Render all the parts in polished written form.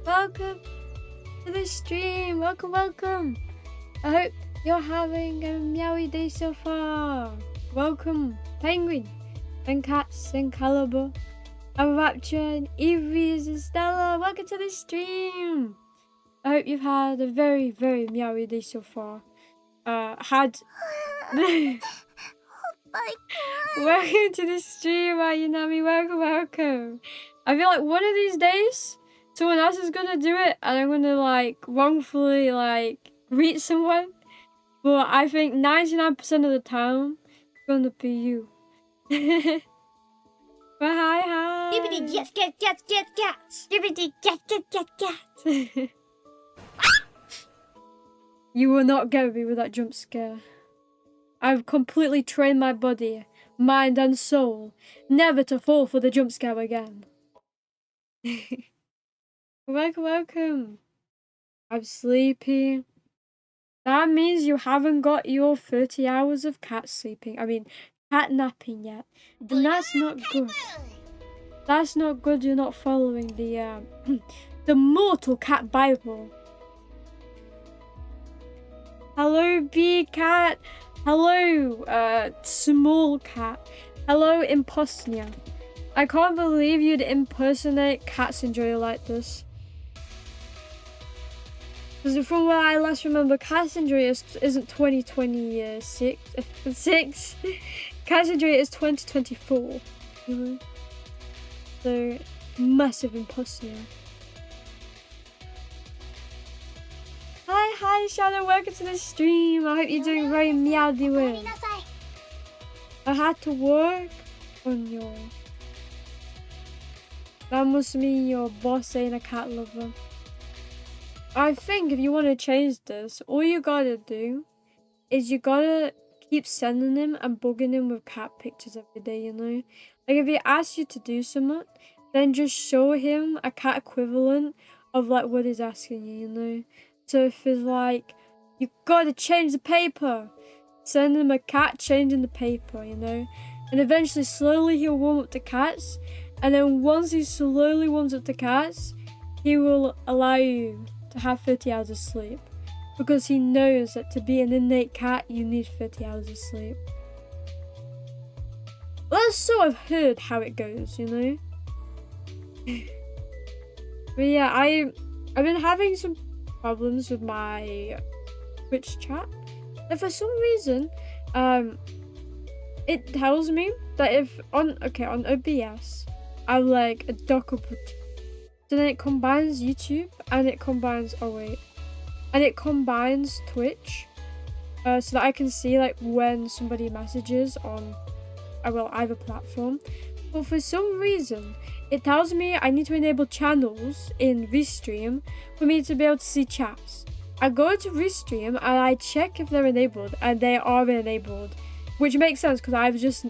Welcome to the stream. Welcome. I hope you're having a meowy day so far. Welcome, Penguin, and Cats, and Caliber, and Rapture, and Evie, and Stella. Welcome to the stream. I hope you've had a very, very meowy day so far. Welcome to the stream, Ayunami. Welcome. I feel like one of these days, someone else is gonna do it, and I'm gonna wrongfully greet someone. But I think 99% of the time, it's gonna be you. But hi. Yippity get. Yippity get. You will not get me with that jump scare. I've completely trained my body, mind and soul, never to fall for the jump scare again. Welcome. I'm sleepy. That means you haven't got your 30 hours of cat sleeping. I mean, cat napping yet. Then that's not good. That's not good. You're not following the the Mortal Cat Bible. Hello, big cat. Hello, small cat. Hello, Imposnia. I can't believe you'd impersonate Cat's Enjoyer like this. Because from what I last remember, Cat's Enjoyer isn't 2026. Cat's Enjoyer is 2024. You know? So, massive Imposnia. Hi, Shadow. Welcome to the stream. I hope you're doing very meowdy well. I had to work on your... That must mean your boss ain't a cat lover. I think if you want to change this, all you gotta do is you gotta keep sending him and bugging him with cat pictures every day, you know? Like if he asks you to do something, then just show him a cat equivalent of what he's asking you, you know? So if it's like, you gotta change the paper, send him a cat changing the paper, you know? And eventually, slowly he'll warm up to cats. And then once he slowly warms up to cats, he will allow you to have 30 hours of sleep. Because he knows that to be an innate cat, you need 30 hours of sleep. Well, that's sort of heard how it goes, you know? But yeah, I've been having some problems with my Twitch chat. And for some reason, it tells me that if on OBS, I'm like a docker put, so then it combines YouTube and it combines it combines Twitch, so that I can see when somebody messages on either platform. But for some reason, it tells me I need to enable channels in Restream for me to be able to see chats. I go to Restream and I check if they're enabled, and they are enabled, which makes sense because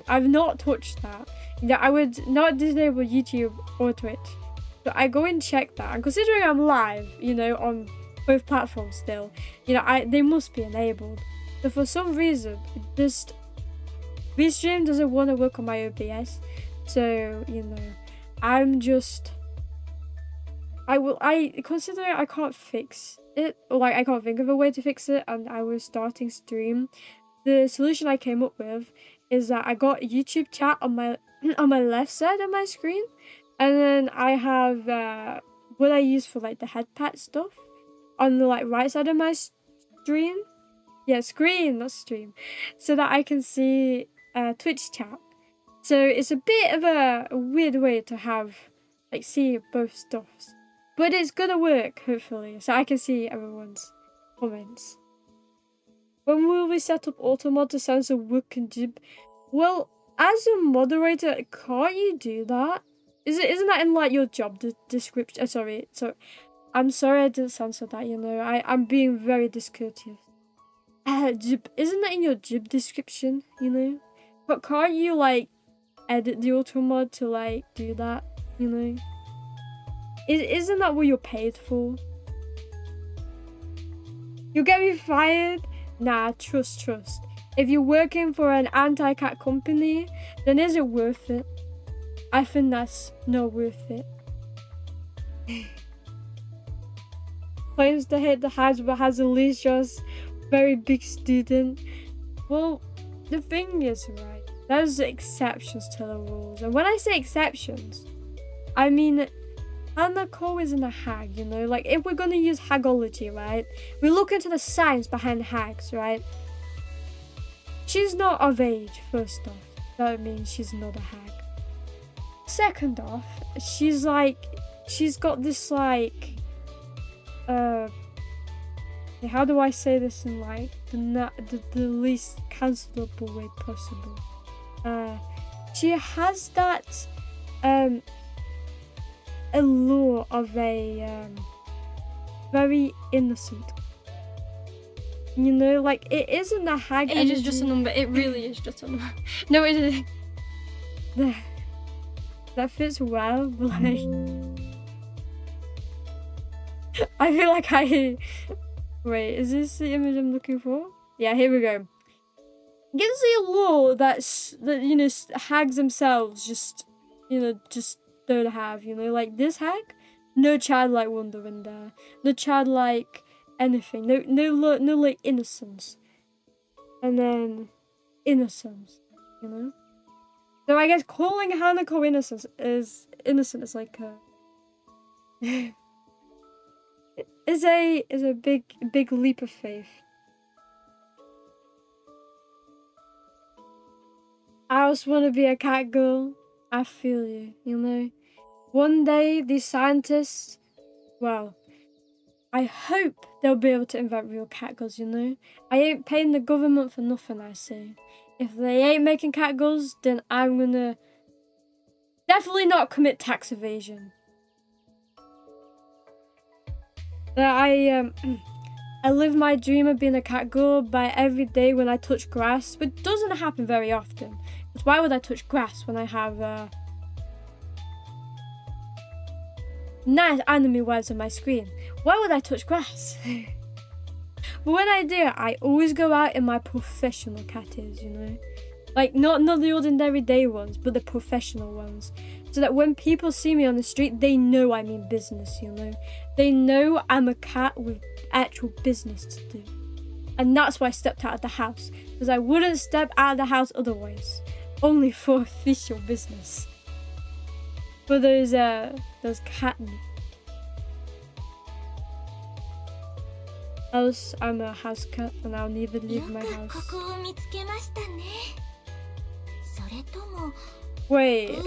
I've not touched that. You know, I would not disable YouTube or Twitch. So I go and check that, and considering I'm live, you know, on both platforms still, you know, they must be enabled. So for some reason, just Restream doesn't want to work on my OBS. So, you know, considering I can't fix it, like I can't think of a way to fix it, and I was starting stream, the solution I came up with is that I got YouTube chat on my left side of my screen, and then I have what I use for like the headpad stuff on the like right side of my screen. Yeah, screen, not stream, so that I can see Twitch chat. So it's a bit of a weird way to have, like, see both stuffs. But it's gonna work, hopefully, so I can see everyone's comments. When will we set up automod to censor work and jib? Well, as a moderator, can't you do that? Isn't that in, like, your job description? Sorry, I'm sorry I didn't censor that, you know. I'm being very discourteous. Jib, isn't that in your jib description, you know? But can't you, like, edit the auto mod to like do that, you know? Isn't that what you're paid for? You'll get me fired? Nah, trust. If you're working for an anti-cat company, then is it worth it? I think that's not worth it. Claims to hate the hives but has a leash just very big student. Well, the thing is, right, there's exceptions to the rules, and when I say exceptions, I mean Hanako isn't a hag, you know. Like, if we're gonna use hagology, right, we look into the science behind hags, right? She's not of age, first off. That means she's not a hag. Second off, she's got this like how do I say this in like the least cancelable way possible? She has that allure of a very innocent. You know, like, it isn't a hag. Age is just a number. It really is just a number. No, it isn't. That fits well, but like, I feel like wait, is this the image I'm looking for? Yeah, here we go. Gives the allure that you know, hags themselves just don't have, you know, like this hag, no childlike wonder in there, no childlike anything, no like innocence, and then innocence, you know. So I guess calling Hanako innocent is like is a big leap of faith. I also want to be a cat girl. I feel you, you know. One day these scientists, well, I hope they'll be able to invent real cat girls, you know. I ain't paying the government for nothing, I say. If they ain't making cat girls, then I'm gonna definitely not commit tax evasion. I live my dream of being a cat girl by every day when I touch grass, which doesn't happen very often. But why would I touch grass when I have nice anime words on my screen? Why would I touch grass? But when I do, I always go out in my professional cat ears, you know? Like, not the ordinary day ones, but the professional ones. So that when people see me on the street, they know I mean business, you know? They know I'm a cat with actual business to do. And that's why I stepped out of the house. Because I wouldn't step out of the house otherwise. Only for official business. For those cat needs. Else, I'm a house cat and I'll never leave my house. Wait.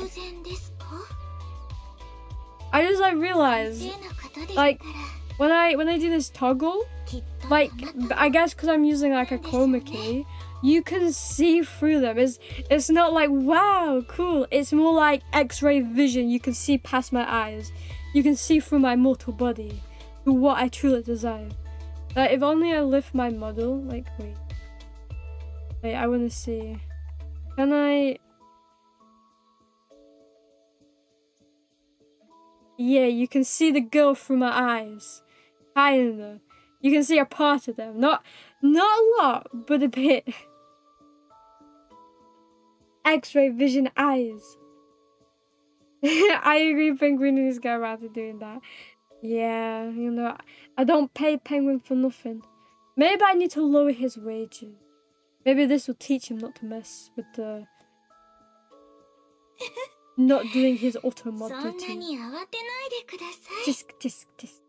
I just realized, like, when I do this toggle, like, I guess because I'm using like a chroma key, you can see through them. It's not like, wow, cool. It's more like X-ray vision. You can see past my eyes. You can see through my mortal body to what I truly desire. If only I lift my model. Like, wait, I want to see. Can I? Yeah, you can see the girl through my eyes. Kinda. You can see a part of them. Not a lot, but a bit. X-ray vision eyes. I agree, Penguin needs to go around to doing that. Yeah, you know, I don't pay Penguin for nothing. Maybe I need to lower his wages. Maybe this will teach him not to mess with the... not doing his auto mod duty. Tisk, tisk, tisk.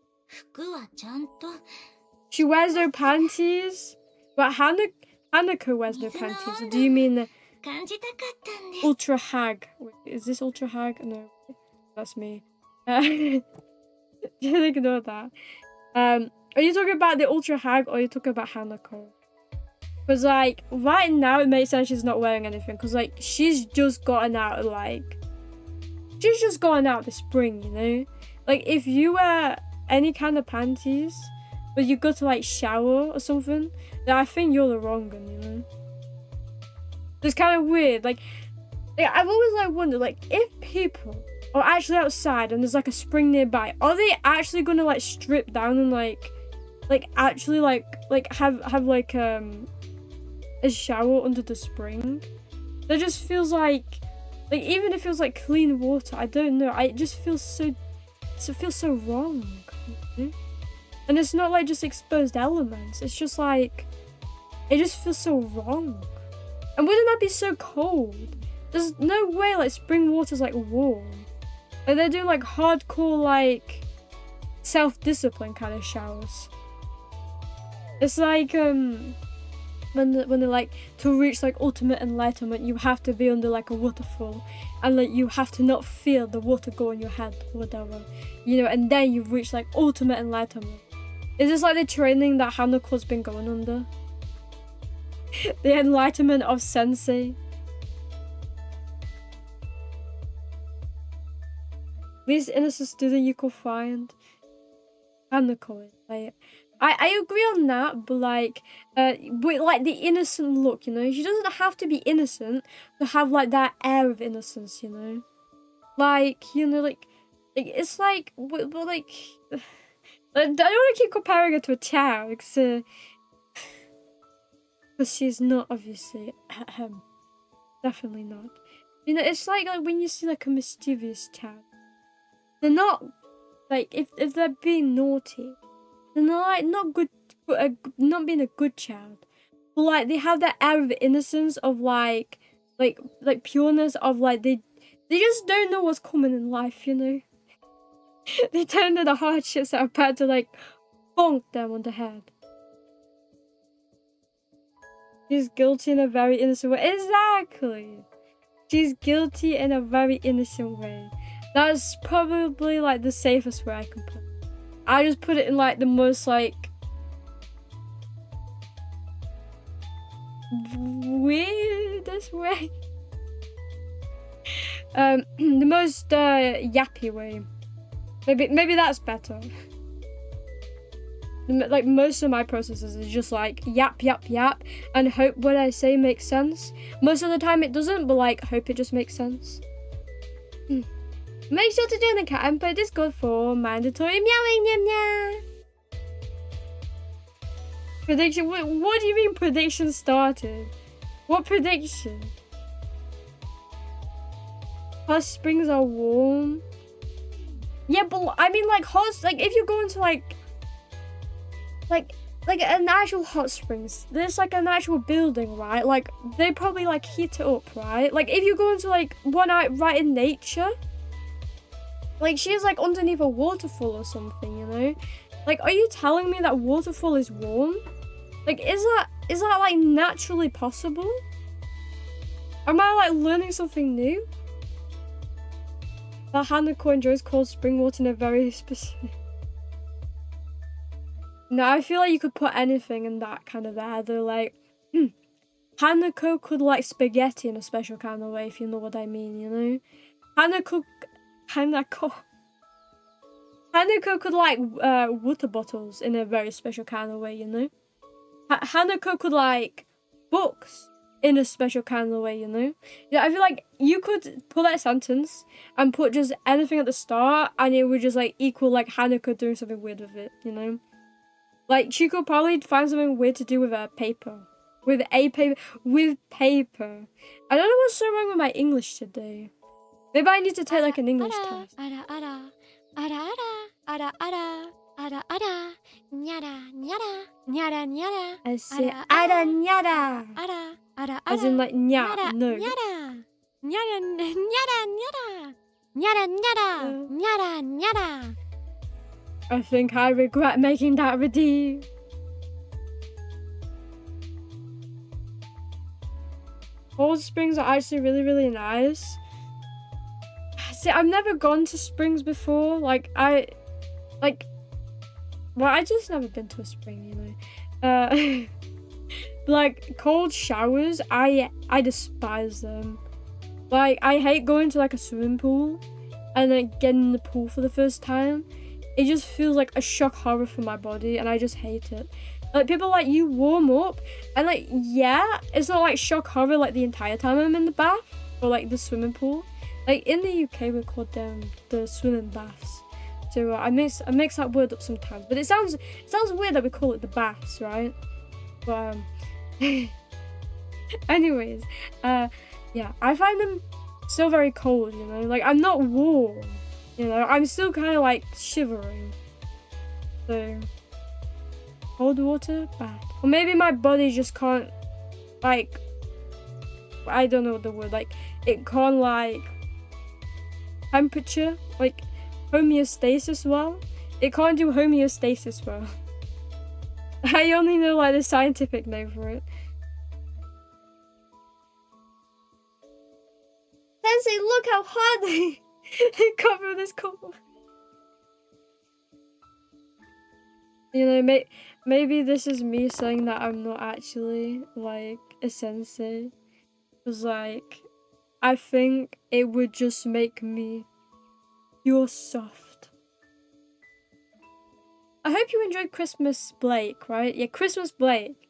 She wears no panties? But Hanako wears no panties. Do you mean Ultra Hag? Wait, is this Ultra Hag? No, that's me. Just ignore that. Are you talking about the Ultra Hag or are you talking about Hanako? Because, like, right now it makes sense she's not wearing anything. Because, like, she's just gotten out, like... She's just gotten out this spring, you know? Like, if you wear any kind of panties, but you go to, like, shower or something, then I think you're the wrong one, you know? It's kind of weird. Like, I've always, like, wondered, like, if people are actually outside and there's, like, a spring nearby, are they actually gonna, like, strip down and, like actually, like, have, like, a shower under the spring? That just feels like even if it feels like clean water, I don't know. It just feels so wrong. You know? And it's not like just exposed elements. It's just like, it just feels so wrong. And wouldn't that be so cold? There's no way like spring water's like warm. Like they're doing like hardcore like self-discipline kind of showers. It's like when they're like, to reach like ultimate enlightenment, you have to be under like a waterfall, and like you have to not feel the water go on your head or whatever, you know, and then you reach like ultimate enlightenment. Is this like the training that Hanako's been going under? The enlightenment of Sensei. Least innocent student you could find. Hanako, like, I agree on that, but like, with like the innocent look, you know, she doesn't have to be innocent to have like that air of innocence, you know, like, you know, like it's like, but like, I don't want to keep comparing her to a child because she's not, obviously, definitely not. You know, it's like when you see like a mischievous child, they're not like if they're being naughty. They're not good, not being a good child, but like they have that air of innocence of like pureness of like they just don't know what's coming in life, you know. They don't know the hardships that are about to like bonk them on the head. She's guilty in a very innocent way. Exactly. She's guilty in a very innocent way. That's probably like the safest way I can put it. I just put it in like the most like weirdest way. The most yappy way. Maybe that's better. Like most of my processes is just like yap yap yap and hope what I say makes sense. Most of the time it doesn't, but like hope it just makes sense. Make sure to join the Cat Empire Discord for mandatory meowing meow meow. Prediction? What do you mean prediction started? What prediction? Hot springs are warm. Yeah, but I mean like hot, like if you're going to like an actual hot springs, there's like an actual building, right? Like they probably like heat it up, right? Like if you go into like one out right in nature. Like, she's, like, underneath a waterfall or something, you know? Like, are you telling me that waterfall is warm? Like, is that, like, naturally possible? Am I, like, learning something new? That Hanako enjoys cold spring water in a very specific... No, I feel like you could put anything in that kind of there. They're like, Hanako could like spaghetti in a special kind of way, if you know what I mean, you know? Hanako could like water bottles in a very special kind of way, you know? Hanako could like books in a special kind of way, you know? Yeah, I feel like you could put that sentence and put just anything at the start and it would just like equal like Hanako doing something weird with it, you know? Like she could probably find something weird to do with a paper. With paper. I don't know what's so wrong with my English today. Maybe I need to take like an English test. I say ara nyara. As in like nya, no. I think I regret making that redeem. Cold springs are actually really, really nice. See, I've never gone to springs before. I just never been to a spring, you know. Like cold showers, I despise them. Like I hate going to like a swimming pool and like getting in the pool for the first time. It just feels like a shock horror for my body and I just hate it. Like people like you warm up and like yeah, it's not like shock horror like the entire time I'm in the bath or like the swimming pool. Like in the UK we call them the swimming baths. So I mix that word up sometimes, but it sounds weird that we call it the baths, right? But anyways, yeah, I find them still very cold, you know. Like I'm not warm, you know. I'm still kind of like shivering. So cold water, bad. Or maybe my body just can't, like, I don't know the word, like, it can't, like, temperature, like, homeostasis well. It can't do homeostasis well. I only know, like, the scientific name for it. Sensei, look how hard they cover this cold. You know, maybe this is me saying that I'm not actually, like, a sensei. Because, like, I think it would just make me pure soft. I hope you enjoyed Christmas Blake, right? Yeah, Christmas Blake.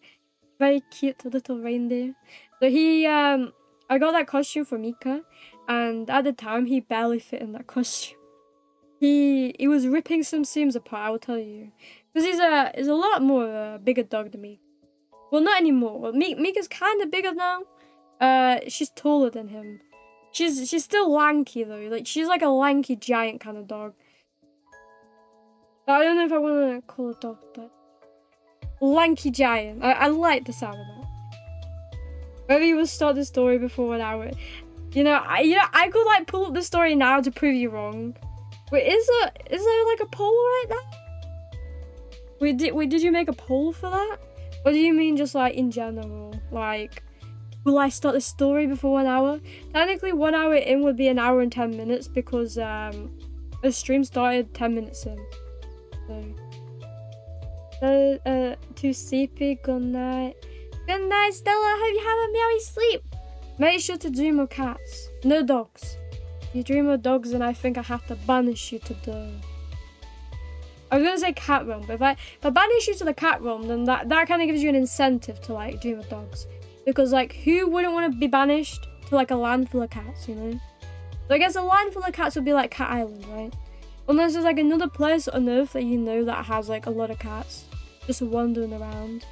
Very cute little reindeer. So he, I got that costume for Mika. And at the time, he barely fit in that costume. He was ripping some seams apart, I will tell you. Because he's a lot more bigger dog than me. Well, not anymore. Well, Mika's kind of bigger now. She's taller than him. She's still lanky though. Like she's like a lanky giant kind of dog. But I don't know if I want to call a dog that. Lanky giant. I like the sound of that. Maybe we'll start the story before an hour. I could like pull up the story now to prove you wrong. Wait, is there like a poll right now? Wait, did you make a poll for that? Or do you mean just like in general? Like, will I start the story before 1 hour? Technically 1 hour in would be 1 hour and 10 minutes because the stream started 10 minutes in. So to CP, good night. Good night, Stella. Hope you have a merry sleep. Make sure to dream of cats. No dogs. If you dream of dogs, then I think I have to banish you to the... I was gonna say cat realm, but if I banish you to the cat realm, then that kind of gives you an incentive to like dream of dogs. Because like, who wouldn't want to be banished to like a land full of cats, you know? So I guess a land full of cats would be like Cat Island, right? Unless there's like another place on Earth that you know that has like a lot of cats just wandering around.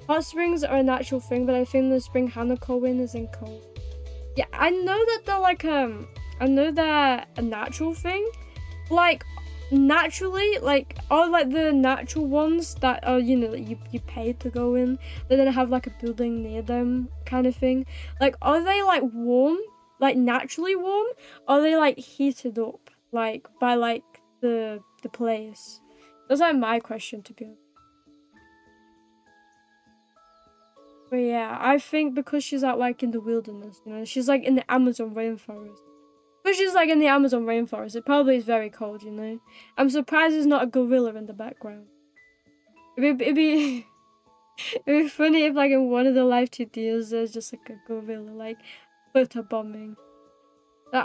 Hot springs are a natural thing, but I think the spring Hanako wind is in cold. Yeah, I know that they're like I know they're a natural thing. Like naturally, like are like the natural ones that are, you know, that you pay to go in, they then have like a building near them kind of thing. Like are they like warm, like naturally warm, or are they like heated up like by like the place? That's like my question, to be honest. But yeah, I think because she's out like in the wilderness, you know, she's like in the Amazon rainforest. Especially like in the Amazon rainforest, it probably is very cold, you know? I'm surprised there's not a gorilla in the background. It'd be funny if like in one of the live 2Ds there's just like a gorilla like photo bombing. So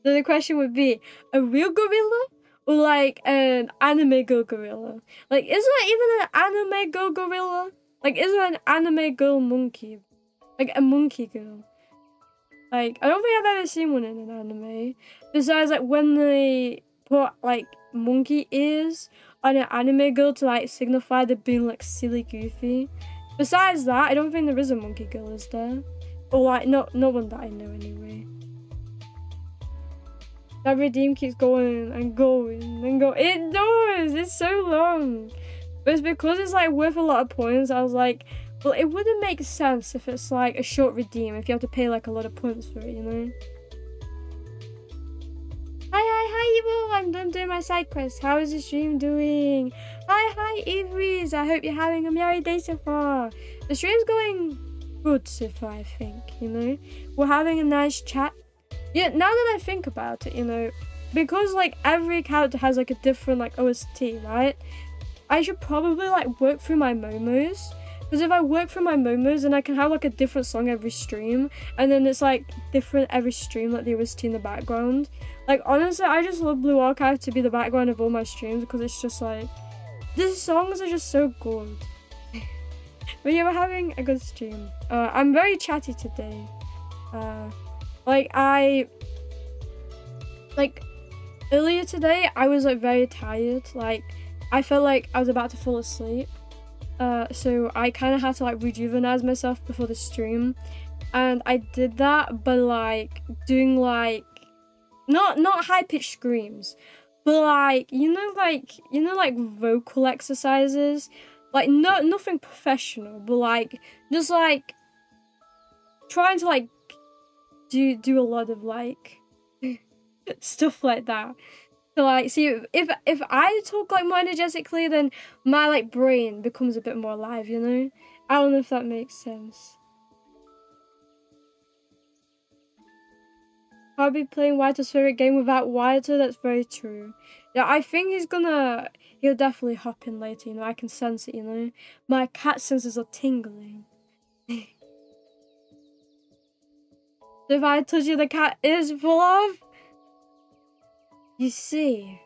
the question would be, a real gorilla or like an anime girl gorilla? Like, is there even an anime girl gorilla? Like, is there an anime girl monkey? Like a monkey girl? Like, I don't think I've ever seen one in an anime. Besides, like, when they put like monkey ears on an anime girl to like signify they're being like silly goofy. Besides that, I don't think there is a monkey girl, is there? Or like, no one that I know anyway. That redeem keeps going and going and going. It does! It's so long. But it's because it's like worth a lot of points. I was like, well, it wouldn't make sense if it's like a short redeem, if you have to pay like a lot of points for it, you know? Hi, Evo! I'm done doing my side quest. How is the stream doing? Hi, Avery's! I hope you're having a merry day so far. The stream's going good so far, I think, you know? We're having a nice chat. Yeah, now that I think about it, you know, because like every character has like a different like OST, right? I should probably like work through my momos, because if I work through my momos, then I can have like a different song every stream, and then it's like different every stream, like the OST in the background. Like honestly, I just love Blue Archive to be the background of all my streams because it's just like, the songs are just so good. But yeah, we're having a good stream. I'm very chatty today. Earlier today, I was like very tired. Like, I felt like I was about to fall asleep. So I kind of had to like rejuvenate myself before the stream. And I did that by like doing like, not high-pitched screams, but like, you know, vocal exercises. Like, nothing professional, but like, just like, trying to like, do a lot of like stuff like that. So like, see, if I talk like more energetically, then my like brain becomes a bit more alive, you know? I don't know if that makes sense. I'll be playing White's favorite game without Whiter. That's very true. Yeah, I think he'll definitely hop in later, you know? I can sense it, you know? My cat senses are tingling. So if I told you the cat is full of, you see,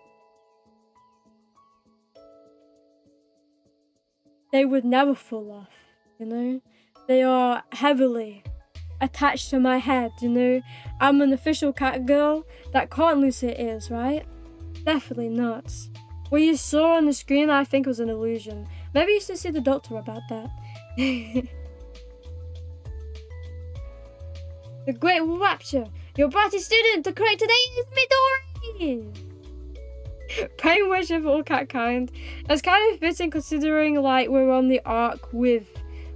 they would never fall off, you know? They are heavily attached to my head, you know? I'm an official cat girl that can't lose her ears, right? Definitely not. What you saw on the screen, I think, was an illusion. Maybe you should see the doctor about that. The Great Rapture, your bratty student to correct today is Midori! Praying worship for all cat kind. That's kind of fitting considering like we're on the arc with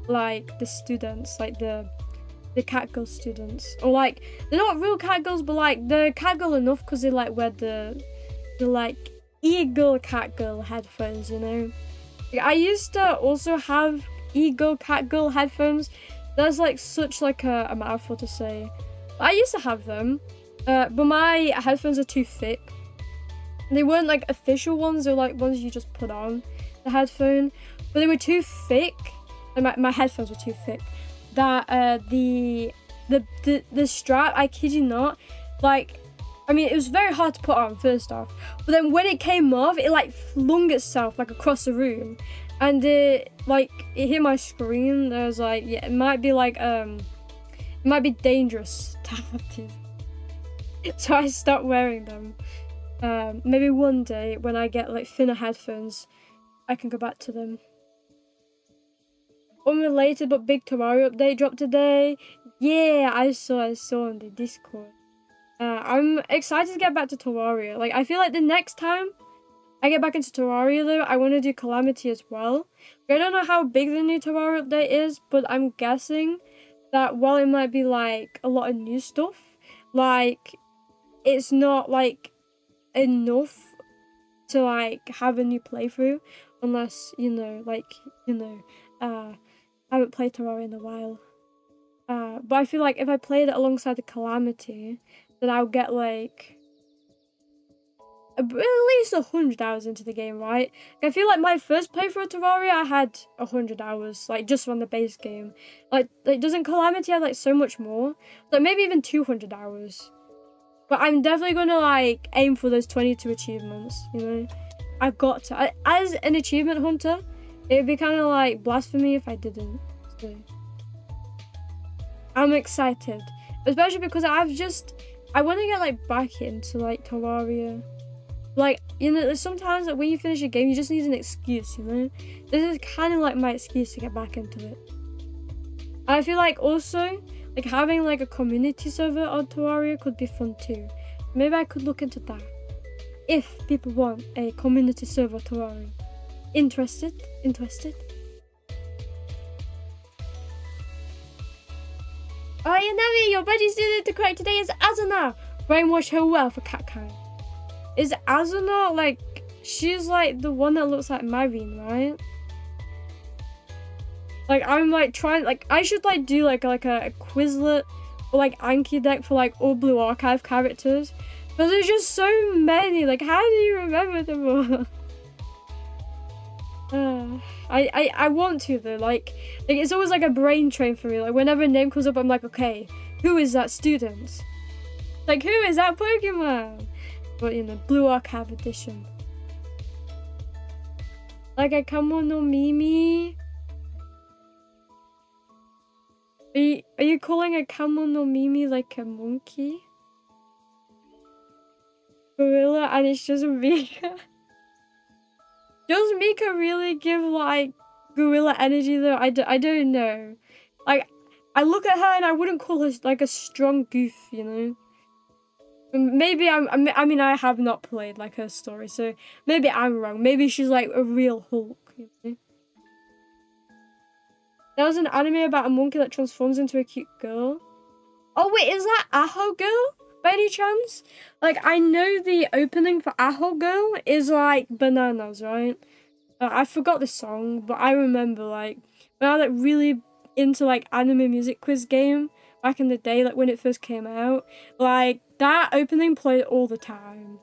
like the students, like the cat girl students. Or like, they're not real cat girls, but like they're cat girl enough because they like wear the like e-girl cat girl headphones, you know? Like, I used to also have e-girl cat girl headphones. That's like such like a mouthful to say. I used to have them, but my headphones are too thick. They weren't like official ones, they were like ones you just put on the headphone, but they were too thick. Like my headphones were too thick. That the strap, I kid you not, like, I mean, it was very hard to put on first off, but then when it came off, it like flung itself like across the room. And it hit my screen. I was like, yeah, it might be like, it might be dangerous to have these. So I stopped wearing them. Maybe one day when I get like thinner headphones, I can go back to them. Unrelated but big Terraria update dropped today. Yeah, I saw on the Discord. I'm excited to get back to Terraria. Like, I feel like the next time I get back into Terraria though, I want to do Calamity as well. I don't know how big the new Terraria update is, but I'm guessing that while it might be like a lot of new stuff, like it's not like enough to like have a new playthrough unless, I haven't played Terraria in a while. But I feel like if I played it alongside the Calamity, then I'll get like at least 100 hours into the game, right? I feel like my first playthrough of Terraria, I had 100 hours, like just on the base game. Like doesn't Calamity have like so much more? Like maybe even 200 hours. But I'm definitely gonna like aim for those 22 achievements, you know? I've got to. As an achievement hunter, it would be kind of like blasphemy if I didn't. So I'm excited, especially because I want to get like back into like Terraria. Like, you know, there's sometimes like when you finish a game, you just need an excuse, you know? This is kind of like my excuse to get back into it. And I feel like also, like having like a community server on Terraria could be fun too. Maybe I could look into that. If people want a community server Terraria. Interested? Oh, you Navi, your buddy student to correct today is Azuna. Brainwash her well for cat kind. Is Azuna like, she's like the one that looks like Marine, right? Like I'm like trying, like I should like do like a Quizlet or like Anki deck for like all Blue Archive characters. But there's just so many, like how do you remember them all? I want to though, like it's always like a brain train for me. Like whenever a name comes up, I'm like, okay, who is that student? Like who is that Pokemon? But you know, Blue Archive edition. Like a Kamo no Mimi. Are you calling a Kamo no Mimi like a monkey? Gorilla, and it's just Mika. Does Mika really give like gorilla energy though? I don't know. Like I look at her and I wouldn't call her like a strong goof, you know. Maybe I mean I have not played like her story, so maybe I'm wrong. Maybe she's like a real Hulk, you know. There was an anime about a monkey that transforms into a cute girl. Oh wait, is that Aho Girl by any chance? Like I know the opening for Aho Girl is like bananas, right? I forgot the song, but I remember like when I was like really into like anime music quiz game back in the day, like when it first came out, like that opening played all the time.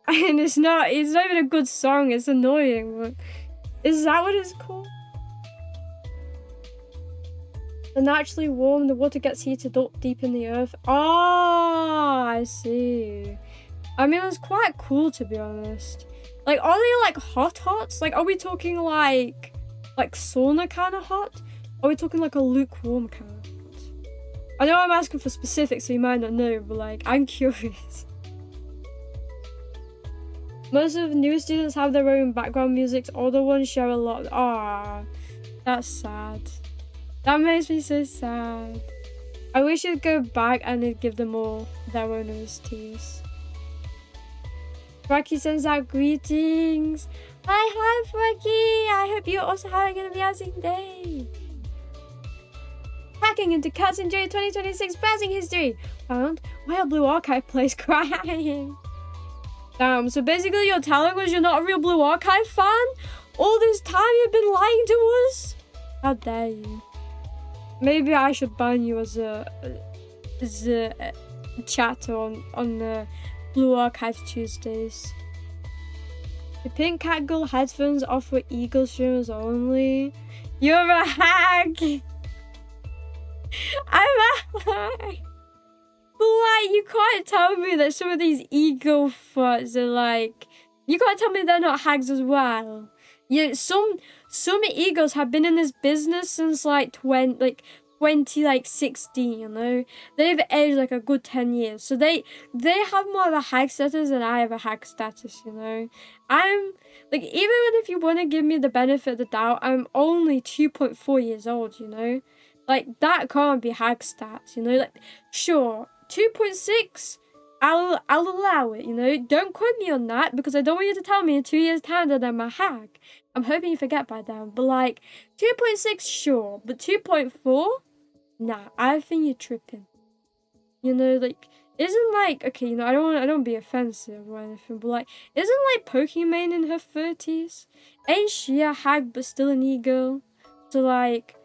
And it's not even a good song, it's annoying, but is that what it's called? The naturally warm, the water gets heated up deep in the earth. Oh, I see. I mean, it's quite cool to be honest. Like, are they like hots? Like, are we talking like sauna kind of hot? Are we talking like a lukewarm kind of hot? I know I'm asking for specifics, so you might not know, but like, I'm curious. Most of the new students have their own background music. Older ones share a lot. Ah, that's sad. That makes me so sad. I wish you'd go back and they'd give them all their own OSTs. Rocky sends out greetings. Hi, Rocky. I hope you're also having an amazing day. Hacking into Cats Enjoy 2026 browsing history. Found where Blue Archive plays crying. Damn, so basically you're telling us you're not a real Blue Archive fan? All this time you've been lying to us? How dare you? Maybe I should ban you as a chatter on the Blue Archive Tuesdays. The Pink Cat Girl headphones offer Eagle streamers only. You're a hack! I'm a hack! But like, you can't tell me that some of these Eagle farts are like... You can't tell me they're not hags as well. Yeah, some Eagles have been in this business since like 2016, you know. They've aged like a good 10 years, so they have more of a hag status than I have a hag status, you know. I'm like, even if you want to give me the benefit of the doubt, I'm only 2.4 years old, you know. Like that can't be hag stats, you know. Like sure, 2.6. I'll allow it, you know. Don't quote me on that because I don't want you to tell me in 2 years' time that I'm a hag. I'm hoping you forget by then. But like 2.6, sure, but 2.4, nah. I think you're tripping. You know, like isn't like okay, you know, I don't want to be offensive or anything, but like isn't like Pokemon in her 30s? Ain't she a hag but still an e-girl? So like,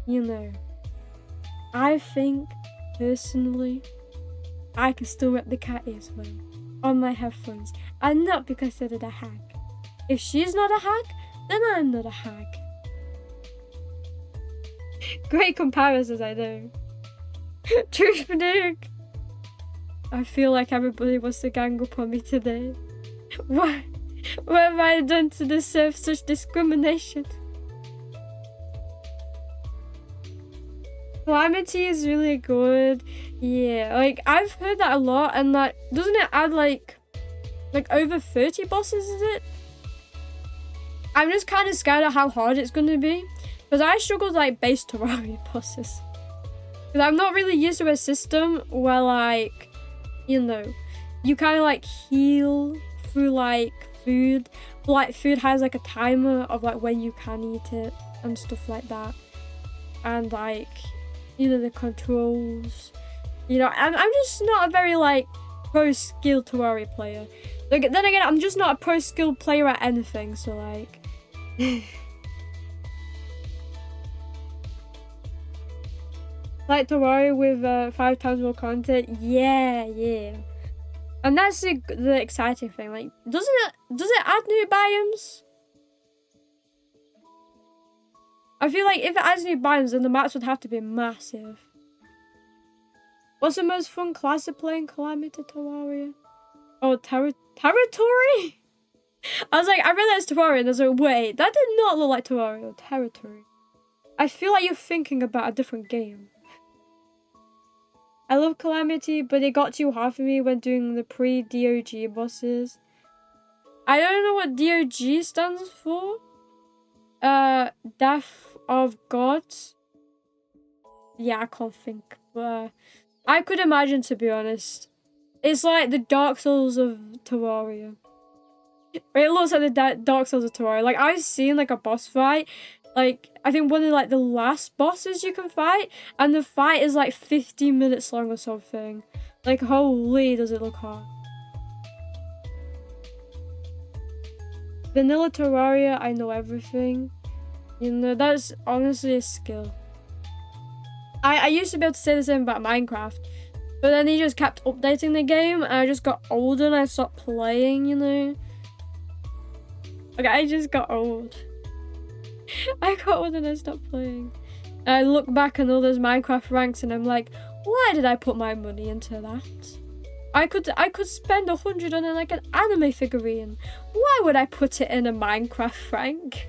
you know, I think, personally, I can still rep the cat ears well on my headphones. And not because I did a hack. If she's not a hack, then I'm not a hack. Great comparisons, I know. Truth Nuke. I feel like everybody wants to gang up on me today. What have I done to deserve such discrimination? Calamity is really good. Yeah, like I've heard that a lot, and like doesn't it add like over 30 bosses, is it? I'm just kind of scared of how hard it's gonna be, because I struggle with like base Terraria bosses. Because I'm not really used to a system where like, you know, you kind of like heal through like food. But, like food has like a timer of like when you can eat it and stuff like that. And like, you know, the controls. You know, I'm just not a very like pro skill Terraria player. Like then again, I'm just not a pro skill player at anything. So like. Like Terraria with 5 times more content, yeah. And that's the exciting thing. Like, does it add new biomes? I feel like if it adds new biomes, then the maps would have to be massive. What's the most fun class to play in Calamity Terraria? Oh, territory? I was like, I realized Terraria, and I was like, wait, that did not look like Terraria or territory. I feel like you're thinking about a different game. I love Calamity, but it got too hard for me when doing the pre-DOG bosses. I don't know what DOG stands for. Death of Gods. Yeah, I can't think. But I could imagine, to be honest. It's like the Dark Souls of Terraria. It looks like the Dark Souls of Terraria. Like, I've seen like a boss fight. Like, I think one of like the last bosses you can fight, and the fight is like 15 minutes long or something. Like, holy, does it look hard. Vanilla Terraria, I know everything. You know, that's honestly a skill. I used to be able to say the same about Minecraft, but then he just kept updating the game, and I just got older and I stopped playing, you know. Like, I just got old. I got old and I stopped playing. And I look back on all those Minecraft ranks and I'm like, why did I put my money into that? I could spend 100 on like an anime figurine. Why would I put it in a Minecraft rank?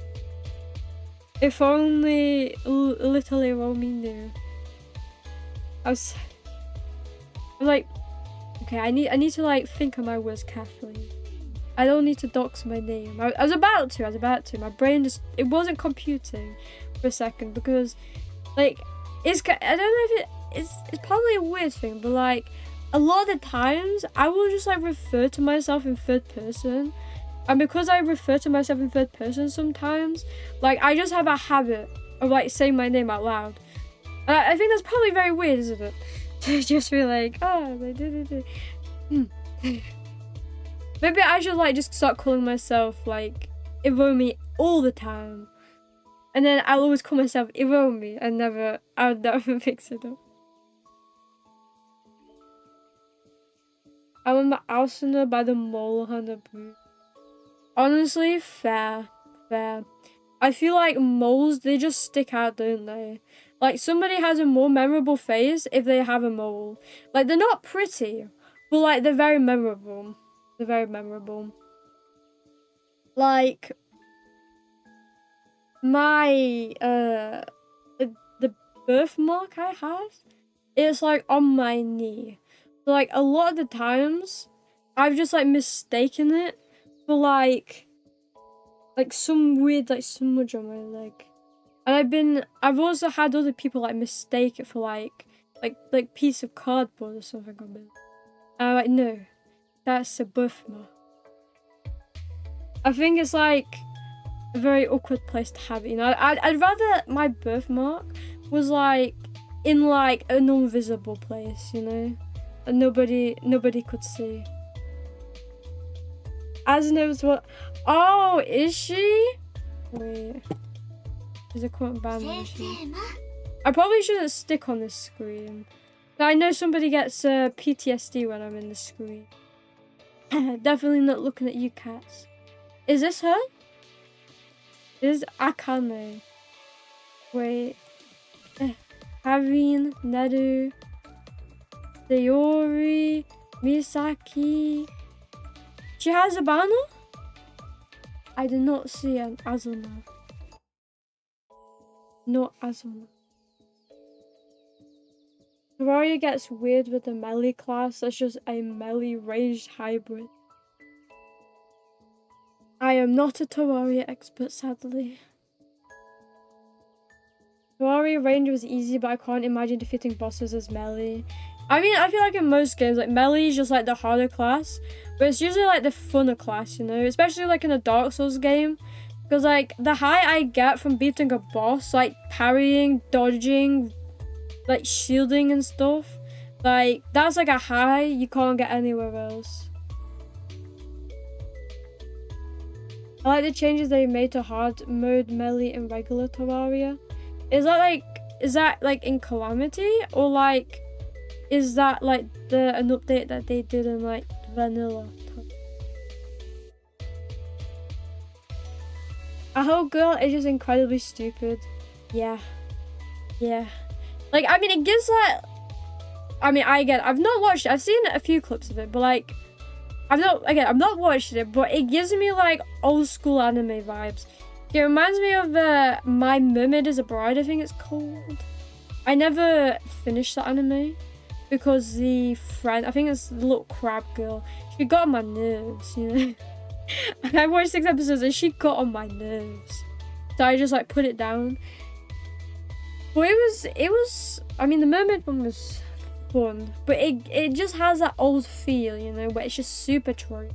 If only little Iromi knew. I'm like, okay, I need to like think of my words carefully. I don't need to dox my name. I was about to. My brain just, it wasn't computing for a second because, like, I don't know if it's probably a weird thing, but like, a lot of the times I will just like refer to myself in third person, and because I refer to myself in third person sometimes, like, I just have a habit of like saying my name out loud. I think that's probably very weird, isn't it? To just be like, oh, maybe I should like just start calling myself like Iromi all the time, and then I'll always call myself Iromi and I would never mix it up. I remember Alcina by the mole on the boot. Honestly, fair. I feel like moles, they just stick out, don't they? Like, somebody has a more memorable face if they have a mole. Like, they're not pretty, but like they're very memorable. They're very memorable. Like, my the birthmark I have, it's like on my knee. So, like, a lot of the times I've just like mistaken it for like some weird like smudge on my leg. And I've also had other people like mistake it for like piece of cardboard or something on me. And I'm like, no, that's a birthmark. I think it's like a very awkward place to have it, you know. I'd rather my birthmark was like in like an invisible place, you know, and nobody could see. As knows what? Oh, is she? Wait, is a quote band? I probably shouldn't stick on this screen. I know somebody gets PTSD when I'm in the screen. Definitely not looking at you cats. Is this her? This is Akane. Wait. Harin, Neru, Sayori, Misaki. She has a banner? I did not see an Azuna. Not Azuna. Terraria gets weird with the melee class. That's just a melee ranged hybrid. I am not a Terraria expert, sadly. Terraria range was easy, but I can't imagine defeating bosses as melee. I mean, I feel like in most games, like melee is just like the harder class, but it's usually like the funner class, you know, especially like in a Dark Souls game. Because like the high I get from beating a boss, like parrying, dodging, like shielding and stuff, like that's like a high you can't get anywhere else. I like the changes they made to hard mode, melee, and regular Terraria. Is that like in Calamity, or like is that like an update that they did in like vanilla? A whole girl is just incredibly stupid. Yeah. Like, I mean, it gives that. I mean, I've not watched it. I've seen a few clips of it, but like, I've not watched it, but it gives me like old school anime vibes. It reminds me of My Mermaid is a Bride, I think it's called. I never finished the anime because the friend, I think it's the little crab girl, she got on my nerves, you know. I watched 6 episodes and she got on my nerves, so I just like put it down. But it was. I mean, the mermaid one was fun, but it just has that old feel, you know, where it's just super true.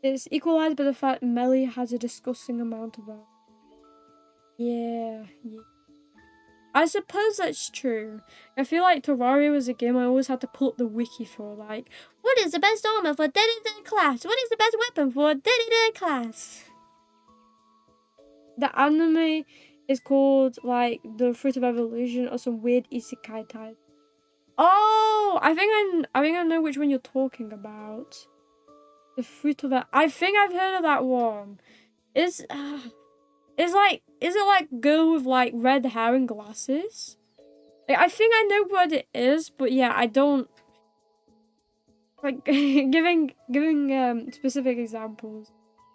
It's equalized by the fact melee has a disgusting amount of that. Yeah. I suppose that's true. I feel like Terraria was a game I always had to pull up the wiki for, like, what is the best armor for da-da-da class? What is the best weapon for da-da-da class? The anime is called, like, The Fruit of Evolution or some weird isekai type. Oh, I think I know which one you're talking about. The Fruit of I think I've heard of that one. Is it like girl with like red hair and glasses? Like, I think I know what it is, but yeah, I don't like giving specific examples.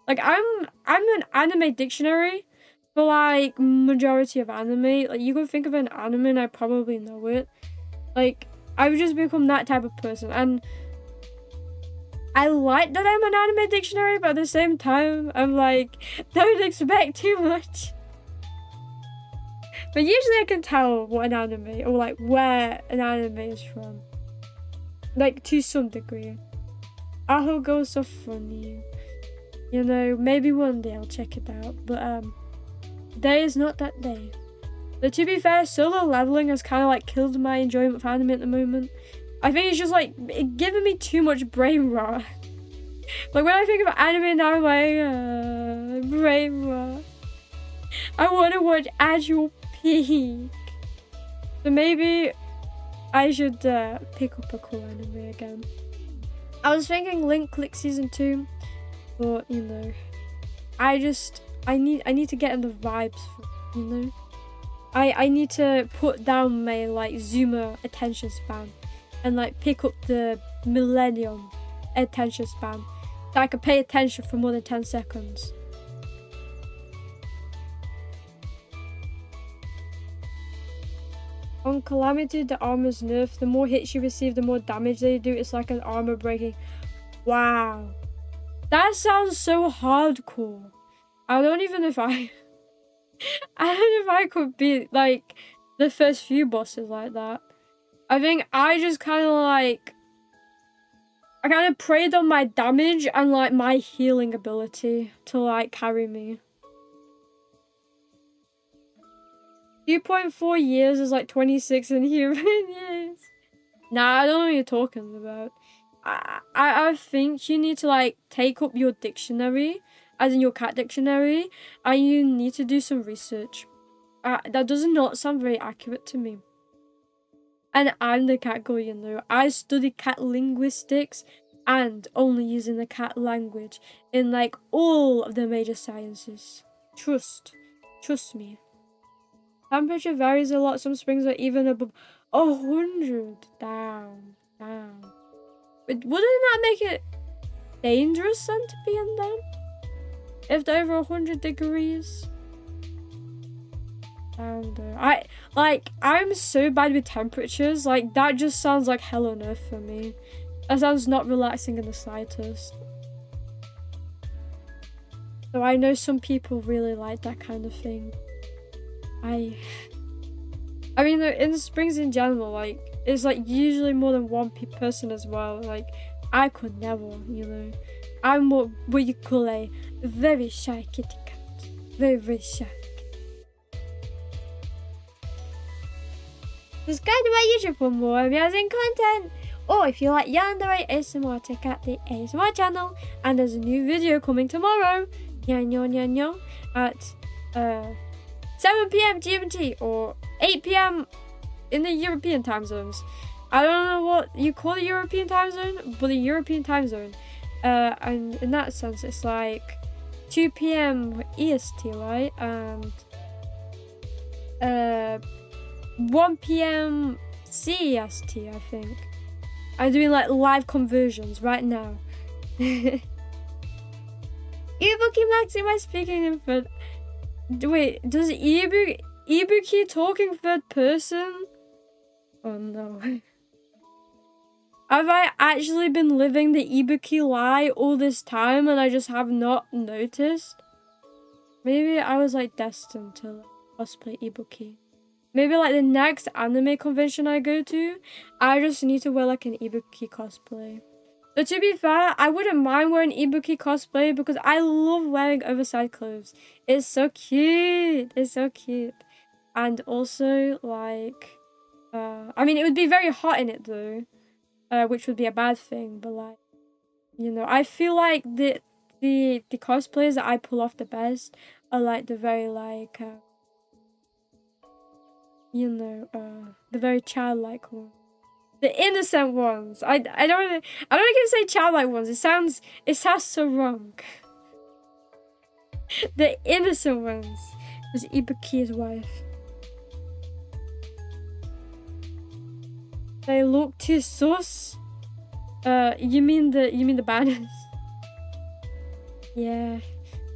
Like, I'm an anime dictionary for like majority of anime. Like, you can think of an anime and I probably know it. Like, I've just become that type of person, and I like that I'm an anime dictionary, but at the same time, I'm like, don't expect too much. But usually I can tell what an anime, or like where an anime is from. Like, to some degree. Aho Girls are funny. You know, maybe one day I'll check it out. But today is not that day. But to be fair, solo leveling has kind of like killed my enjoyment of anime at the moment. I think it's just like it giving me too much brain rot. Like, when I think of anime now, I'm like, brain rot. I want to watch actual peak. So maybe I should pick up a cool anime again. I was thinking Link Click Season 2, but you know, I need to get in the vibes for it, you know. I need to put down my like Zoomer attention span and like pick up the Millennium attention span, so I can pay attention for more than 10 seconds. On Calamity, the armor's nerfed. The more hits you receive, the more damage they do. It's like an armor breaking. Wow. That sounds so hardcore. I don't even know if I don't know if I could beat like the first few bosses like that. I think I just kind of preyed on my damage and like my healing ability to like carry me. 2.4 years is like 26 in human years. Nah, I don't know what you're talking about. I think you need to like take up your dictionary as in your cat dictionary, and you need to do some research. That does not sound very accurate to me. And I'm the cat girl, you know. I study cat linguistics and only using the cat language in like all of the major sciences. Trust me. Temperature varies a lot. Some springs are even above 100. Damn. But wouldn't that make it dangerous then to be in them? If they're over 100 degrees? I'm so bad with temperatures. Like, that just sounds like hell on earth for me. That sounds not relaxing in the slightest. So I know some people really like that kind of thing. I mean, in the springs in general, like, it's like usually more than one person as well. Like, I could never, you know. I'm what you call a very shy kitty cat. Very, very shy. Subscribe to my YouTube for more amazing content. Or if you like Yandere ASMR, check out the ASMR channel. And there's a new video coming tomorrow. At 7 PM GMT or 8 PM in the European time zones. I don't know what you call the European time zone, but the European time zone. And in that sense, it's like 2 PM EST, right? And 1 PM CEST, I think. I'm doing like live conversions right now. Ibuki Max, am I speaking in third? Wait, does Ibuki talk in third person? Oh no. Have I actually been living the Ibuki lie all this time and I just have not noticed? Maybe I was like destined to cosplay Ibuki. Maybe like the next anime convention I go to, I just need to wear like an Ibuki cosplay. But to be fair, I wouldn't mind wearing Ibuki cosplay because I love wearing oversized clothes. It's so cute. It's so cute. And also like, I mean, it would be very hot in it though, which would be a bad thing. But like, you know, I feel like the cosplays that I pull off the best are like the very like, you know, the very childlike ones, the innocent ones. I don't want to say childlike ones. It sounds so wrong. The innocent ones, was Ibuki's wife. They look too sus. You mean the banners? Yeah,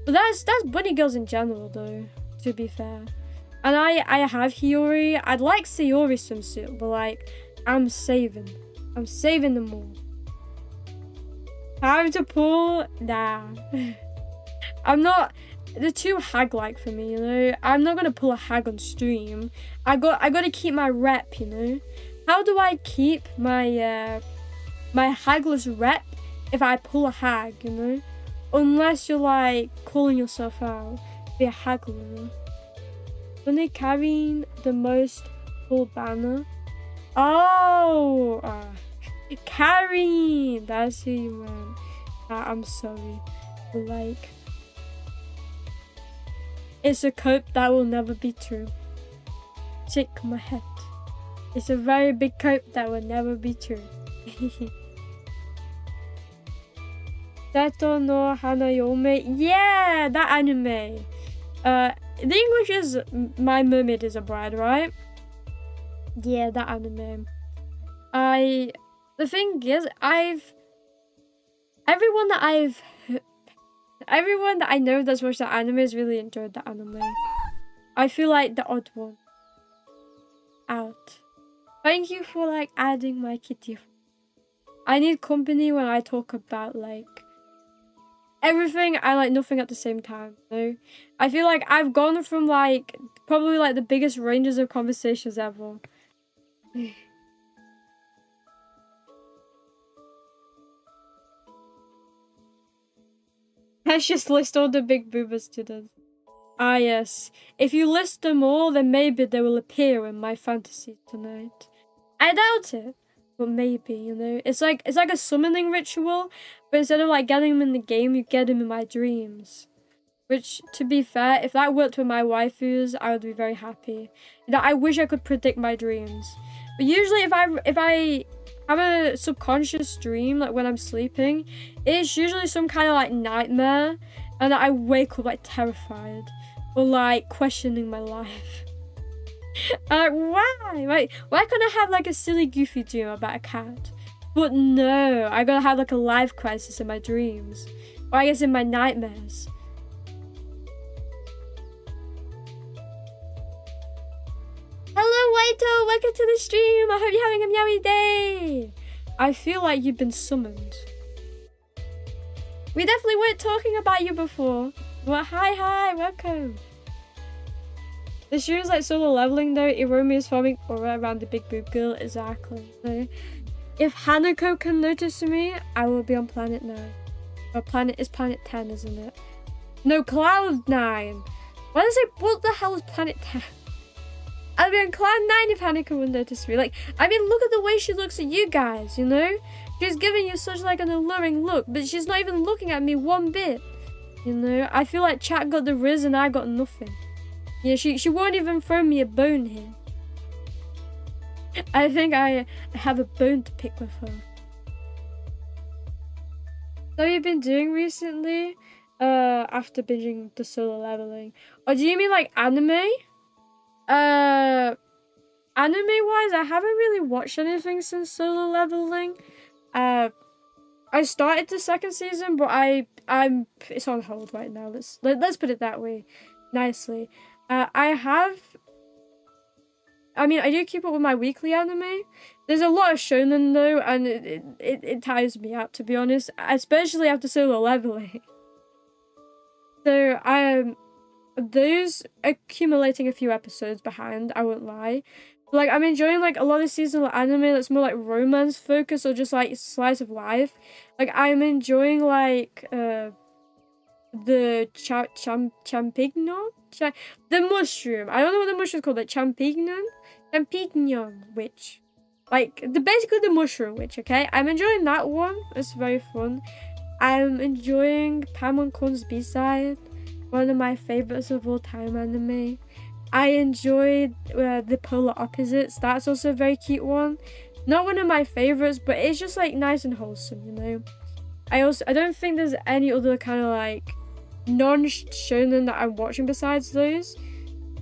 but that's bunny girls in general though. To be fair. And I have Hiyori. I'd like Sayori swimsuit, but like, I'm saving them all. Time to pull? Nah. I'm not, they're too hag-like for me, you know? I'm not gonna pull a hag on stream. I gotta keep my rep, you know? How do I keep my, my hagless rep if I pull a hag, you know? Unless you're like, calling yourself out. Be a haggler. When they carrying the most full banner. Oh, carrying. That's who you meant. I'm sorry. But like, it's a cope that will never be true. Shake my head. It's a very big cope that will never be true. Seto no Hanayome. Yeah, that anime. The English is My Mermaid is a Bride, right? Yeah, that anime. The thing is, everyone that I know that's watched that anime has really enjoyed that anime. I feel like the odd one out. Thank you for like adding my kitty. I need company when I talk about like everything. I like nothing at the same time, you know? I feel like I've gone from like probably like the biggest ranges of conversations ever. Let's just list all the big boober students. Ah yes. If you list them all, then maybe they will appear in my fantasy tonight. I doubt it. But maybe, you know, it's like a summoning ritual, but instead of like getting them in the game, you get them in my dreams. Which, to be fair, if that worked with my waifus, I would be very happy. You know, I wish I could predict my dreams. But usually if I have a subconscious dream, like when I'm sleeping, it's usually some kind of like nightmare, and I wake up like terrified or like questioning my life. I'm like, why? Like, why can't I have like a silly goofy dream about a cat? But no, I gotta have like a life crisis in my dreams. Or I guess in my nightmares. Hello, Waito! Welcome to the stream! I hope you're having a meowy day! I feel like you've been summoned. We definitely weren't talking about you before. But hi, welcome! The stream is like solo leveling though. Iromi is forming aura around the big boob girl. Exactly. So, if Hanako can notice me, I will be on planet 9. Or planet is planet 10, isn't it? No, Cloud 9! Why did I say, what the hell is planet 10? I'll be on Cloud 9 if Hanako will notice me. Like, I mean, look at the way she looks at you guys, you know? She's giving you such like an alluring look, but she's not even looking at me one bit. You know, I feel like chat got the riz and I got nothing. Yeah, she won't even throw me a bone here. I think I have a bone to pick with her. So you've been doing recently? After binging the solo leveling. Or do you mean like anime? Anime-wise, I haven't really watched anything since solo leveling. I started the second season, but it's on hold right now. Let's put it that way, nicely. I do keep up with my weekly anime. There's a lot of shonen though, and it tires me out, to be honest, especially after solo leveling. So those accumulating a few episodes behind, I won't lie. Like, I'm enjoying like a lot of seasonal anime that's more like romance focused or just like slice of life. Like, I'm enjoying like the champignon, the mushroom. I don't know what the mushroom's called, like champignon witch. Like basically the mushroom witch. Okay, I'm enjoying that one. It's very fun. I'm enjoying Pan-paka-pan's B-side, one of my favorites of all time anime. I enjoyed the Polar Opposites. That's also a very cute one. Not one of my favorites, but it's just like nice and wholesome, you know. I don't think there's any other kind of like non-shonen that I'm watching besides those.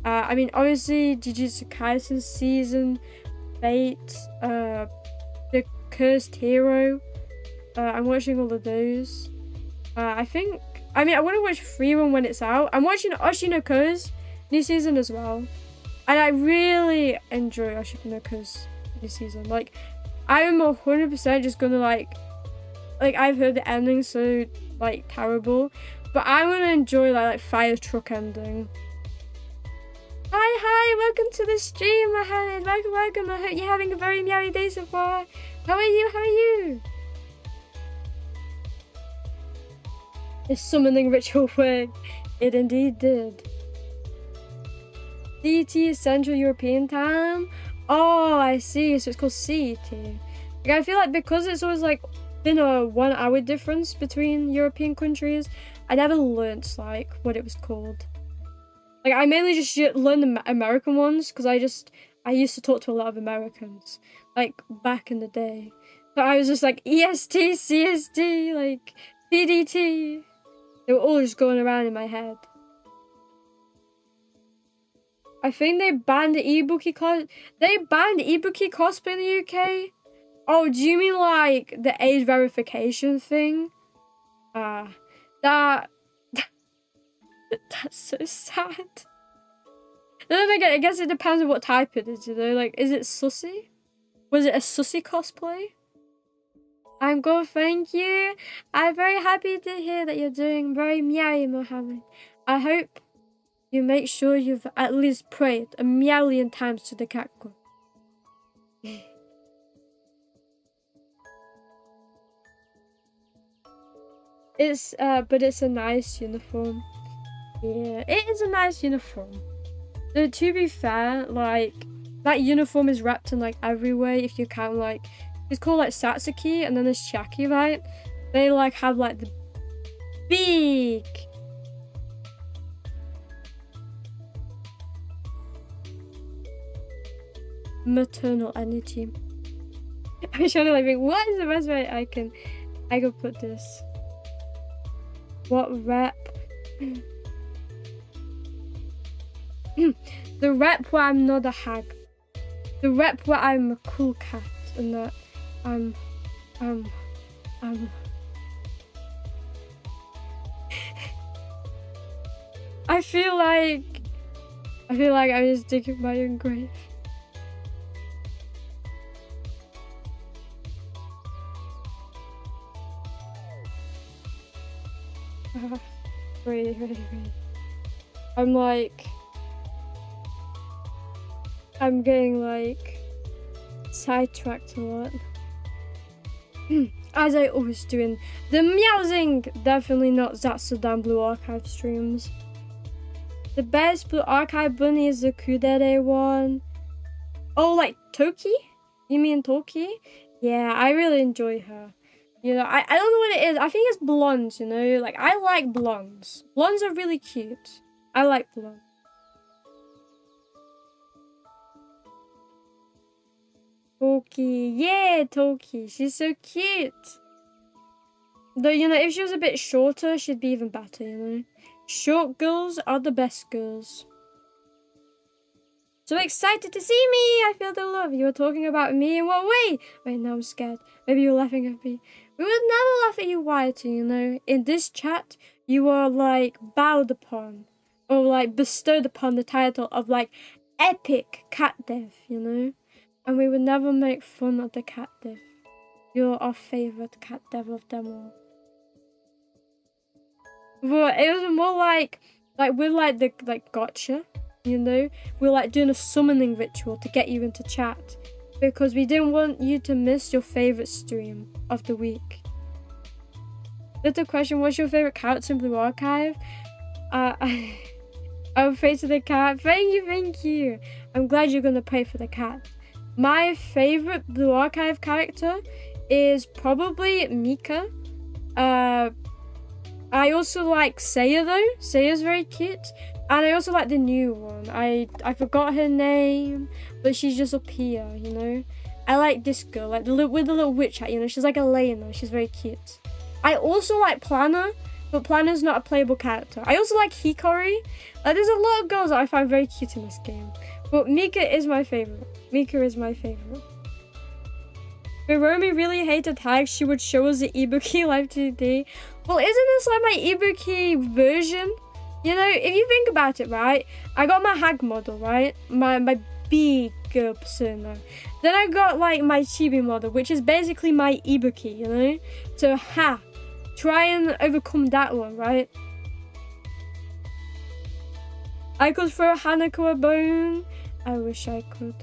I mean, obviously Jujutsu Kaisen season, Fate, The Cursed Hero. I'm watching all of those. I want to watch Free Run when it's out. I'm watching Oshinoko's new season as well. And I really enjoy Oshinoko's new season. Like, I'm 100% just gonna like I've heard the ending so like terrible, but I'm gonna enjoy like fire truck ending. Hi, welcome to the stream, Mohammed. Welcome. I hope you're having a very merry day so far. How are you? The summoning ritual worked. It indeed did. CET is Central European time. Oh, I see. So it's called CET. Like, I feel like because it's always like been a 1 hour difference between European countries, I never learnt like what it was called. Like, I mainly just learned the American ones because I used to talk to a lot of Americans like back in the day. So I was just like EST, CST, like PDT. They were all just going around in my head. I think they banned the Ibuki cosplay in the UK. Oh, do you mean like the age verification thing? That's so sad. I guess it depends on what type it is, you know? Like, is it sussy? Was it a sussy cosplay? I'm good, thank you. I'm very happy to hear that you're doing very meowy, Mohammed. I hope you make sure you've at least prayed a million times to the cat god. But it's a nice uniform. Yeah, it is a nice uniform. Though, to be fair, like, that uniform is wrapped in like everywhere. If you count like, it's called like Satsuki, and then there's Shaki, right? They like have like the big maternal energy. I'm trying to like think, what is the best way I can put this? What rep? The rep where I'm not a hag. The rep where I'm a cool cat and that I feel like I'm just digging my own grave. Wait. I'm getting like sidetracked a lot. As I always do in the meowsing, definitely not Zatsudan Blue Archive streams. The best Blue Archive bunny is the Kudere one. Oh, like Toki? You mean Toki? Yeah, I really enjoy her. You know, I don't know what it is. I think it's blondes, you know? Like, I like blondes. Blondes are really cute. I like blondes. Toki. Yeah, Toki. She's so cute. Though, you know, if she was a bit shorter, she'd be even better, you know? Short girls are the best girls. So excited to see me! I feel the love. You were talking about me in what way? Wait, now I'm scared. Maybe you're laughing at me. We would never laugh at you, Wyatt, you know? In this chat, you are, like, bowed upon. Or, like, bestowed upon the title of, like, epic cat dev, you know? And we would never make fun of the cat dev. You're our favourite cat dev of them all. But it was more like we're like the gotcha, you know? We're like doing a summoning ritual to get you into chat. Because we didn't want you to miss your favourite stream of the week. Little question, what's your favourite character in Blue Archive? I'm Face of the Cat. Thank you. I'm glad you're gonna pray for the cat. My favourite Blue Archive character is probably Mika. I also like Seiya though. Seiya's very cute. And I also like the new one. I forgot her name, but she's just up here, you know. I like this girl, like with the little witch hat, you know. She's like Elena. She's very cute. I also like Planner, but Planner's not a playable character. I also like Hikari. There's a lot of girls that I find very cute in this game. But Mika is my favorite. Mika is my favorite. Iromi really hated tags. She would show us the Ibuki live today. Well, isn't this like my Ibuki version? You know, if you think about it, right? I got my hag model, right? My big persona. Then I got like my chibi model, which is basically my Ibuki, you know? So try and overcome that one, right? I could throw Hanako a bone. I wish I could.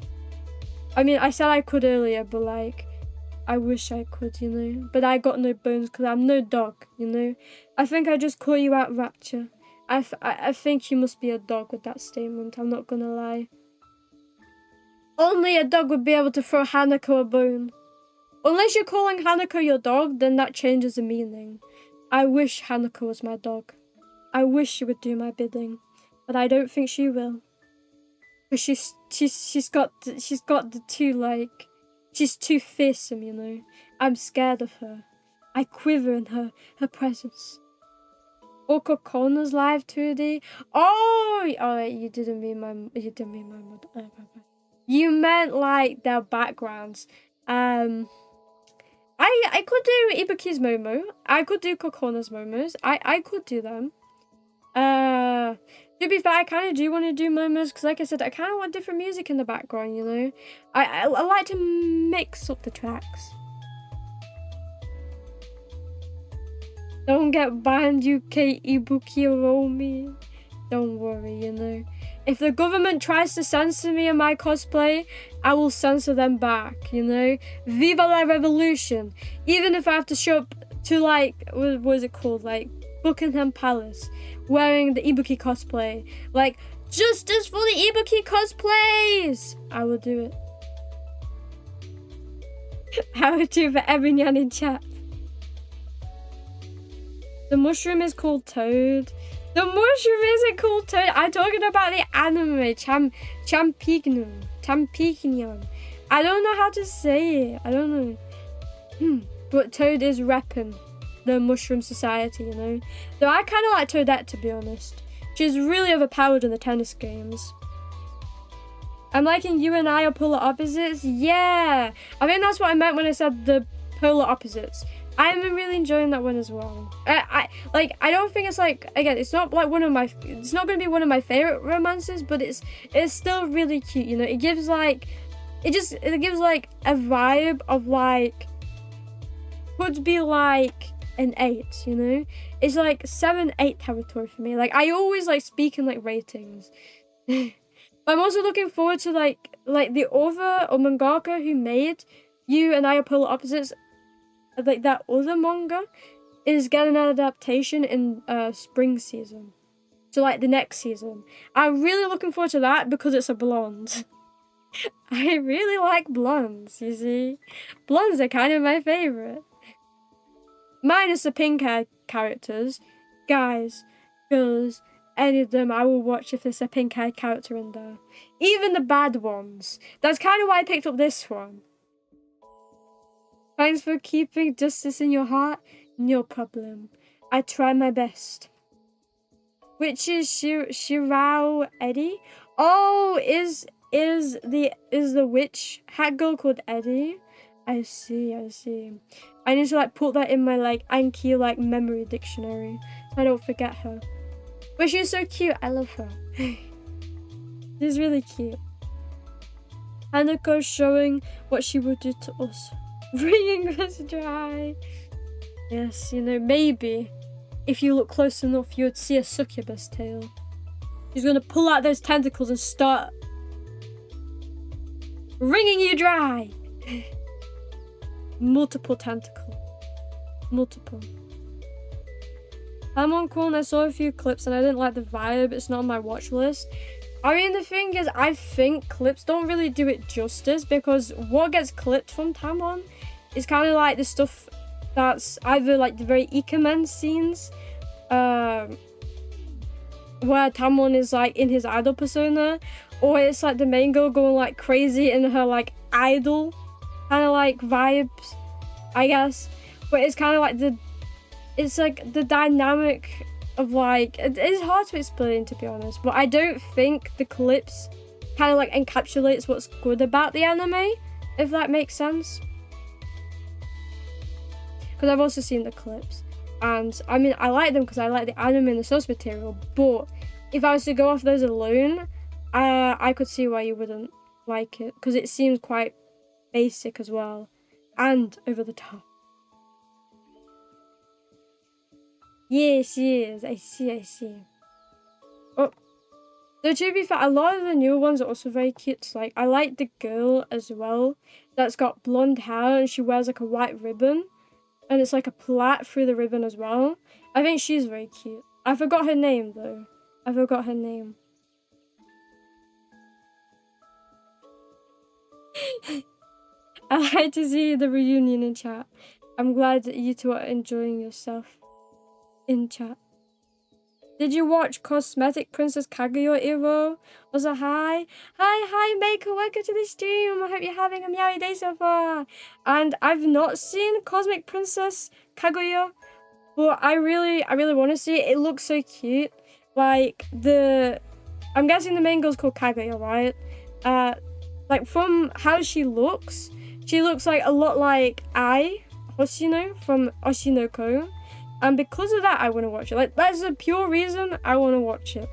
I mean, I said I could earlier, but like, I wish I could, you know. But I got no bones because I'm no dog, you know. I think I just call you out, Rapture. I think you must be a dog with that statement. I'm not gonna lie. Only a dog would be able to throw Hanako a bone. Unless you're calling Hanako your dog, then that changes the meaning. I wish Hanako was my dog. I wish she would do my bidding, but I don't think she will. Cause she's got the two like. She's too fearsome, you know. I'm scared of her. I quiver in her presence. Kona's live today. Oh, you didn't mean my mother. You meant like their backgrounds. I could do Ibuki's Momo. I could do Kokona's Momos. I could do them. To be fair, I kind of do want to do Momos because, like I said, I kind of want different music in the background, you know? I like to mix up the tracks. Don't get banned, UK Ibuki Iromi. Don't worry, you know? If the government tries to censor me and my cosplay, I will censor them back, you know? Viva la revolution! Even if I have to show up to, like, what is it called? Like, Buckingham Palace, wearing the Ibuki cosplay. Like, justice for the Ibuki cosplays! I will do it. I would do it for every nyan in chat. The mushroom is called Toad. The mushroom isn't called Toad. I'm talking about the anime Champignum. Tampikian. I don't know how to say it. I don't know. But Toad is repping the Mushroom Society, you know. Though I kind of like Toadette, to be honest. She's really overpowered in the tennis games. I'm liking you and I are polar opposites. Yeah, I think that's what I meant when I said the polar opposites. I'm really enjoying that one as well. I don't think it's like, again, it's not like it's not going to be one of my favorite romances, but it's still really cute, you know. It gives like, it gives like a vibe of like, could be like an 8, you know. It's like 7-8 territory for me. Like, I always like speak in like ratings. I'm also looking forward to like the author or mangaka who made You and I Are Polar Opposites, like that other manga, is getting an adaptation in spring season. So like the next season. I'm really looking forward to that because it's a blonde. I really like blondes, you see. Blondes are kind of my favorite. Minus the pink hair characters. Guys, girls, any of them I will watch if there's a pink haired character in there. Even the bad ones. That's kind of why I picked up this one. Thanks for keeping justice in your heart. No problem. I try my best. Which is Shirao Eddie? Oh, is the witch hat girl called Eddie? I see. I need to like put that in my like Anki like memory dictionary so I don't forget her. But she's so cute. I love her. She's really cute. Hanako showing what she would do to us. Wringing us dry. Yes, you know, maybe if you look close enough, you would see a succubus tail. She's gonna pull out those tentacles and start wringing you dry. Multiple tentacles. Multiple. I'm on Cool and I saw a few clips and I didn't like the vibe. It's not on my watch list. I mean, the thing is, I think clips don't really do it justice because what gets clipped from Tamon is kind of like the stuff that's either like the very Ikemen scenes where Tamon is like in his idol persona, or it's like the main girl going like crazy in her like idol kind of like vibes, I guess. But it's kind of like the dynamic of like, it's hard to explain, to be honest, but I don't think the clips kind of like encapsulates what's good about the anime, if that makes sense. Because I've also seen the clips, and I mean, I like them because I like the anime and the source material, but if I was to go off those alone, I could see why you wouldn't like it, because it seems quite basic as well, and over the top. Yes, I see. Oh, though to be fair, a lot of the newer ones are also very cute. Like, I like the girl as well that's got blonde hair and she wears like a white ribbon, and it's like a plait through the ribbon as well. I think she's very cute. I forgot her name though. I like to see the reunion in chat. I'm glad that you two are enjoying yourself in chat. Did you watch Cosmetic Princess Kaguya Iro? Also, hi, Maker, welcome to the stream. I hope you're having a meowy day so far. And I've not seen Cosmic Princess Kaguya, but I really want to see it. It looks so cute. Like I'm guessing the main girl's called Kaguya, right? Like from how she looks like a lot like Hoshino from Oshinoko. And because of that, I want to watch it. Like, that's the pure reason I want to watch it.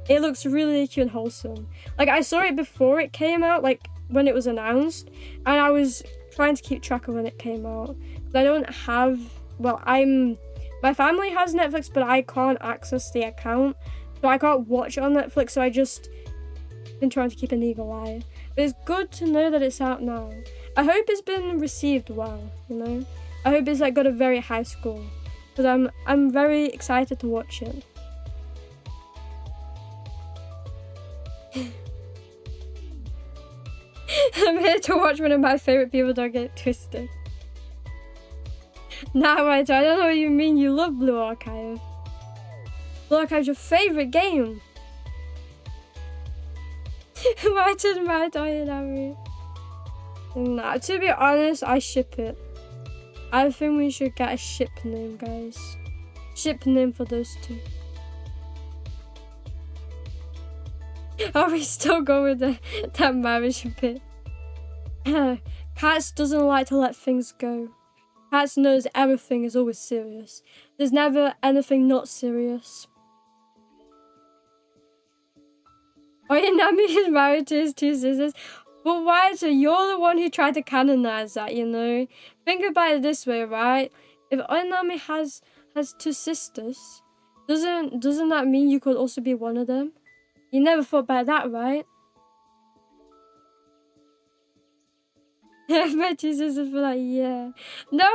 It looks really cute and wholesome. Like, I saw it before it came out, like, when it was announced. And I was trying to keep track of when it came out. Because I don't have... Well, my family has Netflix, but I can't access the account. So I can't watch it on Netflix, so I just been trying to keep an eagle eye. But it's good to know that it's out now. I hope it's been received well, you know? I hope it's, like, got a very high score. Because I'm very excited to watch it. I'm here to watch one of my favourite people don't get twisted. Nah, right, I don't know what you mean. You love Blue Archive. Blue Archive's your favourite game. Might and might Iromi. Nah, to be honest, I ship it. I think we should get a ship name, guys. Ship name for those two. Are we still going with that marriage bit? Cats doesn't like to let things go. Cats knows everything is always serious. There's never anything not serious. Iromi is married to his two sisters. But why? So you're the one who tried to canonize that, you know? Think about it this way, right? If Iromi has two sisters, doesn't that mean you could also be one of them? You never thought about that, right? My two sisters were like, yeah. No,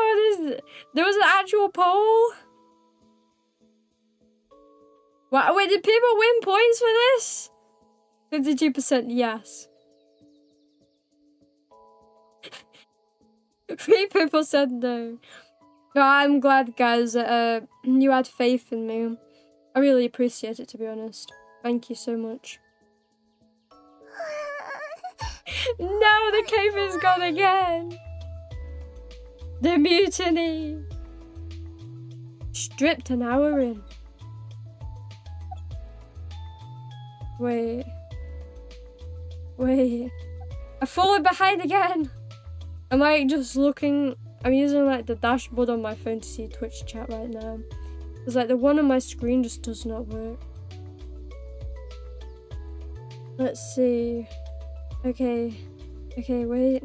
there was an actual poll. Wow, wait, did people win points for this? 52% yes. 3 people said no. But I'm glad, guys, you had faith in me. I really appreciate it, to be honest. Thank you so much. No, the cave is gone again. The mutiny. Stripped an hour in. Wait. I've fallen behind again. I'm like just looking. I'm using like the dashboard on my phone to see Twitch chat right now. It's like the one on my screen just does not work. Let's see. Okay, wait.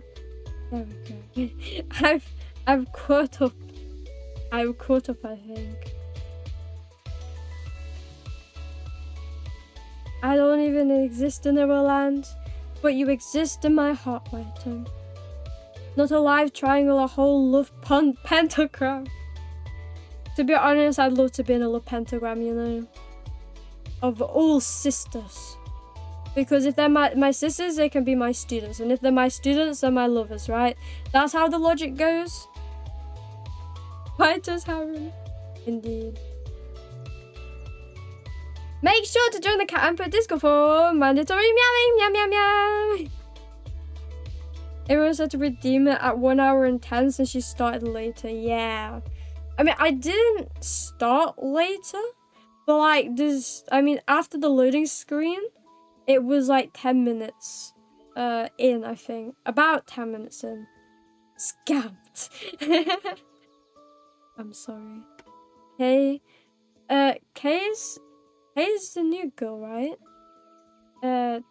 There we go. I've caught up. I think. I don't even exist in our land, but you exist in my heart, White. Not a live triangle, a whole love pentagram. To be honest, I'd love to be in a love pentagram, you know, of all sisters. Because if they're my sisters, they can be my students. And if they're my students, they're my lovers, right? That's how the logic goes. Fighters harem. Indeed. Make sure to join the Cat Emperor Discord for mandatory meowing, meow, meow, meow. Everyone said to redeem it at 1 hour and 10 since she started later. Yeah. I mean, I didn't start later. But like, after the loading screen, it was like 10 minutes in, I think. About 10 minutes in. Scammed. I'm sorry. Hey. Kay's the new girl, right? The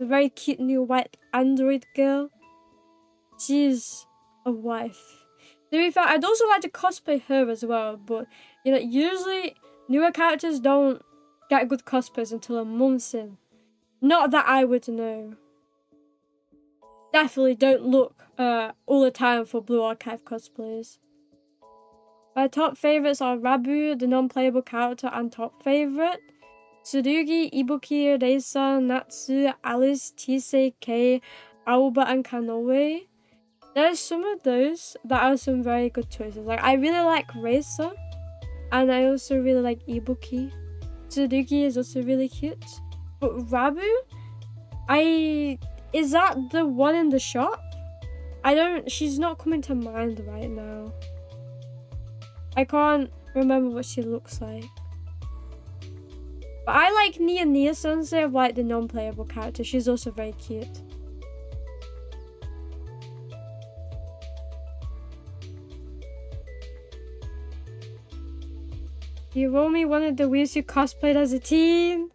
very cute new white android girl. She's a wife. To be fair, I'd also like to cosplay her as well, but you know, usually newer characters don't get good cosplays until a month in. Not that I would know. Definitely don't look all the time for Blue Archive cosplays. My top favourites are Rabu, the non-playable character and top favourite, Tsurugi, Ibuki, Reisa, Natsu, Alice, Tisei, Kei, Aoba and Kanoe. There's some of those that are some very good choices. Like, I really like Reisa, and I also really like Ibuki. Tsurugi is also really cute. But Rabu, is that the one in the shop? She's not coming to mind right now. I can't remember what she looks like. But I like Nia Sensei of like the non-playable character. She's also very cute. Iromi, one of the weirds who cosplayed as a teen.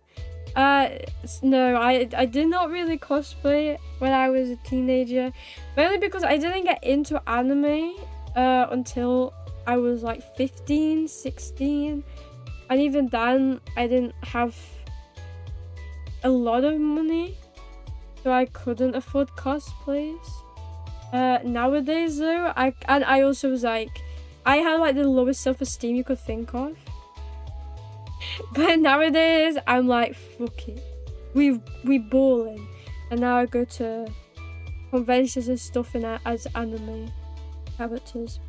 No, I did not really cosplay when I was a teenager. Mainly because I didn't get into anime until I was like 15, 16. And even then, I didn't have a lot of money. So I couldn't afford cosplays. Nowadays though, I also was like, I had like the lowest self-esteem you could think of. But nowadays, I'm like, fuck it. We balling. And now I go to conventions and stuff as anime characters.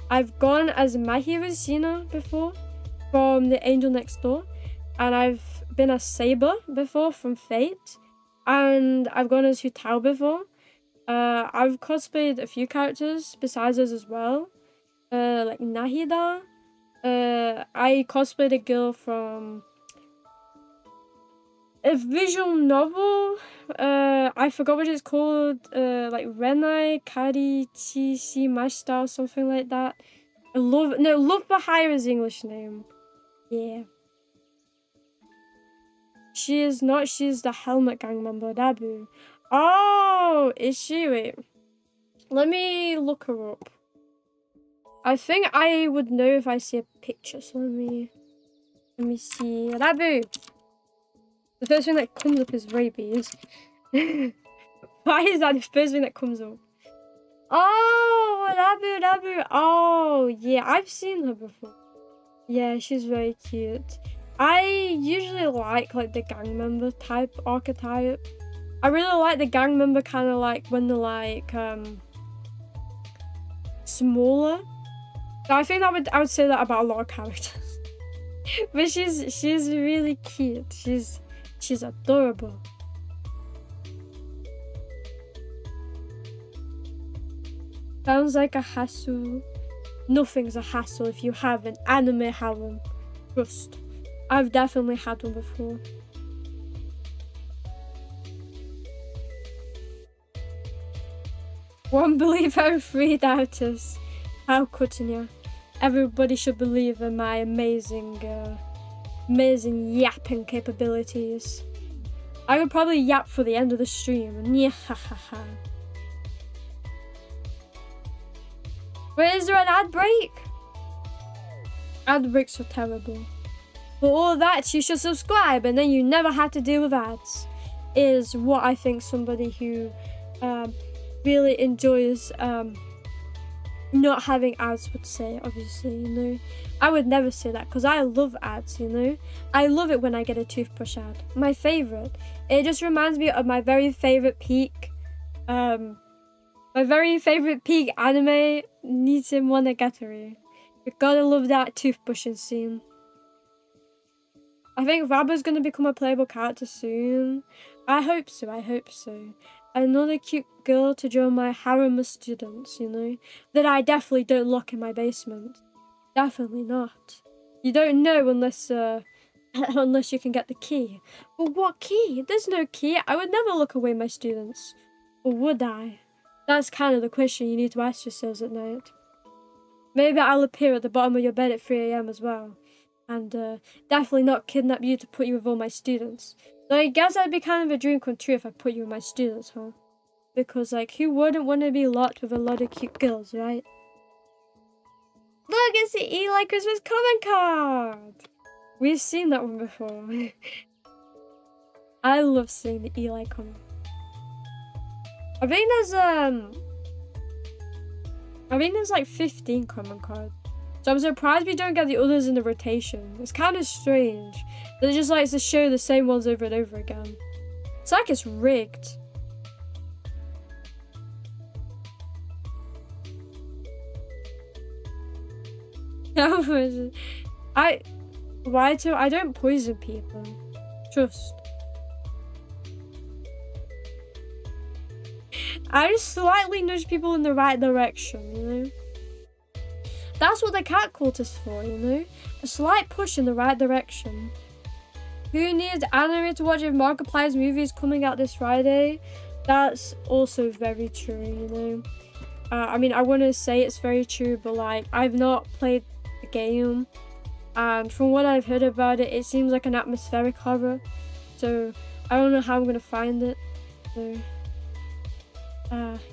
I've gone as Mahiro Shina before from The Angel Next Door. And I've been as Saber before from Fate. and I've gone as Hutao before. I've cosplayed a few characters besides us as well. Like Nahida. I cosplayed a girl from a visual novel. I forgot what it's called. Like Renai Kari Chi Mashita or something like that. Love for Hire is the English name. Yeah. She is not. She's the Helmet Gang member, Dabu. Oh, is she? Wait. Let me look her up. I think I would know if I see a picture. So let me see. Dabu. The first thing that comes up is rabies. Why is that the first thing that comes up? Oh, Dabu. Oh, yeah, I've seen her before. Yeah, she's very cute. I usually like the gang member type archetype. I really like the gang member kind of like when they're like smaller. So I think I would say that about a lot of characters. But she's really cute. She's adorable. Sounds like a hassle. Nothing's a hassle if you have an anime harem. Trust. I've definitely had one before. One believe out of 3 doubters. How couldn't you? Everybody should believe in my amazing yapping capabilities. I would probably yap for the end of the stream and yeah. Wait, is there an ad break? Ad breaks are terrible. For all that, you should subscribe and then you never have to deal with ads. Is what I think somebody who really enjoys not having ads would say, obviously, you know. I would never say that because I love ads, you know. I love it when I get a toothbrush ad. My favorite. It just reminds me of my very favorite peak anime, Nitin Monogatari. You gotta love that toothbrushing scene. I think Raba's gonna become a playable character soon. I hope so. Another cute girl to join my harem of students, you know, that I definitely don't lock in my basement. Definitely not. You don't know unless unless you can get the key. But what key? There's no key. I would never lock away my students. Or would I? That's kind of the question you need to ask yourselves at night. Maybe I'll appear at the bottom of your bed at 3 AM as well. And definitely not kidnap you to put you with all my students. So I guess that'd be kind of a dream come true if I put you with my students, huh? Because, like, who wouldn't want to be locked with a lot of cute girls, right? Look, it's the Eli Christmas comment card! We've seen that one before. I love seeing the Eli comment. I think there's like 15 comment cards. So I'm surprised we don't get the others in the rotation. It's kind of strange. They just like to show the same ones over and over again. It's like it's rigged. I don't poison people. Trust. I just slightly nudge people in the right direction, you know? That's what the cat cult is for, you know? A slight push in the right direction. Who needs anime to watch if Markiplier's movie is coming out this Friday? That's also very true, you know? I mean, I want to say it's very true, but like, I've not played the game. And from what I've heard about it, it seems like an atmospheric horror. So, I don't know how I'm going to find it. So...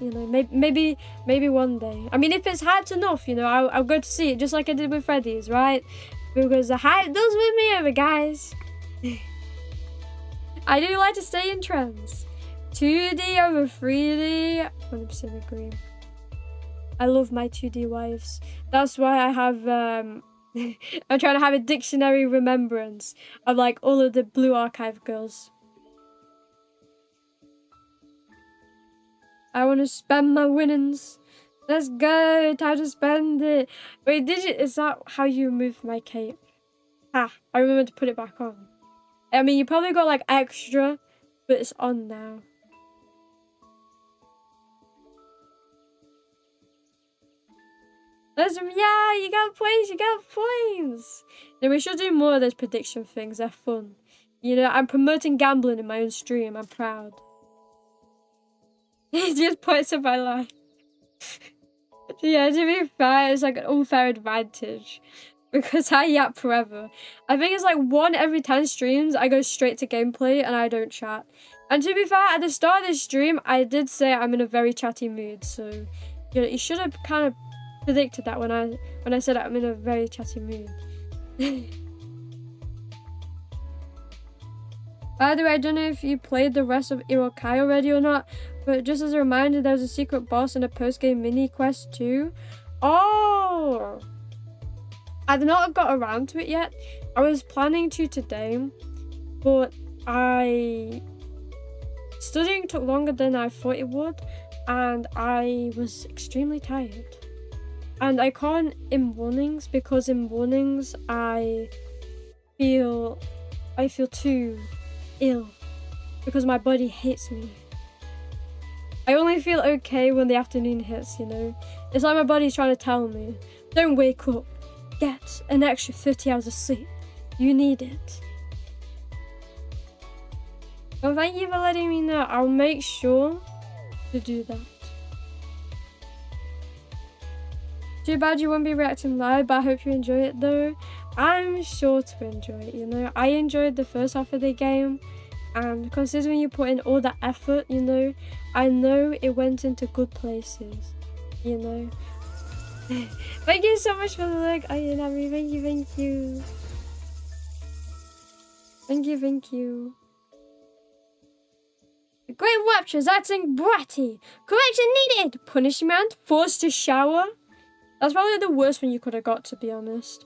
you know, maybe one day. I mean, if it's hyped enough, you know, I'll go to see it just like I did with Freddy's, right? Because the hype does win me over, guys. I do like to stay in trends. 2D over 3D. 100% agree. I love my 2D wives. That's why I have, I'm trying to have a dictionary remembrance of like all of the Blue Archive girls. I want to spend my winnings. Let's go. Time to spend it. Wait, is that how you remove my cape? Ah, I remember to put it back on. I mean, you probably got like extra but it's on now. Yeah, you got points, you got points. Now we should do more of those prediction things, they're fun. You know, I'm promoting gambling in my own stream, I'm proud. Just points of my life. Yeah, to be fair, it's like an unfair advantage. Because I yap forever. I think it's like 1 every 10 streams, I go straight to gameplay and I don't chat. And to be fair, at the start of this stream, I did say I'm in a very chatty mood, so you know, you should have kind of predicted that when I said I'm in a very chatty mood. By the way, I don't know if you played the rest of Irokai already or not, but just as a reminder, there's a secret boss in a post-game mini quest too. Oh! I've not got around to it yet. I was planning to today, but studying took longer than I thought it would, and I was extremely tired. And I can't in mornings, because in mornings I feel too ill because my body hates me. I only feel okay when the afternoon hits, you know. It's like my body's trying to tell me, don't wake up. Get an extra 30 hours of sleep. You need it. Well, thank you for letting me know. I'll make sure to do that. Too bad you won't be reacting live, but I hope you enjoy it though. I'm sure to enjoy it, you know. I enjoyed the first half of the game, and considering you put in all that effort, you know, I know it went into good places, you know. Thank you so much for the like, Iromi. Thank you, thank you. Thank you, thank you. The Great Raptures acting bratty. Correction needed. Punishment. Forced to shower. That's probably the worst one you could have got, to be honest.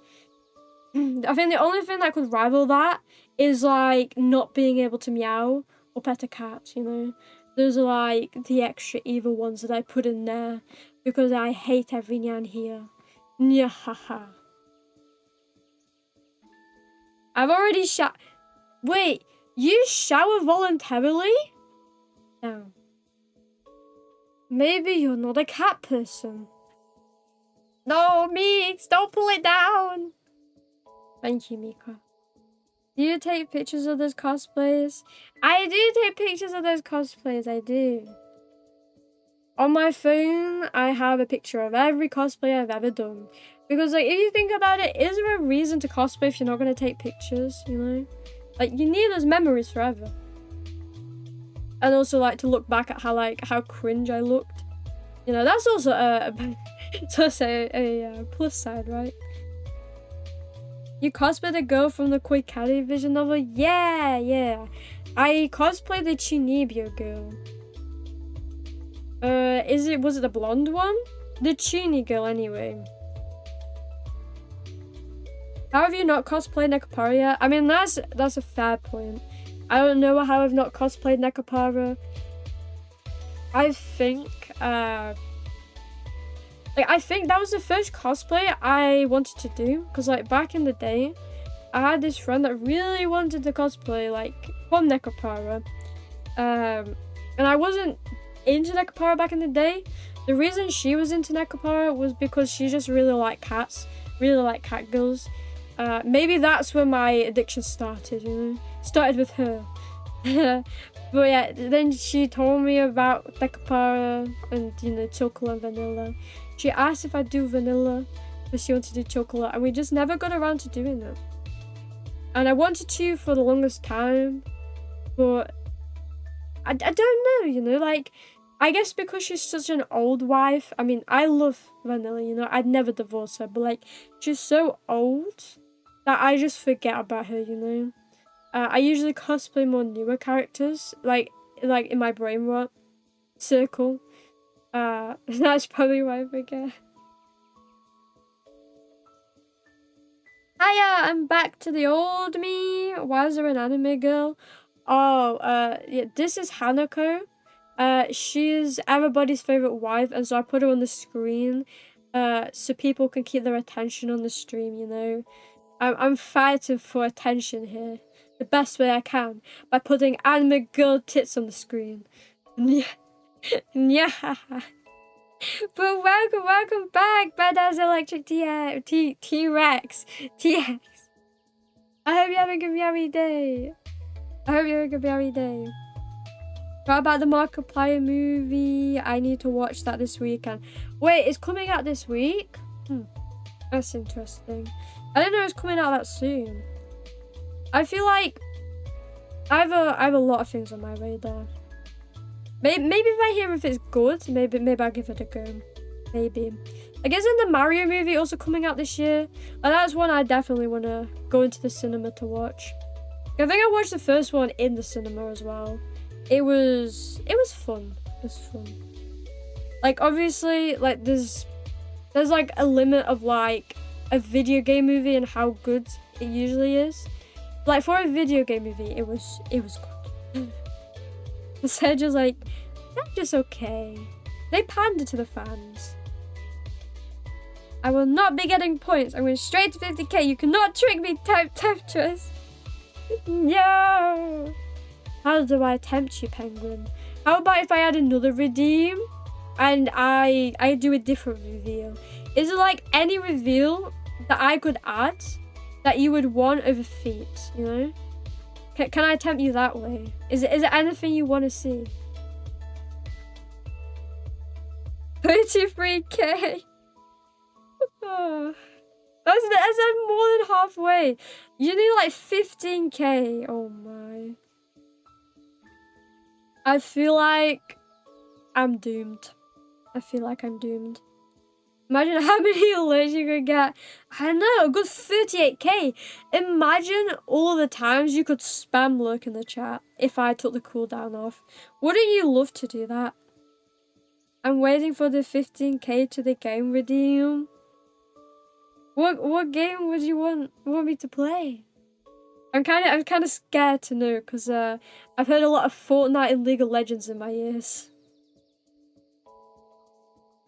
I think the only thing that could rival that is like not being able to meow or pet a cat, you know. Those are like the extra evil ones that I put in there because I hate every nyan here. Nyahaha. I've already Wait, you shower voluntarily? No. Maybe you're not a cat person. No, Meeks, don't pull it down. Thank you, Mika. Do you take pictures of those cosplays? I do take pictures of those cosplays, I do. On my phone, I have a picture of every cosplay I've ever done. Because, like, if you think about it, is there a reason to cosplay if you're not going to take pictures, you know? Like, you need those memories forever. And also, like, to look back at how cringe I looked. You know, that's also a plus side, right? You cosplayed a girl from the Koi Kari vision novel? Yeah. I cosplayed the Chinibyo girl. Was it the blonde one? The Chini girl, anyway. How have you not cosplayed Nekopara yet? I mean, that's a fair point. I don't know how I've not cosplayed Nekopara. I think, I think that was the first cosplay I wanted to do. Because, like, back in the day, I had this friend that really wanted to cosplay, like, from Nekopara. And I wasn't into Nekopara back in the day. The reason she was into Nekopara was because she just really liked cats. Really liked cat girls. Maybe that's where my addiction started, you know? Started with her. But yeah, then she told me about Nekopara and, you know, chocolate and vanilla. She asked if I'd do vanilla, but she wanted to do chocolate, and we just never got around to doing it. And I wanted to for the longest time, but I don't know, you know, like, I guess because she's such an old wife. I mean, I love vanilla, you know, I'd never divorce her, but, like, she's so old that I just forget about her, you know. I usually cosplay more newer characters, like in my brain rot circle. That's probably why I forget. Hiya, I'm back to the old me. Why is there an anime girl? Oh, yeah, this is Hanako. She's everybody's favorite wife, and so I put her on the screen, so people can keep their attention on the stream, you know. I'm fighting for attention here. the best way I can by putting anime girl tits on the screen. Yeah. But welcome back, Badass Electric T-Rex. TX. I hope you're having a meowy day. What about the Markiplier movie? I need to watch that this weekend. Wait, it's coming out this week? That's interesting. I didn't know it was coming out that soon. I feel like I have a lot of things on my radar. Maybe if I hear if it's good, maybe I'll give it a go. Maybe. I guess in the Mario movie also coming out this year. And that's one I definitely want to go into the cinema to watch. I think I watched the first one in the cinema as well. It was fun. It was fun. Like obviously, like there's like a limit of like a video game movie and how good it usually is. Like for a video game movie, it was good. The Sedge is like, they're just okay. They pander to the fans. I will not be getting points. I'm going straight to 50k. You cannot trick me, Temptress. No. How do I tempt you, Penguin? How about if I add another redeem and I do a different reveal? Is there like any reveal that I could add that you would want over feet, you know? Can I tempt you that way? Is it anything you want to see? 33k. Oh, that's more than halfway. You need like 15k. Oh my. I feel like I'm doomed. Imagine how many alerts you could get. I know, a good 38k. Imagine all the times you could spam lurk in the chat if I took the cooldown off. Wouldn't you love to do that? I'm waiting for the 15k to the game redeem. What game would you want me to play? I'm kind of scared to know because I've heard a lot of Fortnite and League of Legends in my ears.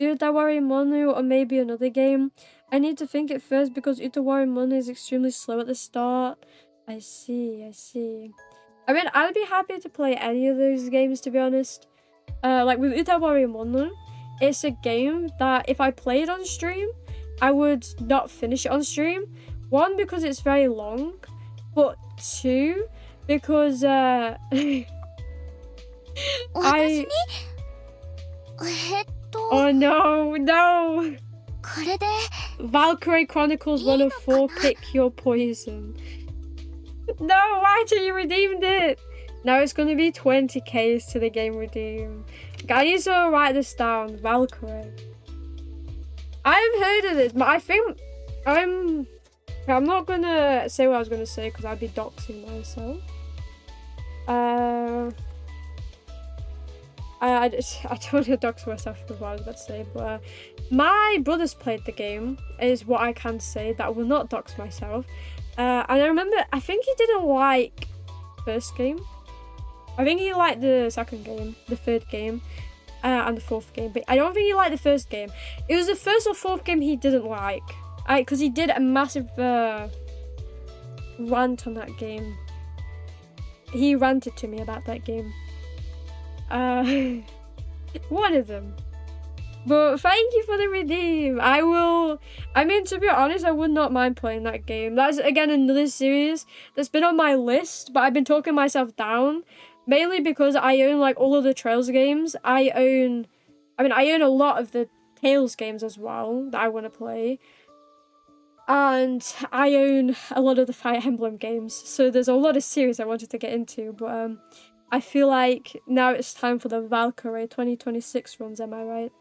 Utawari Monu or maybe another game. I need to think it first because Utawari Monu is extremely slow at the start. I see. I mean, I'd be happy to play any of those games, to be honest. Like with Utawari Monu, it's a game that if I played on stream, I would not finish it on stream. One, because it's very long, but two, because Oh no! Valkyrie Chronicles 104, pick your poison. No, why did you redeemed it? Now it's gonna be 20k to the game redeem. I need to write this down, Valkyrie. I've heard of this, but I think I'm not gonna say what I was gonna say because I'd be doxing myself. I don't want to dox myself with what I was about to say, but my brothers played the game, is what I can say, that I will not dox myself. And I remember, I think he didn't like first game. I think he liked the second game, the third game, and the fourth game, but I don't think he liked the first game. It was the first or fourth game he didn't like, because he did a massive rant on that game. He ranted to me about that game. One of them. But thank you for the redeem. I mean, to be honest, I would not mind playing that game. That's, again, another series that's been on my list, but I've been talking myself down. Mainly because I own, like, all of the Trails games. I own a lot of the Tales games as well that I want to play. And I own a lot of the Fire Emblem games. So there's a lot of series I wanted to get into, but, I feel like now it's time for the Valkyrie 2026 runs, am I right?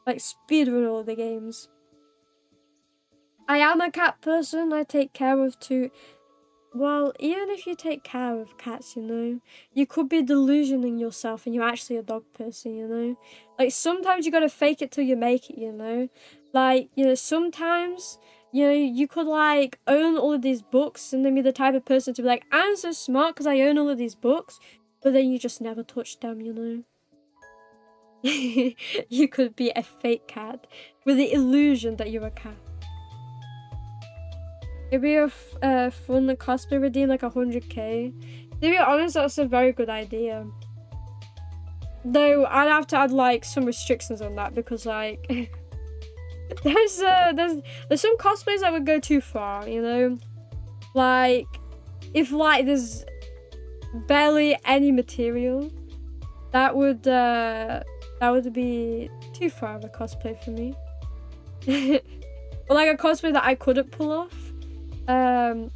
Like, speedrun all the games. I am a cat person, I take care of two. Well, even if you take care of cats, you know, you could be delusioning yourself and you're actually a dog person, you know? Like, sometimes you gotta fake it till you make it, you know? Like, you know, sometimes, you know, you could, like, own all of these books and then be the type of person to be like, I'm so smart because I own all of these books, but then you just never touch them, you know? You could be a fake cat with the illusion that you're a cat. It'd be a fun cosplay redeem, like 100k. To be honest, that's a very good idea. Though I'd have to add like some restrictions on that because like there's some cosplays that would go too far, you know? Like if like there's barely any material, that would be too far of a cosplay for me. Or like a cosplay that I couldn't pull off.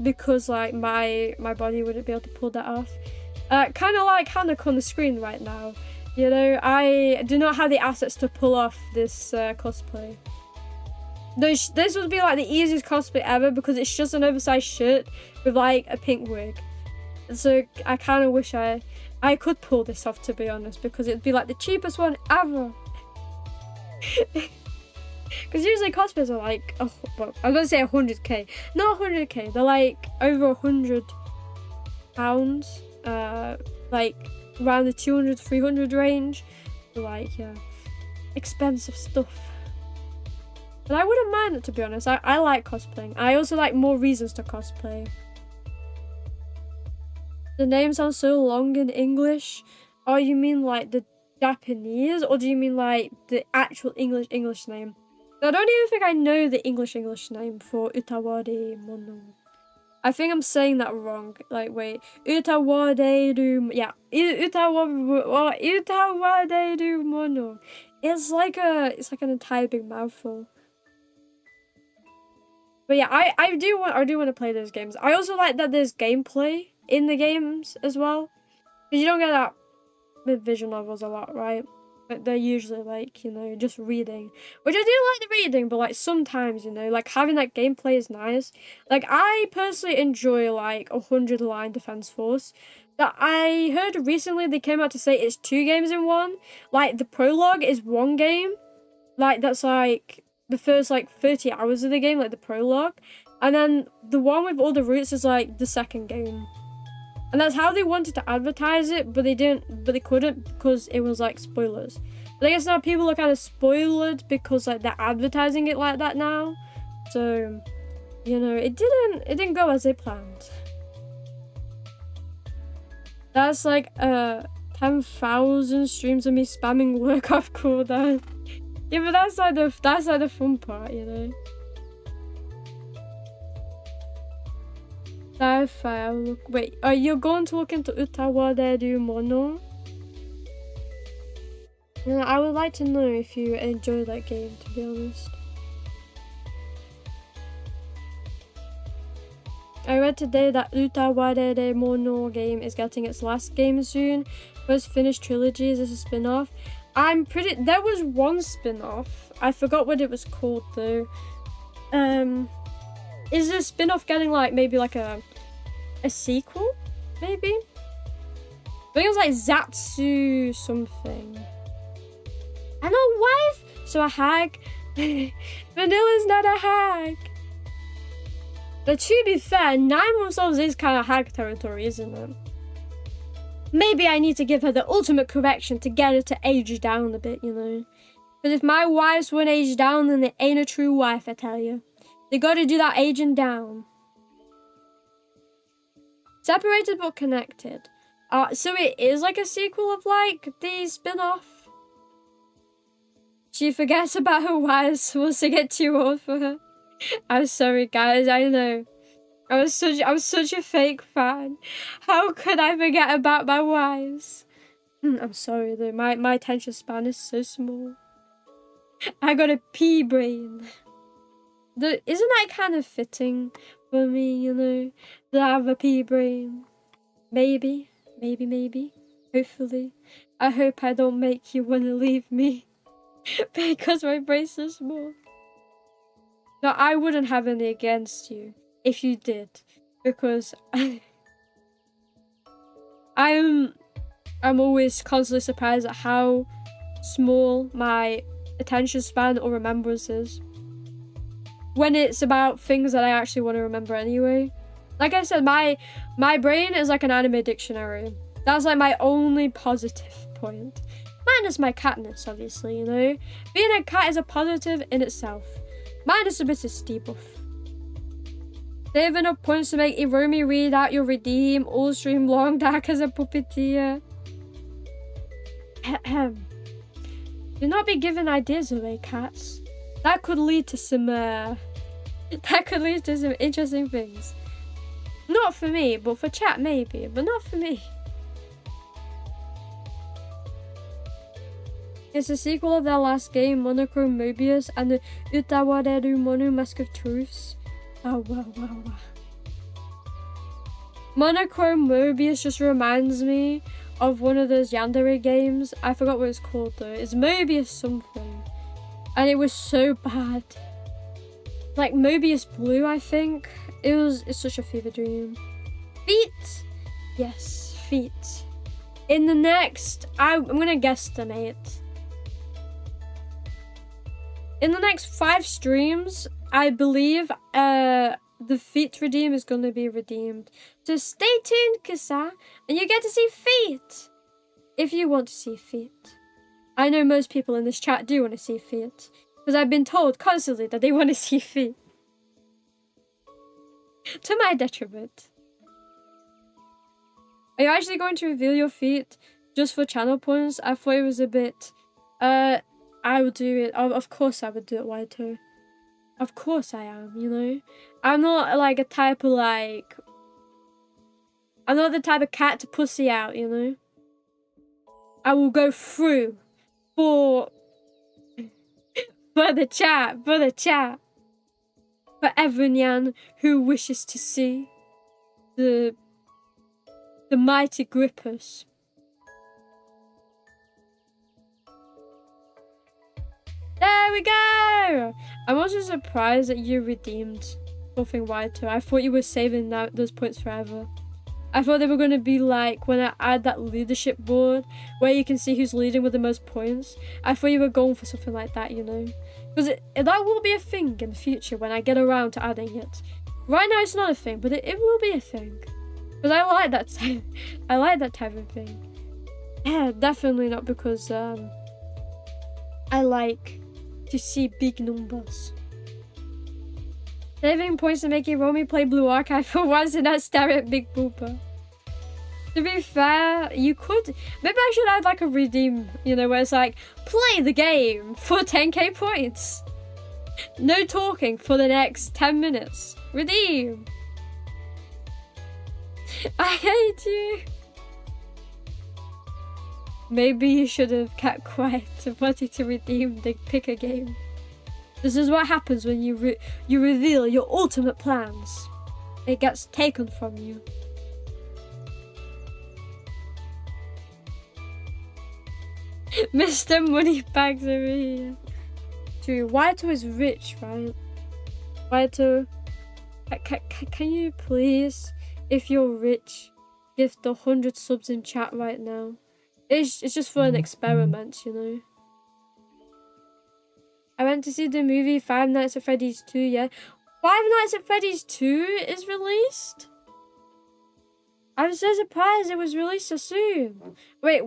Because like my body wouldn't be able to pull that off. Kind of like Hannah on the screen right now. You know, I do not have the assets to pull off this cosplay. This would be like the easiest cosplay ever because it's just an oversized shirt with like a pink wig. So I kind of wish I could pull this off, to be honest, because it'd be like the cheapest one ever. Because usually cosplays are like, oh, well, I was going to say 100k. Not 100k, they're like over £100. Like around the 200, 300 range. Like, yeah, expensive stuff. But I wouldn't mind it, to be honest. I like cosplaying. I also like more reasons to cosplay. The name sounds so long in English. Oh, you mean like the Japanese? Or do you mean like the actual English name? I don't even think I know the English name for Utawade Mono. I think I'm saying that wrong. Like, wait. Utawade Mono. It's like an entire big mouthful. But yeah, I do want to play those games. I also like that there's gameplay in the games as well. Because you don't get that with visual novels a lot, right? But they're usually like, you know, just reading. Which I do like the reading, but like sometimes, you know, like having that gameplay is nice. Like I personally enjoy like 100-line Defense Force. That I heard recently they came out to say it's 2 games in one. Like the prologue is 1 game. Like that's like the first like 30 hours of the game, like the prologue. And then the one with all the routes is like the second game. And that's how they wanted to advertise it, but they couldn't because it was like spoilers. But I guess now people are kind of spoiled because like they're advertising it like that now. So, you know, it didn't go as they planned. That's like 10,000 streams of me spamming work off cooldown. Yeah, but that's like the fun part, you know. Wait, are you going to look into Utawareru Mono? Yeah, I would like to know if you enjoy that game, to be honest. I read today that Utawareru Mono game is getting its last game soon. First finished trilogy is a spin-off. There was one spin-off. I forgot what it was called though. Is the spin-off getting like maybe like a sequel? Maybe? I think it was like Zatsu something. I know wife! So a hag. Vanilla's not a hag. But to be fair, 9 months old is kind of hag territory, isn't it? Maybe I need to give her the ultimate correction to get her to age down a bit, you know. Because if my wives won't age down, then they ain't a true wife, I tell you. They gotta do that aging down. Separated but connected. So it is like a sequel of like the spin-off. She forgets about her wives once they get too old for her. I'm sorry guys, I know. I was such a fake fan. How could I forget about my wives? I'm sorry though, my attention span is so small. I got a pea brain. Isn't that kind of fitting for me, you know, to have a pea brain? Maybe. Hopefully. I hope I don't make you want to leave me because my brain's so small. No, I wouldn't have any against you if you did, because I'm always constantly surprised at how small my attention span or remembrance is when it's about things that I actually want to remember anyway. Like I said, my brain is like an anime dictionary. That's like my only positive point. Minus my catness, obviously, you know. Being a cat is a positive in itself. Minus a bit of debuff. Save enough points to make Iromi read out your redeem. All stream long dark as a puppeteer. Do not be giving ideas away, cats. That could lead to some interesting things. Not for me, but for chat maybe, but not for me. It's a sequel of their last game, Monochrome Mobius and the Utawareru Mono Mask of Truths. Oh, wow. Monochrome Mobius just reminds me of one of those Yandere games. I forgot what it's called though. It's Mobius something. And it was so bad. Like Mobius Blue, I think. It's such a fever dream. Feet! Yes, feet. In the next, I'm gonna guesstimate. In the next 5 streams, I believe the feet redeem is gonna be redeemed. So stay tuned, Kasa, and you get to see feet! If you want to see feet. I know most people in this chat do want to see feet. Because I've been told constantly that they want to see feet. To my detriment. Are you actually going to reveal your feet just for channel points? I thought it was a bit... I would do it. Of course I would do it, Waito. Of course I am, you know? I'm not like a type of like... I'm not the type of cat to pussy out, you know? I will go through for the chat. For everyone who wishes to see the mighty grippers. There we go! I'm also surprised that you redeemed something Waito. I thought you were saving those points forever. I thought they were going to be like when I add that leadership board where you can see who's leading with the most points. I thought you were going for something like that, you know? Because that will be a thing in the future when I get around to adding it. Right now it's not a thing, but it will be a thing. Because I like that type. I like that type of thing. Yeah, definitely not because I like to see big numbers. Saving points to make Iromi play Blue Archive for once and not stare at Big Booper. To be fair, you could... Maybe I should add like a redeem, you know, where it's like, play the game for 10k points. No talking for the next 10 minutes. Redeem. I hate you. Maybe you should have kept quiet and wanted to redeem the picker game. This is what happens when you reveal your ultimate plans. It gets taken from you. Mr. Moneybags over here. True, Waito is rich, right? Waito, can you please, if you're rich, gift 100 subs in chat right now? It's just for an experiment, you know? I went to see the movie Five Nights at Freddy's 2, yeah. Five Nights at Freddy's 2 is released? I'm so surprised it was released so soon. Wait,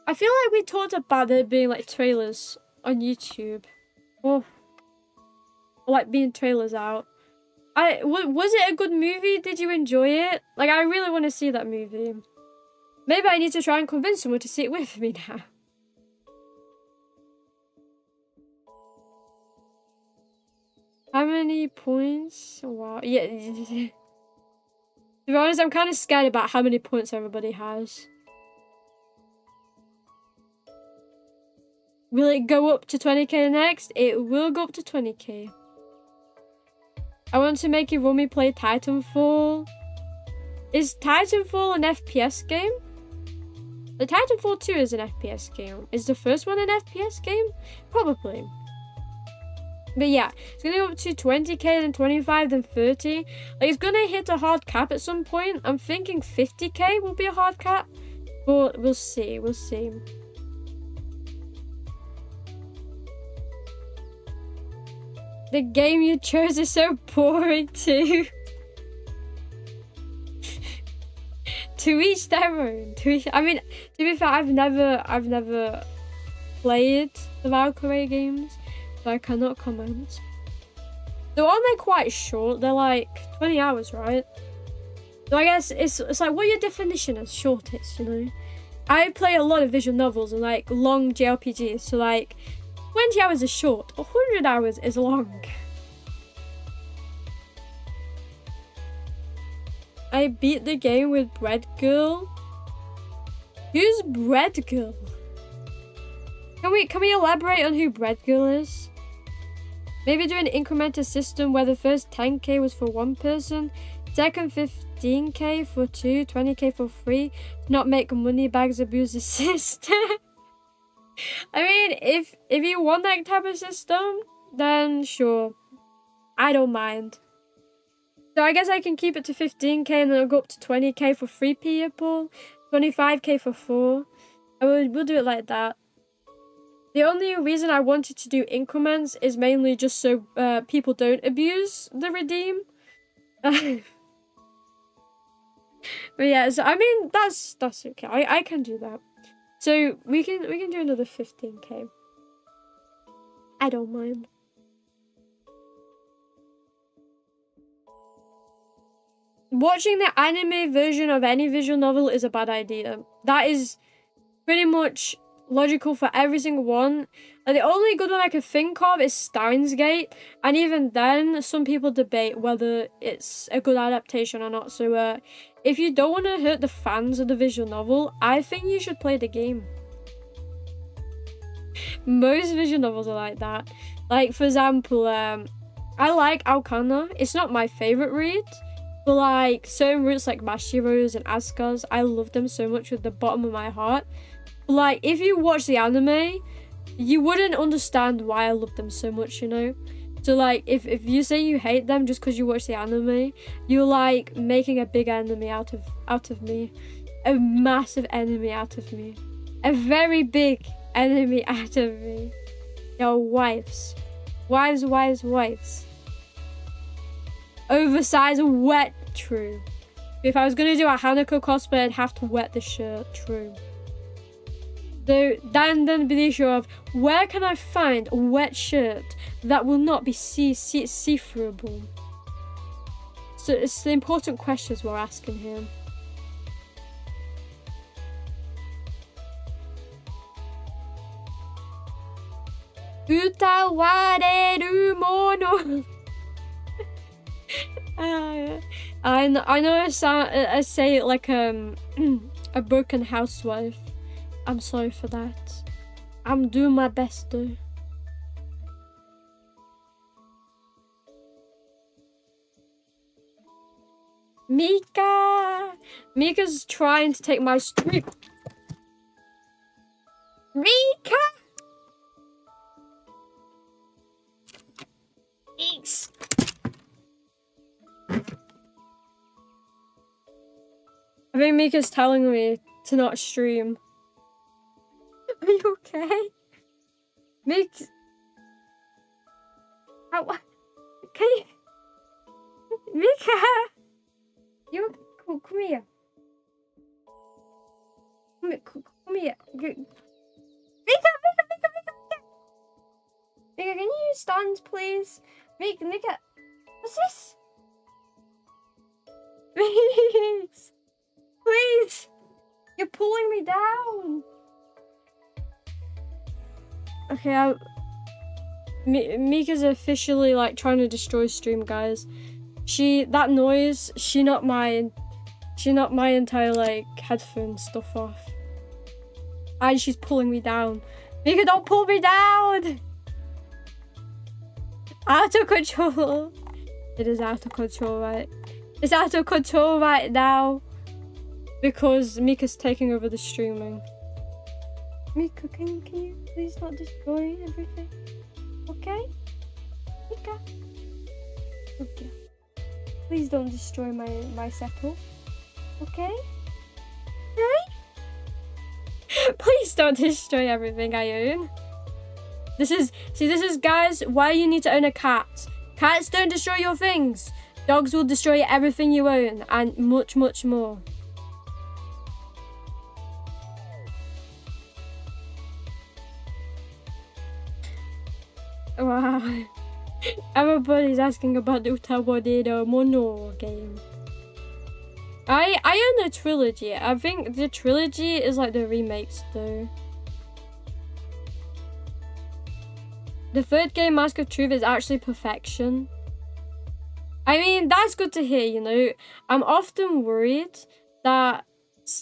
I feel like we talked about there being like trailers on YouTube. Or like being trailers out. Was it a good movie? Did you enjoy it? Like, I really want to see that movie. Maybe I need to try and convince someone to see it with me now. How many points? Wow. Yeah. To be honest, I'm kind of scared about how many points everybody has. Will it go up to 20k next? It will go up to 20k. I want to make Iromi play Titanfall. Is Titanfall an FPS game? The Titanfall 2 is an FPS game. Is the first one an FPS game? Probably. But yeah, it's gonna go up to 20k, then 25, then 30. Like, it's gonna hit a hard cap at some point. I'm thinking 50k will be a hard cap. But we'll see, we'll see. The game you chose is so boring too. To each their own. I mean, to be fair, I've never played the Valkyrie games, so I cannot comment. So aren't they quite short? They're like 20 hours, right? So I guess it's like, what your definition is shortest, you know? I play a lot of visual novels and like long JRPGs, so like 20 hours is short, 100 hours is long. I beat the game with Bread Girl. Who's Bread Girl? Can we elaborate on who Bread Girl is? Maybe do an incremental system where the first 10k was for one person, second 15k for two, 20k for three. Not make money bags abuse the system. I mean, if you want that type of system, then sure, I don't mind. So I guess I can keep it to 15k and then it'll go up to 20k for 3 people, 25k for 4. And we'll do it like that. The only reason I wanted to do increments is mainly just so people don't abuse the redeem. But yeah, so I mean that's okay. I can do that. So we can do another 15k. I don't mind. Watching the anime version of any visual novel is a bad idea. That is pretty much logical for every single one. And the only good one I could think of is Steins Gate, and even then some people debate whether it's a good adaptation or not. So if you don't want to hurt the fans of the visual novel, I think you should play the game. Most visual novels are like that. Like for example, I like Alcana. It's not my favorite read, but like certain roots like Mashiro's and Asuka's, I love them so much with the bottom of my heart. But like if you watch the anime, you wouldn't understand why I love them so much, you know? So like if you say you hate them just because you watch the anime, you're like making a big enemy out of me. A massive enemy out of me. A very big enemy out of me. Yo, wives. Wives. Oversized wet, true. If I was gonna do a Hanako cosplay, I'd have to wet the shirt, true. So then be the issue of where can I find a wet shirt that will not be see-throughable? So it's the important questions we're asking here. Utawareru mono. I know I say it like a broken housewife. I'm sorry for that. I'm doing my best though. Mika's trying to take my stream. Mika! Eeks. I think Mika's telling me to not stream. Are you okay? Mika... Can you... Mika! You... Come here. Come here. Mika, can you stand, please? Mika, what's this? Please! Please! You're pulling me down! Okay, Mika's officially like trying to destroy stream, guys. That noise, she knocked my entire like headphone stuff off. And she's pulling me down. Mika, don't pull me down! Out of control. It is out of control, right? It's out of control right now. Because Mika's taking over the streaming. Mika, can you please not destroy everything? Okay? Mika? Okay. Please don't destroy my setup. Okay? Right? Please don't destroy everything I own. This is guys why you need to own a cat. Cats don't destroy your things. Dogs will destroy everything you own and much, much more. Wow. Everybody's asking about the Utawadero Mono game. I own the trilogy. I think the trilogy is like the remakes though. The third game, Mask of Truth, is actually perfection. I mean, that's good to hear, you know. I'm often worried that,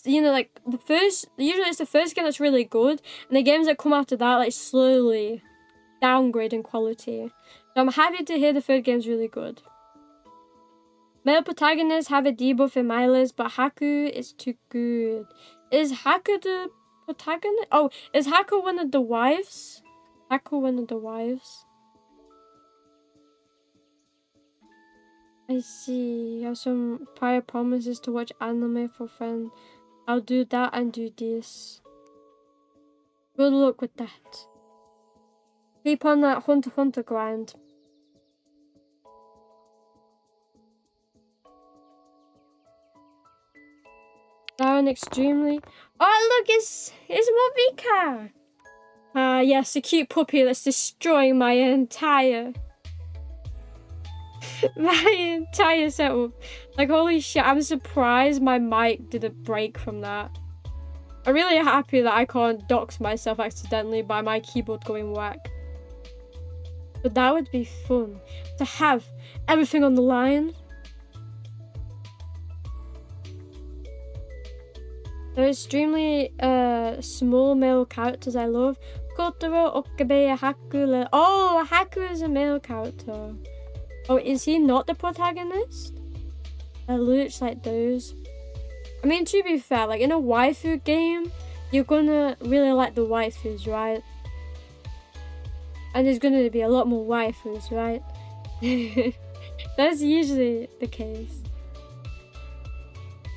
you know, like, usually it's the first game that's really good, and the games that come after that, like, slowly downgrade in quality. So I'm happy to hear the third game's really good. Male protagonists have a debuff in my list, but Haku is too good. Is Haku the protagonist? Oh, is Haku one of the wives? Haku one of the wives? I see. You have some prior promises to watch anime for fun. I'll do that and do this. Good luck with that. Keep on that Hunter x Hunter grind. Darren extremely. Oh look, it's Mobika. Yes, a cute puppy that's destroying my entire setup. Like, holy shit, I'm surprised my mic didn't break from that. I'm really happy that I can't dox myself accidentally by my keyboard going whack. But that would be fun, to have everything on the line. They're extremely small male characters I love. Kotaro, Okabe, Haku. Oh, Haku is a male character. Oh, is he not the protagonist? It looks like those. I mean, to be fair, like in a waifu game, you're gonna really like the waifus, right? And there's gonna be a lot more waifus, right? That's usually the case.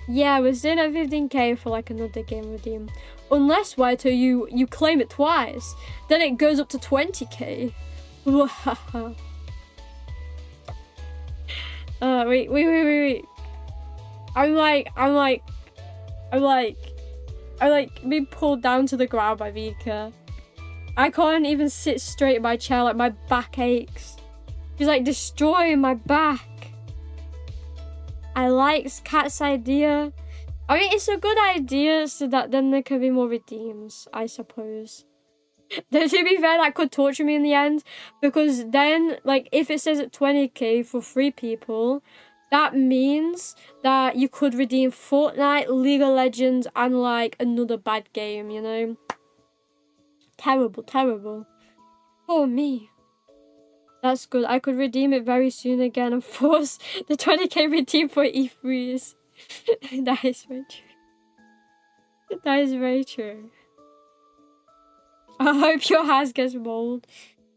Yeah, we're staying at 15k for like another game redeem. Unless, Waito, you claim it twice, then it goes up to 20k. Wait. I'm being pulled down to the ground by Vika. I can't even sit straight in my chair, like my back aches. She's like destroying my back. I like Cat's idea. I mean, it's a good idea so that then there can be more redeems, I suppose. Though, to be fair, that could torture me in the end, because then, like, if it says at 20k for 3 people, that means that you could redeem Fortnite, League of Legends, and, like, another bad game, you know? Terrible. Oh, me. That's good. I could redeem it very soon again and force the 20k redeem for E3s. That is very true. That is very true. I hope your house gets mold.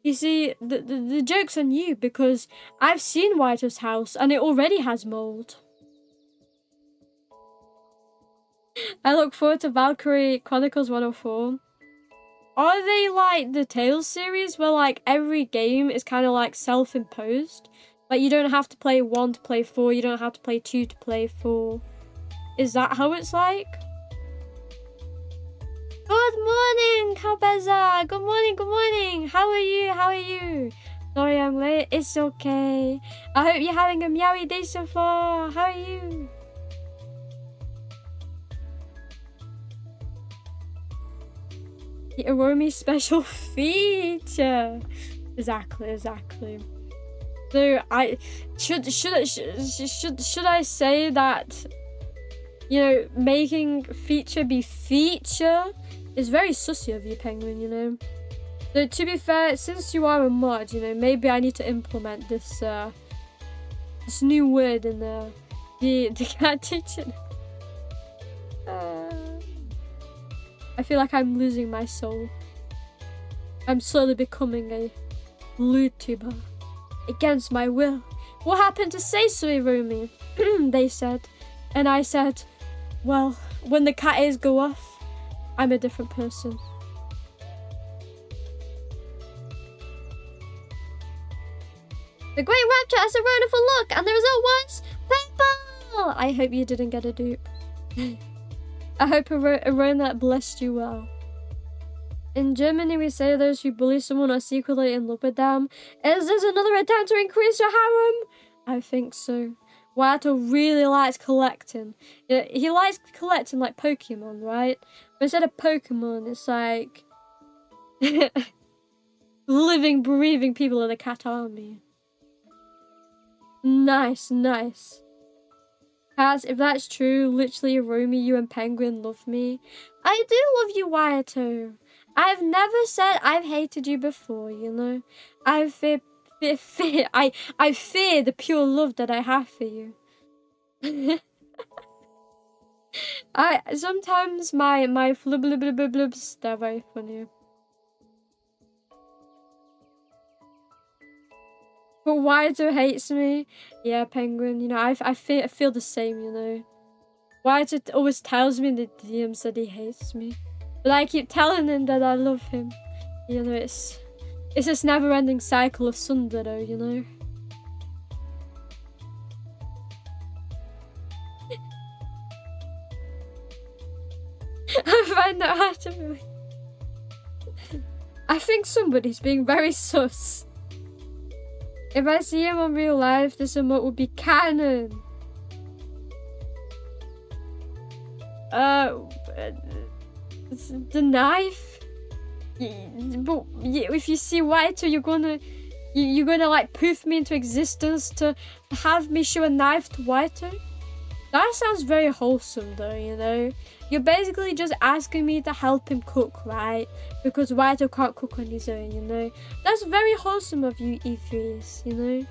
You see, the joke's on you because I've seen Waito's house and it already has mold. I look forward to Valkyrie Chronicles 104. Are they like the Tales series where like every game is kind of like self-imposed? Like you don't have to play 1 to play 4, you don't have to play 2 to play 4. Is that how it's like? Good morning, Kabeza! Good morning! How are you? Sorry I'm late, it's okay. I hope you're having a meowy day so far. How are you? The Iromi special feature. Exactly. So should I say that, you know, making feature be feature is very sussy of you, Penguin, you know. So to be fair, since you are a mod, you know, maybe I need to implement this this new word in the cat teaching. I feel like I'm losing my soul. I'm slowly becoming a YouTuber against my will. What happened to say so, Iromi? They said. And I said, well, when the cat ears go off, I'm a different person. The Great Rapture has a wonderful look, and the result was purple! I hope you didn't get a dupe. I hope Arona blessed you well. In Germany, we say those who bully someone are secretly in love with them. Is this another attempt to increase your harem? I think so. Wato really likes collecting. He likes collecting like Pokemon, right? But instead of Pokemon, it's like living, breathing people in the cat army. Nice, nice. Cats, if that's true, literally Iromi, you and Penguin love me. I do love you, Wato. I've never said I've hated you before, you know. I fear the pure love that I have for you. Sometimes my flub they're very funny. But Waito hates me. Yeah, Penguin, you know, I feel the same, you know. Waito always tells me in the DMs that he hates me. But I keep telling him that I love him. You know, it's this never-ending cycle of tsundere, you know. I find that hard to believe. I think somebody's being very sus. If I see him on real life, this emote would be canon. The knife. But if you see Waito, you're gonna like poof me into existence to have me show a knife to Waito. That sounds very wholesome, though. You know, you're basically just asking me to help him cook, right? Because Waito can't cook on his own. You know, that's very wholesome of you, E3s. You know,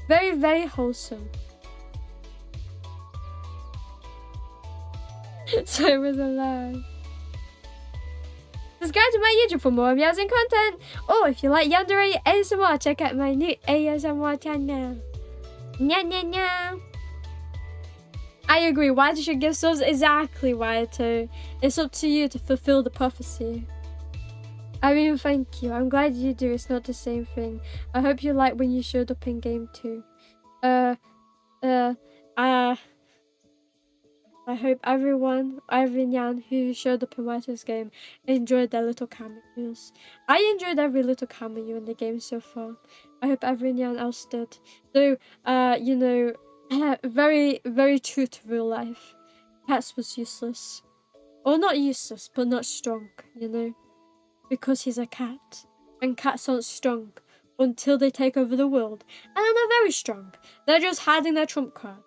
very, very wholesome. So it was alive. Subscribe to my YouTube for more amazing content. Or if you like yandere ASMR, check out my new ASMR channel. Nya nya nya. I agree, Waito should give subs. Exactly, Waito. It's up to you to fulfill the prophecy. I mean, thank you. I'm glad you do. It's not the same thing. I hope you like when you showed up in game too. I hope everyone who showed up in Waito's game enjoyed their little cameos. I enjoyed every little cameo in the game so far. I hope everyone else did. Though, you know, very, very true to real life. Cats was useless. Or not useless, but not strong, you know. Because he's a cat. And cats aren't strong until they take over the world. And then they're very strong. They're just hiding their trump card.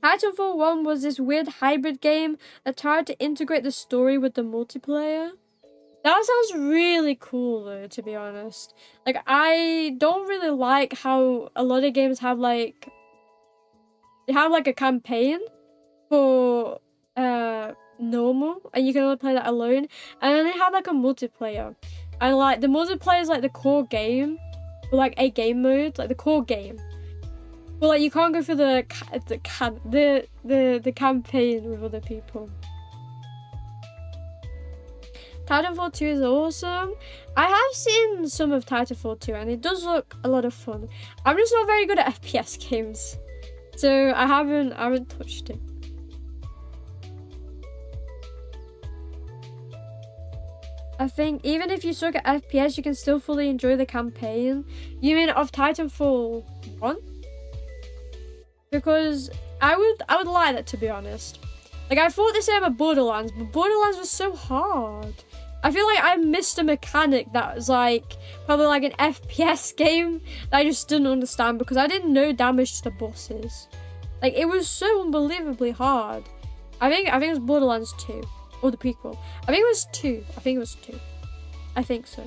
Titanfall 1 was this weird hybrid game that tried to integrate the story with the multiplayer. That sounds really cool though, to be honest. Like, I don't really like how a lot of games have like... They have like a campaign for normal, and you can only play that alone. And then they have like a multiplayer. And like, the multiplayer is like the core game. Or like a game mode, like the core game. But like, you can't go through the campaign with other people. Titanfall 2 is awesome. I have seen some of Titanfall 2 and it does look a lot of fun. I'm just not very good at FPS games, so I haven't touched it. I think even if you suck at FPS, you can still fully enjoy the campaign. You mean of Titanfall 1? Because I would like that, to be honest. Like, I thought the same about Borderlands, but Borderlands was so hard. I feel like I missed a mechanic that was like probably like an FPS game that I just didn't understand because I didn't know damage to the bosses. Like, it was so unbelievably hard. I think it was Borderlands 2 or the prequel. I think it was 2. I think so.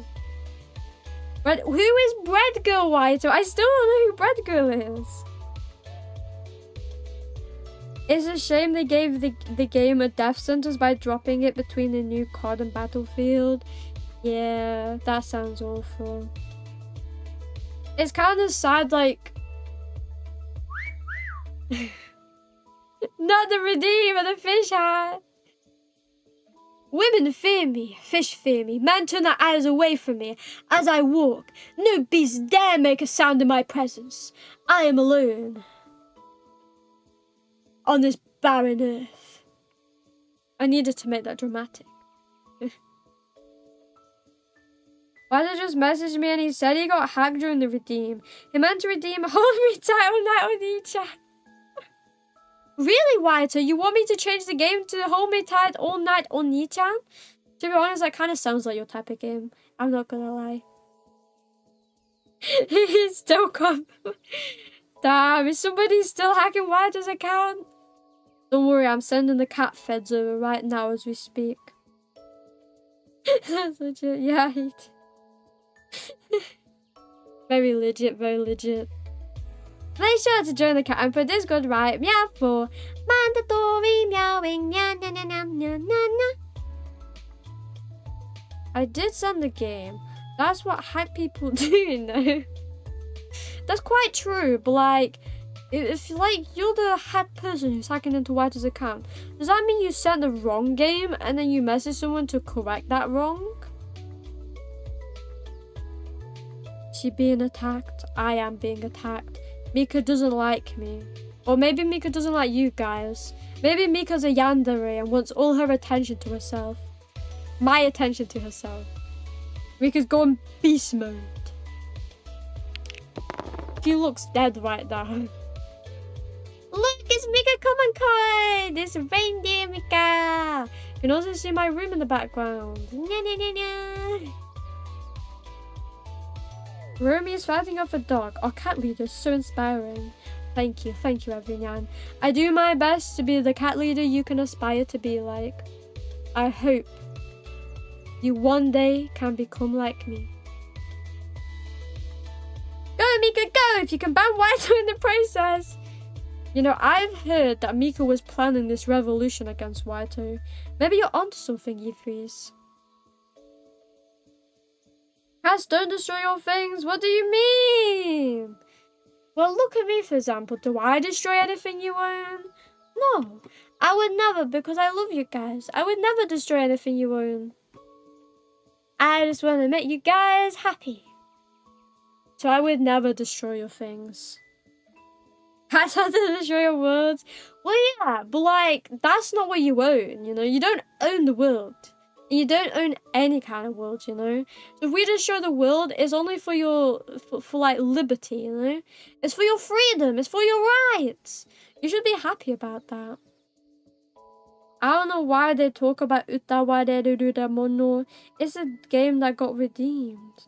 But who is Bread Girl, Waito? I still don't know who Bread Girl is. It's a shame they gave the game a death sentence by dropping it between the new COD and Battlefield. Yeah, that sounds awful. It's kind of sad, like... Not the Redeemer, the fish hat! Women fear me, fish fear me, men turn their eyes away from me as I walk. No beast dare make a sound in my presence. I am alone on this barren earth. I needed to make that dramatic. Waito just messaged me and he said he got hacked during the redeem. He meant to redeem Hold Me Tight All Night on Nichan. Really, Waito? You want me to change the game to Hold Me Tight All Night on Nichan? To be honest, that kind of sounds like your type of game. I'm not gonna lie. He's still come. Damn, is somebody still hacking Waito's account? Don't worry, I'm sending the cat feds over right now as we speak. That's legit. Yeah, very legit, very legit. Make sure to join the cat and for Discord, right? Meow for mandatory meowing. Nya, nya, nya, nya, nya, nya, nya. I did send the game. That's what hack people do, you know. That's quite true, but like, if like you're the hack person who's hacking into Waito's account, does that mean you sent the wrong game and then you message someone to correct that wrong? She being attacked? I am being attacked. Mika doesn't like me. Or maybe Mika doesn't like you guys. Maybe Mika's a yandere and wants all her attention to herself. My attention to herself. Mika's going beast mode. She looks dead right now. Look, it's Mika Komankoi! This reindeer Mika! You can also see my room in the background. Nya, nya, nya, nya. Iromi is fighting off a dog. Our cat leader is so inspiring. Thank you everyone. I do my best to be the cat leader you can aspire to be like. I hope you one day can become like me. Go Mika, go! If you can ban Waito in the process! You know, I've heard that Mika was planning this revolution against Waito. Maybe you're onto something, you threes. Cats don't destroy your things. What do you mean? Well, look at me, for example. Do I destroy anything you own? No. I would never, because I love you guys. I would never destroy anything you own. I just want to make you guys happy. So I would never destroy your things. Cats have to destroy your worlds. Well, yeah, but like, that's not what you own, you know? You don't own the world. You don't own any kind of world, you know. So if we destroy the world, it's only for your, for like liberty, you know. It's for your freedom. It's for your rights. You should be happy about that. I don't know why they talk about Utawareru Mono. It's a game that got redeemed.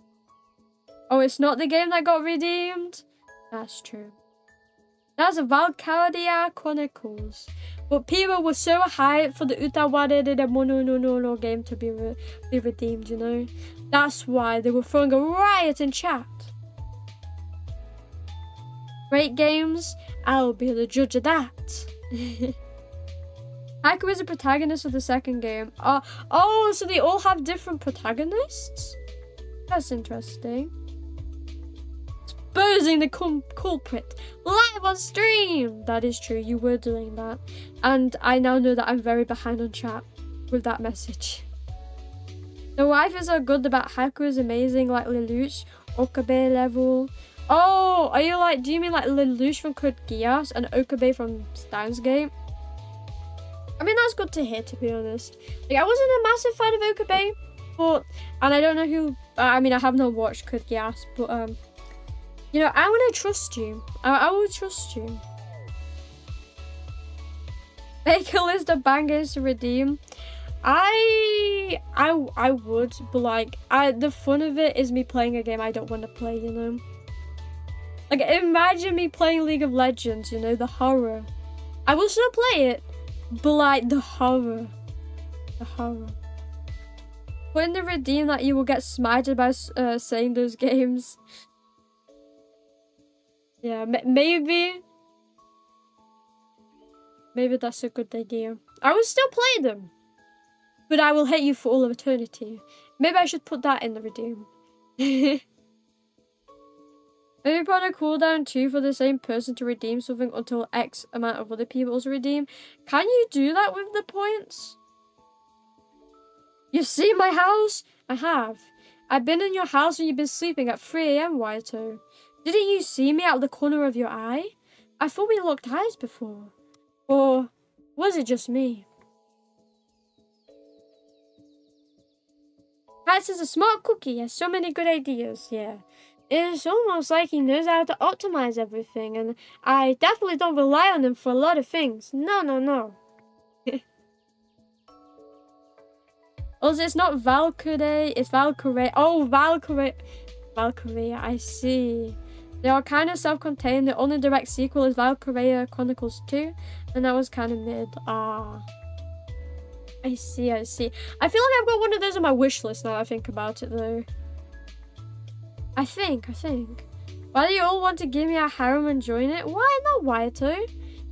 Oh, it's not the game that got redeemed? That's true. That's a Valkyria Chronicles. But people were so hyped for the Utawareru Mono no game to be redeemed, you know? That's why they were throwing a riot in chat. Great games, I'll be the judge of that. Haku is the protagonist of the second game. Oh, so they all have different protagonists? That's interesting. Exposing the culprit live on stream. That is true, you were doing that. And I now know that I'm very behind on chat with that message. The waifus are good, about Haku is amazing, like Lelouch, Okabe level. Oh, are you like, do you mean like Lelouch from Code Geass and Okabe from Steins Gate? I mean, that's good to hear, to be honest. Like, I wasn't a massive fan of Okabe, but, and I don't know who, I mean, I have not watched Code Geass, but, you know, I want to trust you. I will trust you. Make a list of bangers to redeem. I would, but like, the fun of it is me playing a game I don't want to play, you know? Like, imagine me playing League of Legends, you know, the horror. I will still play it, but like, the horror. The horror. Put in the redeem that you will get smited by saying those games. Yeah, maybe that's a good idea. I will still play them, but I will hate you for all of eternity. Maybe I should put that in the redeem. Maybe put on a cooldown too for the same person to redeem something until X amount of other people also redeem. Can you do that with the points? You've seen my house? I have. I've been in your house when you've been sleeping at 3 AM, Waito. Didn't you see me out of the corner of your eye? I thought we locked eyes before. Or was it just me? Katz is a smart cookie, he has so many good ideas, yeah. It's almost like he knows how to optimize everything, and I definitely don't rely on him for a lot of things. No, no, no. Also, it's not Valkyrie, it's Valkyrie. Oh, Valkyrie. Valkyrie, I see. They are kind of self-contained. The only direct sequel is Valkyria Chronicles 2, and that was kind of mid. Ah. I see, I see. I feel like I've got one of those on my wish list now that I think about it, though. I think. Why do you all want to give me a harem and join it? Why not, Waito?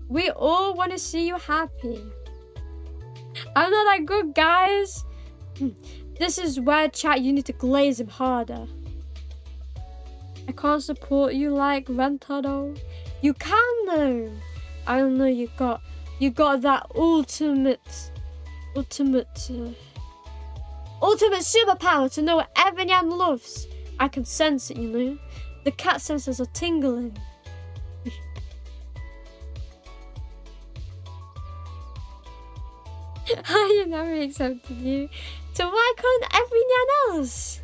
We all want to see you happy. I'm not that good, guys. This is where, chat, you need to glaze him harder. I can't support you like Rentaro. You can, though. I don't know, you got that ultimate superpower to know what everyone loves. I can sense it, you know. The cat sensors are tingling. I never accepted you. So why can't everyone else?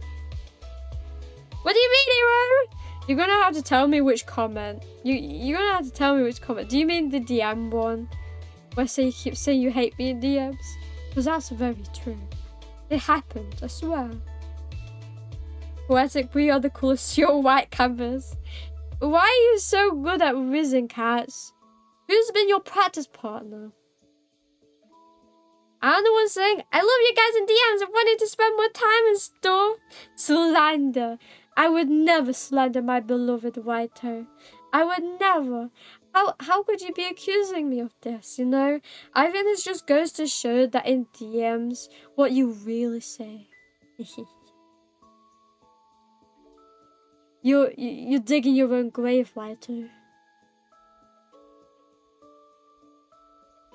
What do you mean, Hero? You're gonna have to tell me which comment. You're gonna have to tell me which comment. Do you mean the DM one? Where you keep saying you hate me in DMs? Because that's very true. It happened, I swear. Poetic, we are the coolest your white canvas. Why are you so good at rizzing, cats? Who's been your practice partner? I'm the one saying, I love you guys in DMs and wanting to spend more time and stuff. Slander. I would never slander my beloved Waito. I would never. How could you be accusing me of this, you know? I think this just goes to show that in DMs, what you really say. You're digging your own grave, Waito.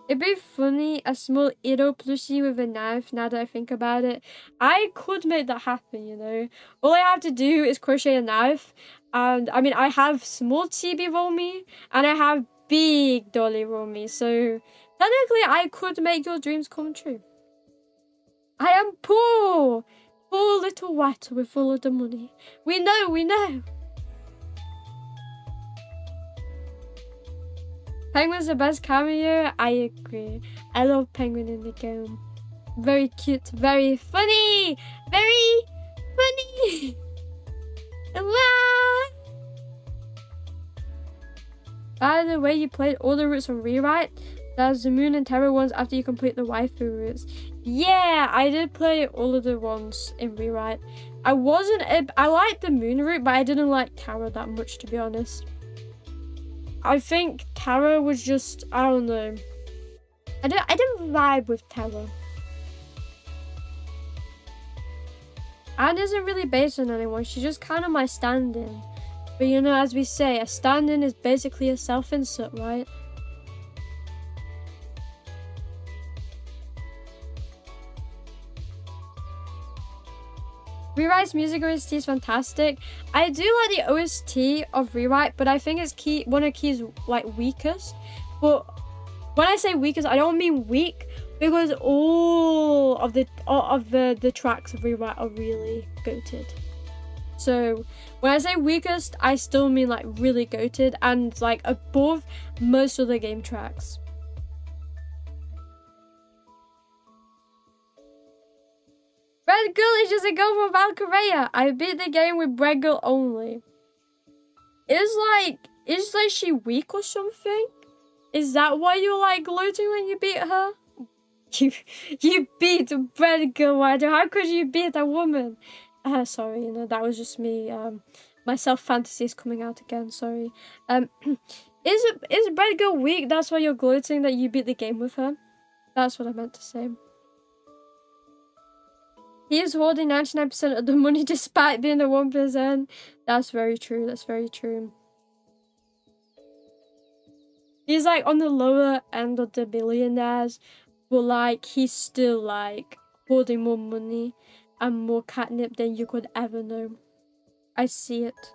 It'd be funny, a small Iro plushie with a knife, now that I think about it. I could make that happen, you know. All I have to do is crochet a knife. And, I mean, I have small chibi Romi, and I have big dolly Romi. So, technically, I could make your dreams come true. I am poor. Poor little Waito with all of the money. We know. Penguin's the best cameo. I agree. I love Penguin in the game. Very cute, very funny. Very funny. By the way, you played all the routes on Rewrite. There's the Moon and Terror ones after you complete the waifu routes. Yeah, I did play all of the ones in Rewrite. I liked the Moon route, but I didn't like Terror that much, to be honest. I think Terror was just, I don't know. I didn't vibe with Terror. Anne isn't really based on anyone. She's just kind of my stand-in. But you know, as we say, a stand-in is basically a self-insert, right? Rewrite's music OST is fantastic. I do like the OST of Rewrite, but I think it's one of Key's like weakest. But when I say weakest, I don't mean weak, because all of the tracks of Rewrite are really goated. So when I say weakest, I still mean like really goated and like above most of the game tracks. Red Girl is just a girl from Valkyria. I beat the game with Red Girl only. Is like she weak or something? Is that why you're like gloating when you beat her? You beat Red Girl, Waito. How could you beat a woman? Sorry, you know, that was just me. My self-fantasy is coming out again, sorry. Is Red Girl weak? That's why you're gloating that you beat the game with her? That's what I meant to say. He is holding 99% of the money despite being the 1%. That's very true. That's very true. He's like on the lower end of the billionaires, but like he's still like holding more money and more catnip than you could ever know. I see it.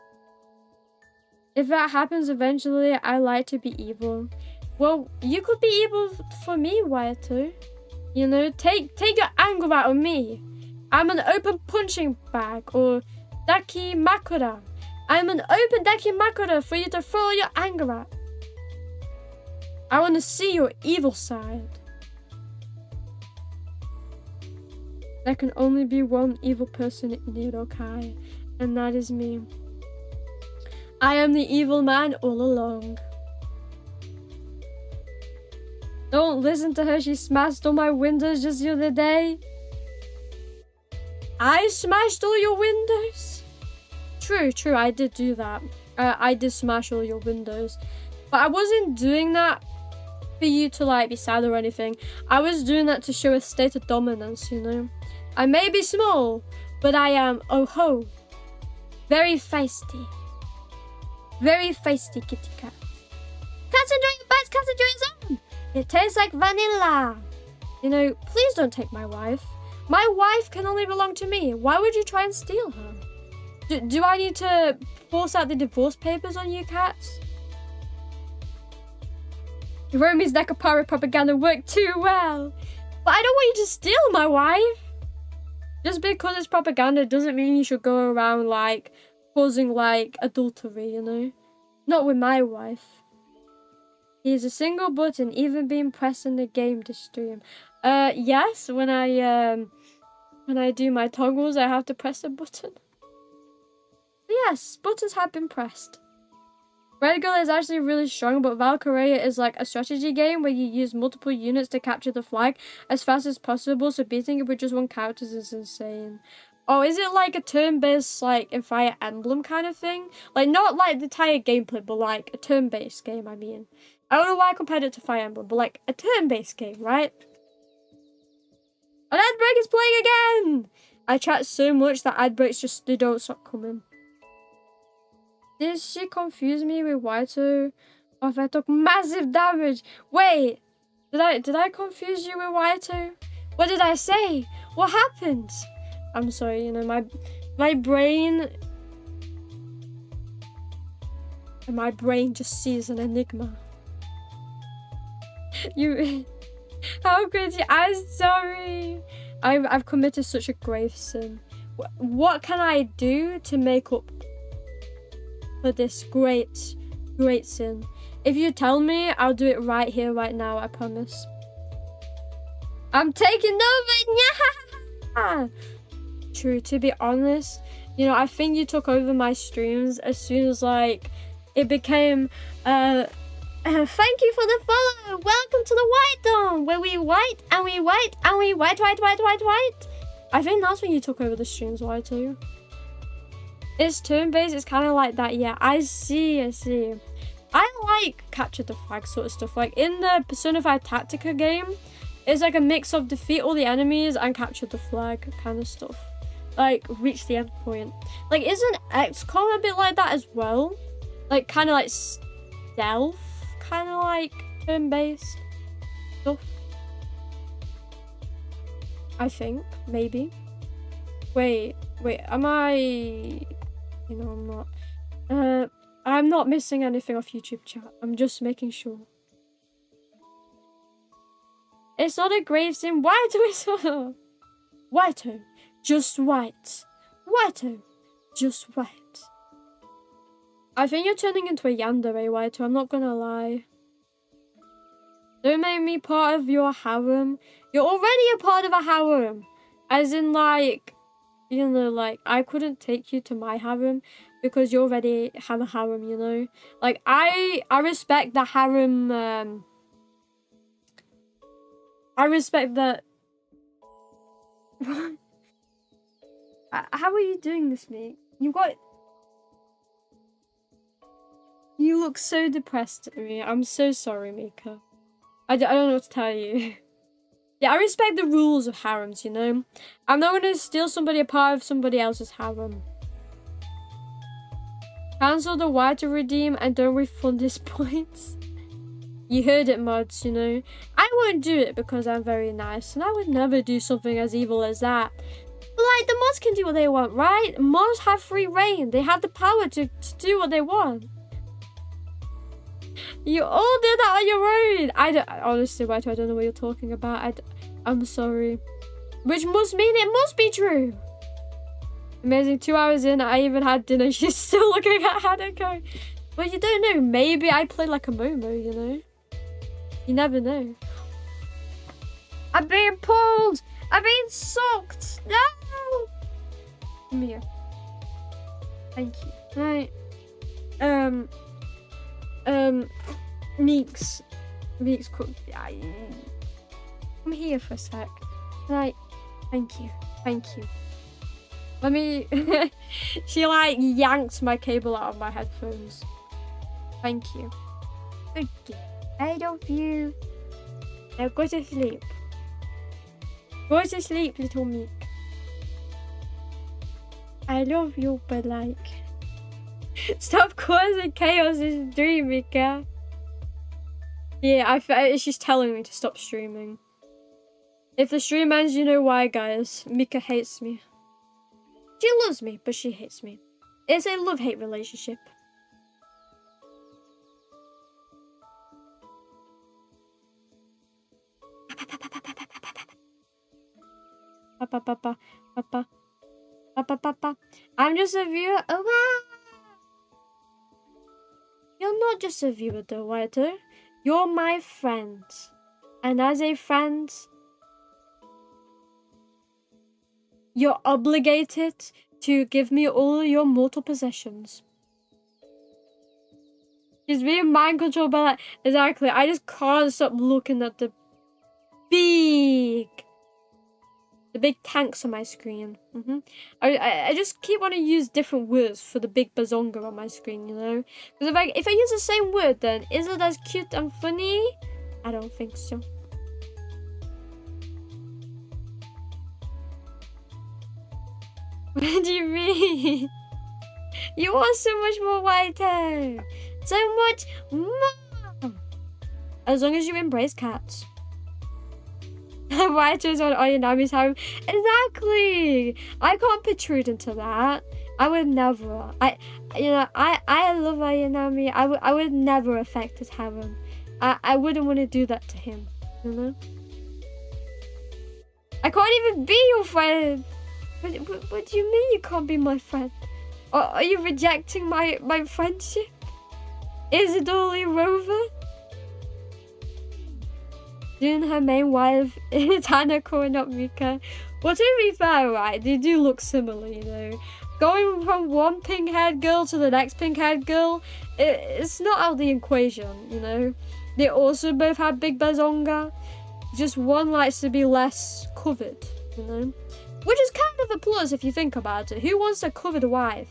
If that happens eventually, I like to be evil. Well, you could be evil for me, Waito. You know, take your anger out of me. I'm an open punching bag, or dakimakura. I'm an open dakimakura for you to throw your anger at. I want to see your evil side. There can only be one evil person in Irokai, and that is me. I am the evil man all along. Don't listen to her, she smashed all my windows just the other day. I smashed all your windows? True, I did do that. I did smash all your windows. But I wasn't doing that for you to like be sad or anything. I was doing that to show a state of dominance, you know. I may be small, but I am, oh ho, very feisty. Very feisty kitty cat. Cats enjoying bites, cats enjoying his own. It tastes like vanilla. You know, please don't take my wife. My wife can only belong to me. Why would you try and steal her? Do I need to force out the divorce papers on you cats? Iromi's Nakapara propaganda worked too well. But I don't want you to steal my wife. Just because it's propaganda doesn't mean you should go around like causing like adultery, you know? Not with my wife. He's a single button, even being pressed in the game to stream. Yes, when I do my toggles, I have to press a button. But yes, buttons have been pressed. Red Girl is actually really strong, but Valkyria is like a strategy game where you use multiple units to capture the flag as fast as possible, so beating it with just one character is insane. Oh, is it like a turn-based, like, in Fire Emblem kind of thing? Like, not like the entire gameplay, but like a turn-based game, I mean. I don't know why I compared it to Fire Emblem, but like a turn-based game, right? An ad break is playing again! I chat so much that ad breaks they don't stop coming. Did she confuse me with Waito? Oh, if I took massive damage. Wait, did I confuse you with Waito? What did I say? What happened? I'm sorry, you know, my brain just sees an enigma. How could you? I'm sorry. I've committed such a grave sin. What can I do to make up for this great sin? If you tell me, I'll do it right here, right now, I promise. I'm taking over! Yeah! True, to be honest, you know, I think you took over my streams as soon as, like, it became, thank you for the follow! Welcome to the White Dome, where we white, and we white, and we white. I think that's when you took over the streams, why too? It's turn-based, it's kind of like that, yeah. I see. I like capture the flag sort of stuff. Like, in the Persona 5 Tactica game, it's like a mix of defeat all the enemies and capture the flag kind of stuff. Like, reach the end point. Like, isn't XCOM a bit like that as well? Like, kind of like stealth, kind of like turn-based stuff. I think, maybe. Wait, am I... You know, I'm not. I'm not missing anything off YouTube chat. I'm just making sure. It's not a grave sin. Waito, Waito, just white. Waito, just white. I think you're turning into a yandere, Waito. I'm not gonna lie. Don't make me part of your harem. You're already a part of a harem. As in, like, you know, like, I couldn't take you to my harem because you already have a harem, you know? Like, I respect the harem, I respect that... How are you doing this, mate? You look so depressed at me. I'm so sorry, Mika. I don't know what to tell you. Yeah, I respect the rules of harems, you know? I'm not going to steal somebody a part of somebody else's harem. Cancel the Y to redeem and don't refund his points. You heard it, mods, you know? I won't do it because I'm very nice, and I would never do something as evil as that. But, like, the mods can do what they want, right? Mods have free reign. They have the power to do what they want. You all did that on your own. Honestly, White, I don't know what you're talking about. I'm sorry. Which must mean it must be true. Amazing, 2 hours in, I even had dinner. She's still looking at Hanako. Well, you don't know. Maybe I play like a Momo, you know? You never know. I'm being pulled! I'm being sucked! No! Come here. Thank you. Right. Meeks, come here for a sec. Right. Thank you. Let me... She like yanked my cable out of my headphones. Thank you. Thank you. I love you. Now go to sleep. Go to sleep, little Meek. I love you, but like... Stop causing chaos in stream, Mika. Yeah, she's telling me to stop streaming. If the stream ends, you know why, guys. Mika hates me. She loves me, but she hates me. It's a love-hate relationship. I'm just a viewer. Oh, wow. You're not just a viewer, though, Walter. You're my friend. And as a friend, you're obligated to give me all your mortal possessions. She's being mind controlled by that. Exactly. I just can't stop looking at the big tanks on my screen. I just keep wanting to use different words for the big bazonga on my screen, you know? Because if I use the same word, then is it as cute and funny? I don't think so. What do you mean? You want so much more whiter. So much more. As long as you embrace cats. Writers on Ayanami's harem. Exactly. I can't protrude into that. I would never. I love Ayanami. I would never affect his harem. I wouldn't want to do that to him. You know. I can't even be your friend. What do you mean you can't be my friend? Are you rejecting my friendship? Is it only Rover? Soon her main wife is Hanako and not Mika. Well, to be fair, right, they do look similar, you know. Going from one pink-haired girl to the next pink-haired girl, it's not out of the equation, you know. They also both have big bazonga. Just one likes to be less covered, you know. Which is kind of a plus if you think about it. Who wants a covered wife?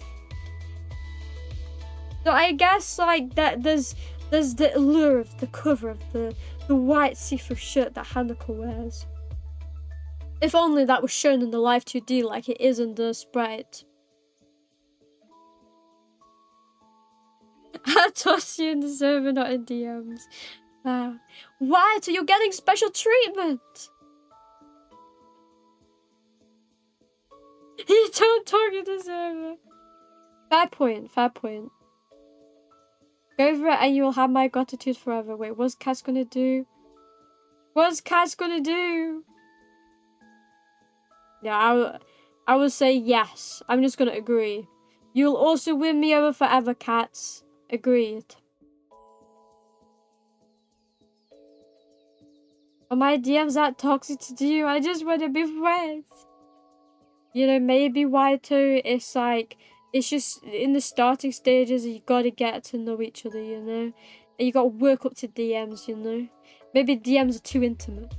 So I guess like that there's the allure of the cover of the white see-through shirt that Hanako wears. If only that was shown in the live 2D like it is in the sprite. I toss you in the server, not in DMs. Wow. Why? So you're getting special treatment? You don't talk in the server. Fair point, fair point. Go for it and you'll have my gratitude forever. Wait, what's Kaz gonna do? What's Kaz gonna do? Yeah, I will say yes. I'm just gonna agree. You'll also win me over forever, cats. Agreed. Are my DMs that toxic to you? I just want to be friends. You know, maybe Waito is like, it's just in the starting stages, you gotta get to know each other, you know? And you gotta work up to DMs, you know? Maybe DMs are too intimate.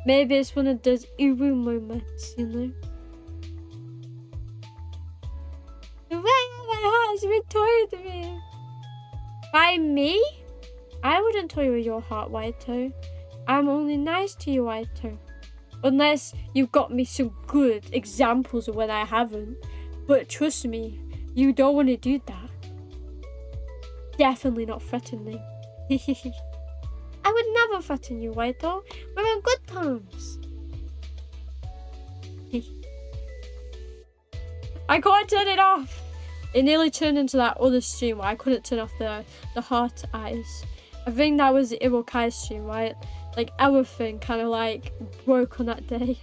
Maybe it's one of those Uru moments, you know? Why my heart's been toyed to me? By me? I wouldn't toy with your heart, Waito. I'm only nice to you, Waito. Unless you've got me some good examples of when I haven't. But trust me, you don't want to do that. Definitely not threaten me. I would never threaten you, Waito. We're on good terms. I can't turn it off. It nearly turned into that other stream where I couldn't turn off the heart eyes. I think that was the Irokai stream, right? like everything kind of like broke on that day.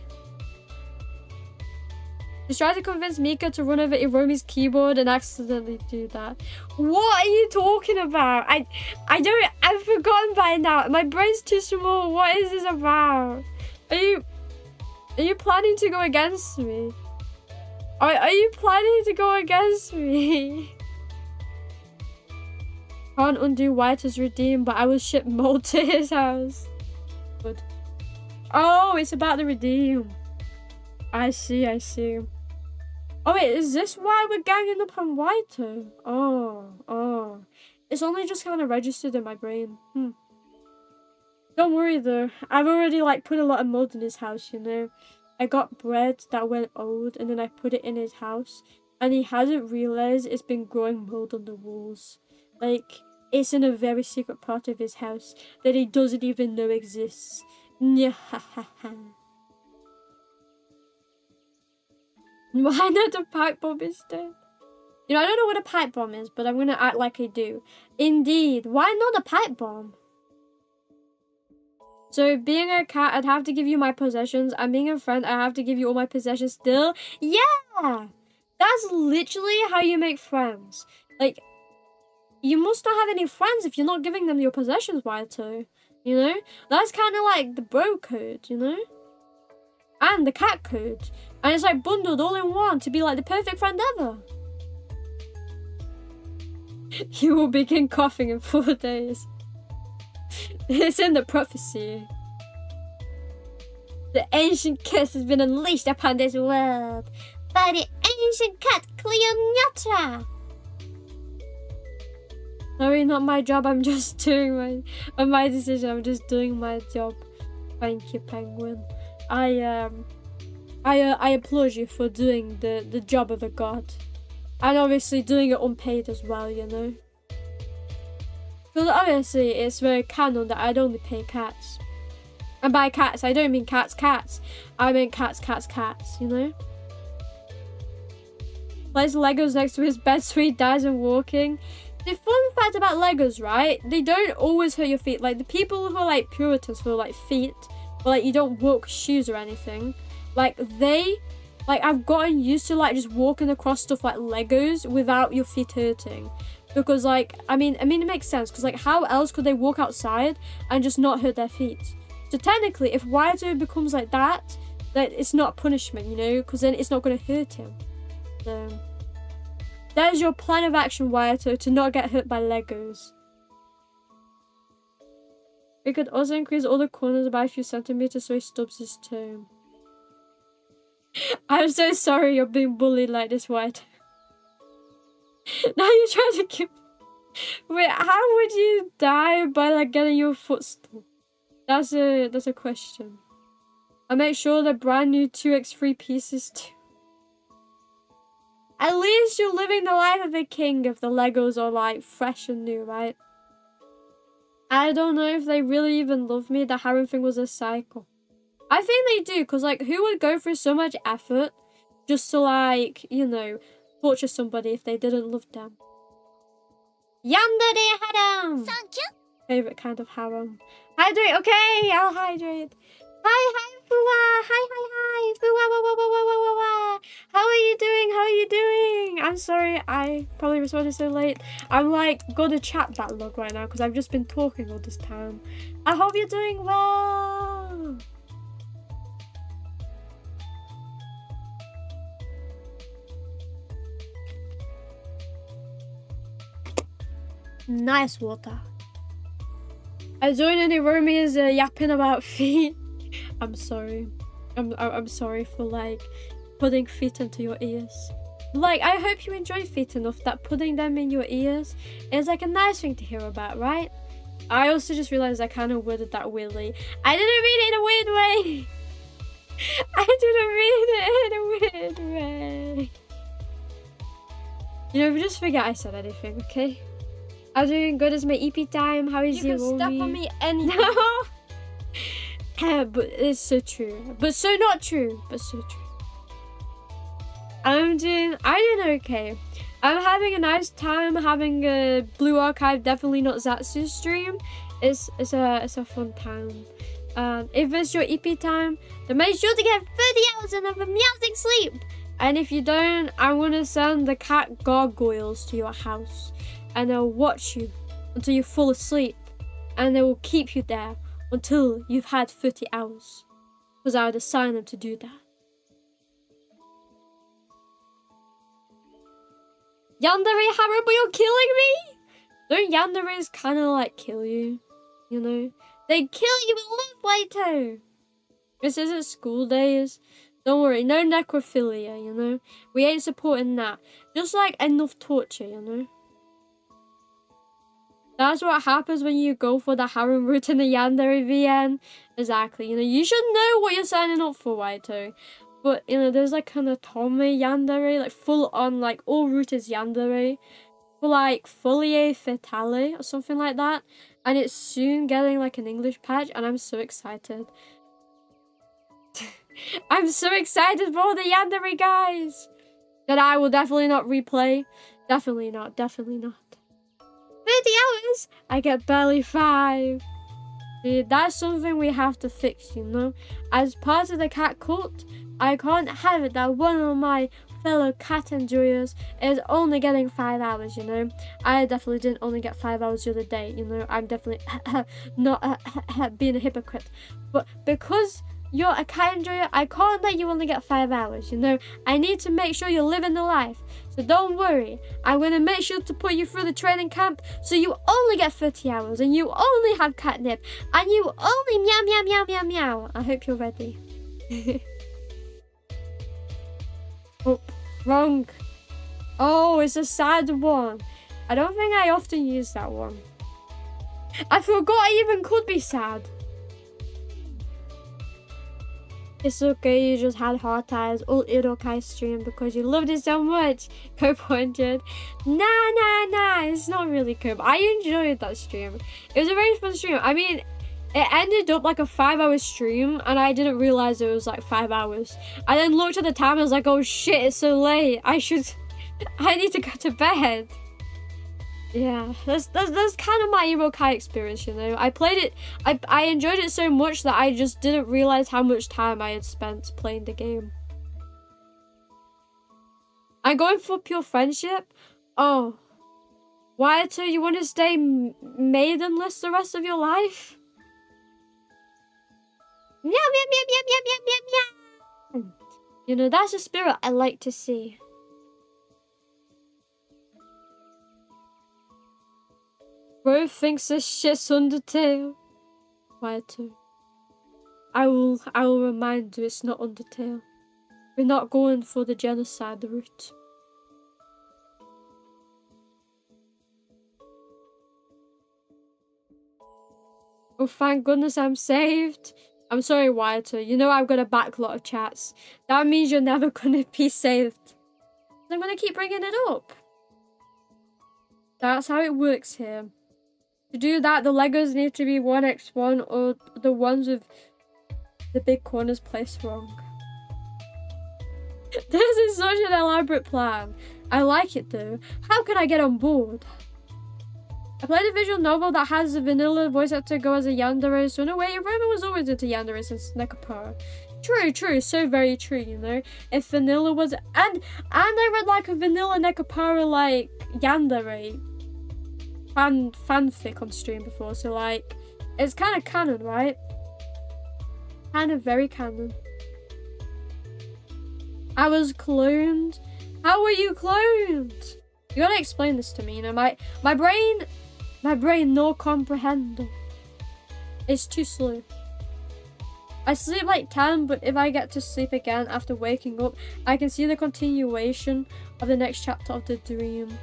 Just tried to convince Mika to run over Iromi's keyboard and accidentally do that. What are you talking about? I've forgotten by now. My brain's too small. What is this about? Are you planning to go against me? Are you planning to go against me? Can't undo White's redeem, but I will ship mold to his house. Good. Oh, it's about the redeem. I see. Oh wait, is this why we're ganging up on White? Oh. It's only just kind of registered in my brain. Don't worry though. I've already like put a lot of mold in his house, you know. I got bread that went old and then I put it in his house. And he hasn't realized it's been growing mold on the walls. Like, it's in a very secret part of his house that he doesn't even know exists. Nyahahaha. Why not the pipe bomb instead? You know, I don't know what a pipe bomb is, but I'm gonna act like I do. Indeed. Why not a pipe bomb? So, being a cat, I'd have to give you my possessions. And being a friend, I have to give you all my possessions still. Yeah! That's literally how you make friends. Like, you must not have any friends if you're not giving them your possessions, Waito. You know? That's kind of like the bro code, you know? And the cat code. And it's like bundled all in one to be like the perfect friend ever. You will begin coughing in 4 days. It's in the prophecy. The ancient curse has been unleashed upon this world by the ancient cat Cleopatra. Sorry, not my job. I'm just doing my decision. I'm just doing my job. Thank you, Penguin. I applaud you for doing the job of a god. And obviously doing it unpaid as well, you know. Because obviously it's very canon that I'd only pay cats. And by cats, I don't mean cats. I mean cats, you know. Places Legos next to his bed so he dies when walking. The fun fact about Legos, right? They don't always hurt your feet. Like the people who are like Puritans for like feet, but like you don't walk shoes or anything. Like I've gotten used to like just walking across stuff like Legos without your feet hurting. Because like, I mean it makes sense. Because like how else could they walk outside and just not hurt their feet? So technically, if Waito becomes like that it's not punishment, you know? Because then it's not going to hurt him. So, there's your plan of action, Waito, to not get hurt by Legos. We could also increase all the corners by a few centimeters so he stubs his toe. I'm so sorry you're being bullied like this, Waito. Now you're trying to keep... Wait, how would you die by like getting your foot stuck? That's a question. I make sure they're brand new 2x3 pieces too. At least you're living the life of a king if the Legos are like fresh and new, right? I don't know if they really even love me. The Harem thing was a cycle. I think they do, because like who would go through so much effort just to like, you know, torture somebody if they didn't love them? Yandere harem! Favorite kind of harem. Hydrate, okay, I'll hydrate. Hi, Fuwa! Hi, Fuwa! How are you doing? I'm sorry, I probably responded so late. I'm like got a chat backlog right now because I've just been talking all this time. I hope you're doing well. Nice water. I joined in Iromi is yapping about feet. I'm sorry. I'm sorry for like putting feet into your ears. Like I hope you enjoy feet enough that putting them in your ears is like a nice thing to hear about, right? I also just realized I kind of worded that weirdly. I didn't mean it in a weird way. I didn't mean it in a weird way. You know, just forget I said anything, okay? I'm doing good as my EP time. How is your Iromi? You can step on me anytime. No. But it's so true. But so not true. But so true. I'm doing okay. I'm having a nice time having a Blue Archive, definitely not Zatsu stream. It's a fun time. If it's your EP time, then make sure to get 30 hours of a meowing sleep. And if you don't, I'm gonna send the cat gargoyles to your house, and they'll watch you until you fall asleep, and they will keep you there until you've had 30 hours. Because I would assign them to do that. Yandere Haru, but you're killing me? Don't yanderes kind of like kill you? You know? They kill you with love, Waito! This isn't school days. Don't worry, no necrophilia, you know? We ain't supporting that. Just like enough torture, you know? That's what happens when you go for the harem route in the yandere VN. Exactly, you know, you should know what you're signing up for, Waito. But, you know, there's like an Otome yandere, like full on, like all route is yandere. For like Folie Fatale or something like that. And it's soon getting like an English patch, and I'm so excited. I'm so excited for all the yandere guys that I will definitely not replay. Definitely not, definitely not. 30 hours? I get barely 5. Dude, that's something we have to fix, you know? As part of the cat cult, I can't have it that one of my fellow cat enjoyers is only getting 5 hours, you know? I definitely didn't only get 5 hours the other day, you know? I'm definitely not being a hypocrite. But because you're a cat enjoyer, I can't let you only get 5 hours, you know? I need to make sure you're living the life. So don't worry. I'm going to make sure to put you through the training camp so you only get 30 hours and you only have catnip and you only meow, meow, meow, meow, meow. I hope you're ready. Oh, wrong. Oh, it's a sad one. I don't think I often use that one. I forgot I even could be sad. It's okay, you just had hard times. Old Irokai stream because you loved it so much. Cope 100. Nah, it's not really Cope. I enjoyed that stream. It was a very fun stream. I mean, it ended up like a 5-hour stream and I didn't realize it was like 5 hours. I then looked at the time and I was like, oh shit, it's so late. I need to go to bed. Yeah, that's kind of my Irokai experience, you know. I played it, I enjoyed it so much that I just didn't realize how much time I had spent playing the game. I'm going for pure friendship. Oh, why? So you want to stay maidenless the rest of your life? Meow, meow, meow, meow, meow, meow, meow, meow. You know, that's a spirit I like to see. Bro thinks this shit's Undertale. Quieter. I will remind you it's not Undertale. We're not going for the genocide route. Oh, thank goodness I'm saved. I'm sorry, Wyatt. You know I've got a backlot of chats. That means you're never gonna be saved. I'm gonna keep bringing it up. That's how it works here. To do that, the Legos need to be 1x1 or the ones with the big corners placed wrong. This is such an elaborate plan. I like it though. How can I get on board? I played a visual novel that has a vanilla voice actor go as a yandere, so in a way, Iromi was always into yandere since Nekapara. True, so very true, you know. If vanilla was... And I read like a vanilla Nekapara like yandere fanfic on stream before, so like it's kind of canon, right? Kind of very canon. I was cloned. How were you cloned? You gotta explain this to me. You know, my brain no comprehendo. It's too slow. I sleep like 10, but if I get to sleep again after waking up, I can see the continuation of the next chapter of the dream.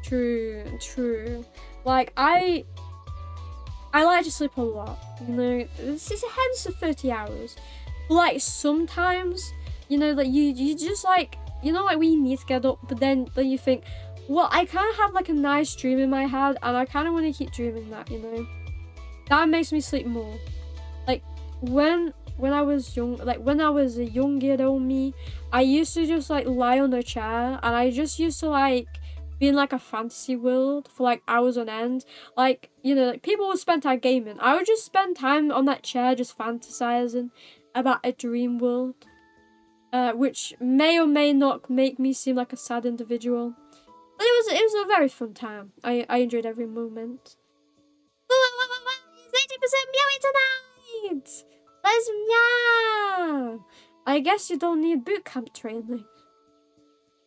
True. Like, I like to sleep a lot, you know. This is hence the 30 hours. But, like, sometimes, you know, like, you just, like, you know, like, when you need to get up, but then you think, well, I kind of have, like, a nice dream in my head, and I kind of want to keep dreaming that, you know. That makes me sleep more. Like, when I was young, like, when I was a young Iromi, I used to just, like, lie on a chair, and I just used to, like, be in like a fantasy world for like hours on end. Like, you know, like people would spend time gaming. I would just spend time on that chair just fantasizing about a dream world. Which may or may not make me seem like a sad individual. But it was a very fun time. I enjoyed every moment. 80% meowing tonight! Let's meow! I guess you don't need bootcamp training.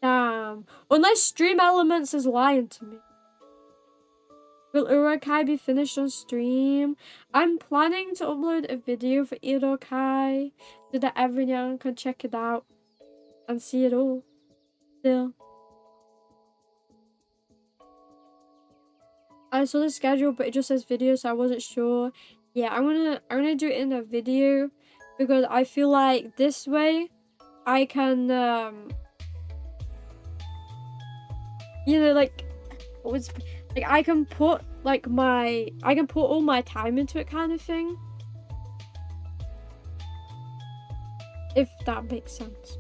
Damn. Unless Stream Elements is lying to me. Will Urukai be finished on stream? I'm planning to upload a video for Urukai so that everyone can check it out and see it all. Still. I saw the schedule, but it just says video, so I wasn't sure. Yeah, I'm gonna do it in a video because I feel like this way I can you know, like I can put like I can put all my time into it kind of thing. If that makes sense.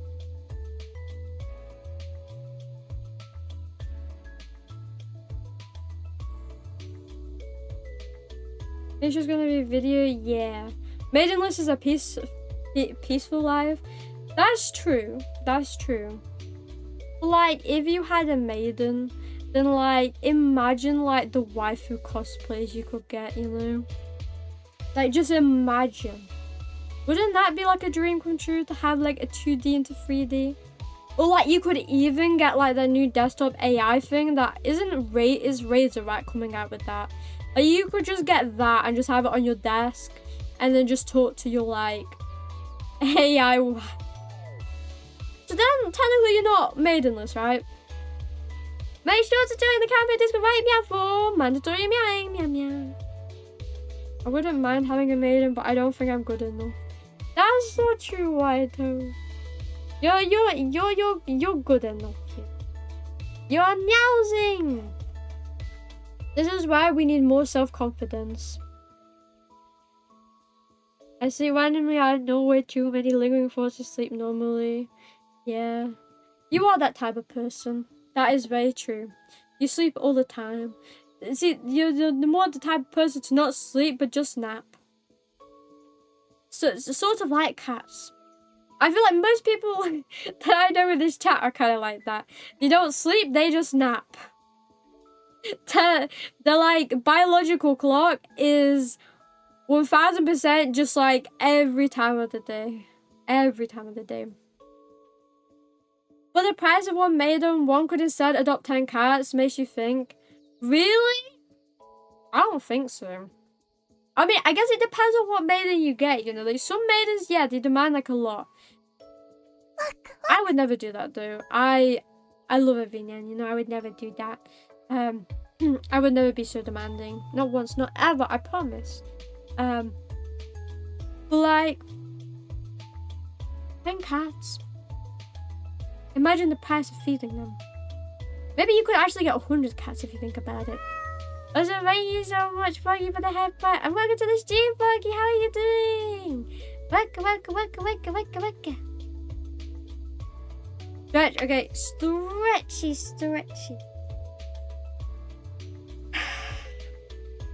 It's just gonna be a video, yeah. Maidenless is a peaceful life. That's true. That's true. Like, if you had a maiden, then like imagine like the waifu cosplays you could get, you know? Like, just imagine. Wouldn't that be like a dream come true to have like a 2D into 3D? Or like you could even get like the new desktop AI thing that is Razor right coming out with that. Like, you could just get that and just have it on your desk and then just talk to your like AI. So then technically you're not maidenless, right? Make sure to join the campaign Discord right meow for mandatory meowing meow meow. I wouldn't mind having a maiden, but I don't think I'm good enough. That's not true, Waito. You're good enough. You're meowsing. This is why we need more self-confidence. I see randomly I know way too many lingering thoughts to sleep normally. Yeah. You are that type of person. That is very true. You sleep all the time. See, you're the more the type of person to not sleep but just nap. So it's sort of like cats. I feel like most people that I know in this chat are kind of like that. They don't sleep, they just nap. The like biological clock is 1000% just like every time of the day. Every time of the day. For the price of one maiden, one could instead adopt 10 cats, makes you think. Really? I don't think so. I mean, I guess it depends on what maiden you get, you know. Like, some maidens, yeah, they demand like a lot. I would never do that though. I love a Vinyan, you know, I would never do that. I would never be so demanding. Not once, not ever, I promise. But like 10 cats. Imagine the price of feeding them. Maybe you could actually get 100 cats if you think about it. Also, thank you so much, Foggy, for the headbutt. And welcome to the stream, Foggy. How are you doing? Waka. Stretch, okay. Stretchy.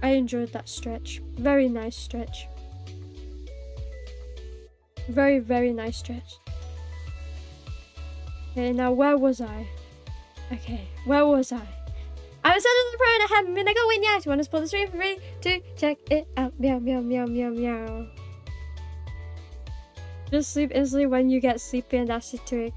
I enjoyed that stretch. Very nice stretch. Very, very nice stretch. Okay, now where was I? Okay, where was I? I was under the prayer and I haven't been going yet. You want to spot the stream for me to check it out? Meow, meow, meow, meow, meow. Just sleep instantly when you get sleepy, and that's the trick.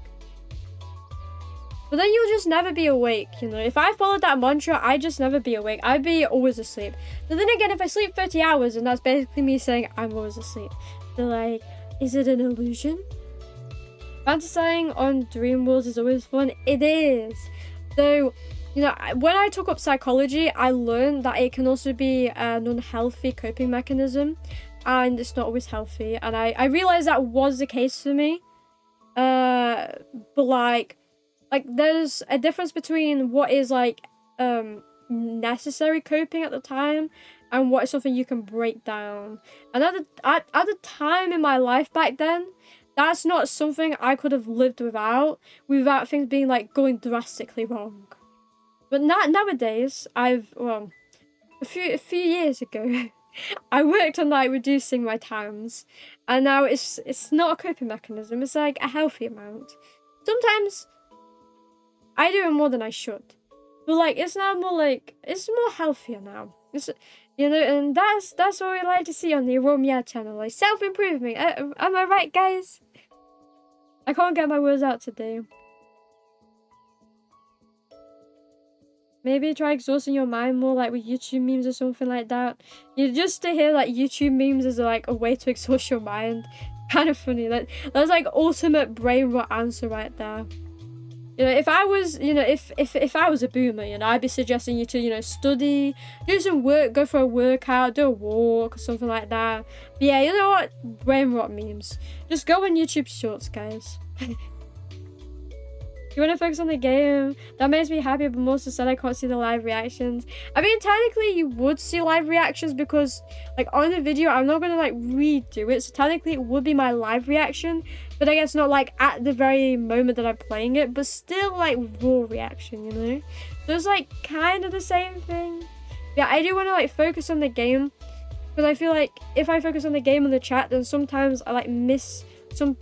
But then you'll just never be awake, you know. If I followed that mantra, I'd just never be awake. I'd be always asleep. But then again, if I sleep 30 hours, and that's basically me saying I'm always asleep. So like, is it an illusion? Fantasizing on dream worlds is always fun. It is. So, you know, when I took up psychology, I learned that it can also be an unhealthy coping mechanism. And it's not always healthy. And I realized that was the case for me. But like there's a difference between what is like necessary coping at the time and what is something you can break down. And at the time in my life back then, that's not something I could have lived without things being like going drastically wrong. But not nowadays, well, a few years ago, I worked on like reducing my times, and now it's not a coping mechanism. It's like a healthy amount. Sometimes I do it more than I should, but like it's now more like it's more healthier now. It's, you know, and that's what we like to see on the Iromi channel, like self-improvement. Am I right, guys? I can't get my words out today. Maybe try exhausting your mind more, like with YouTube memes or something like that. You just to hear like YouTube memes is like a way to exhaust your mind. Kind of funny. Like that's like ultimate brain rot answer right there. You know, if I was, you know, if I was a boomer, you know, I'd be suggesting you to, you know, study, do some work, go for a workout, do a walk or something like that. But yeah, you know what? Brain rot memes. Just go on YouTube Shorts, guys. You want to focus on the game? That makes me happy, but most said I can't see the live reactions. I mean, technically you would see live reactions because, like, on the video, I'm not going to, like, redo it. So technically it would be my live reaction. But I guess not, like, at the very moment that I'm playing it. But still, like, raw reaction, you know? So it's, like, kind of the same thing. Yeah, I do want to, like, focus on the game. Because I feel like if I focus on the game and the chat, then sometimes I, like, miss some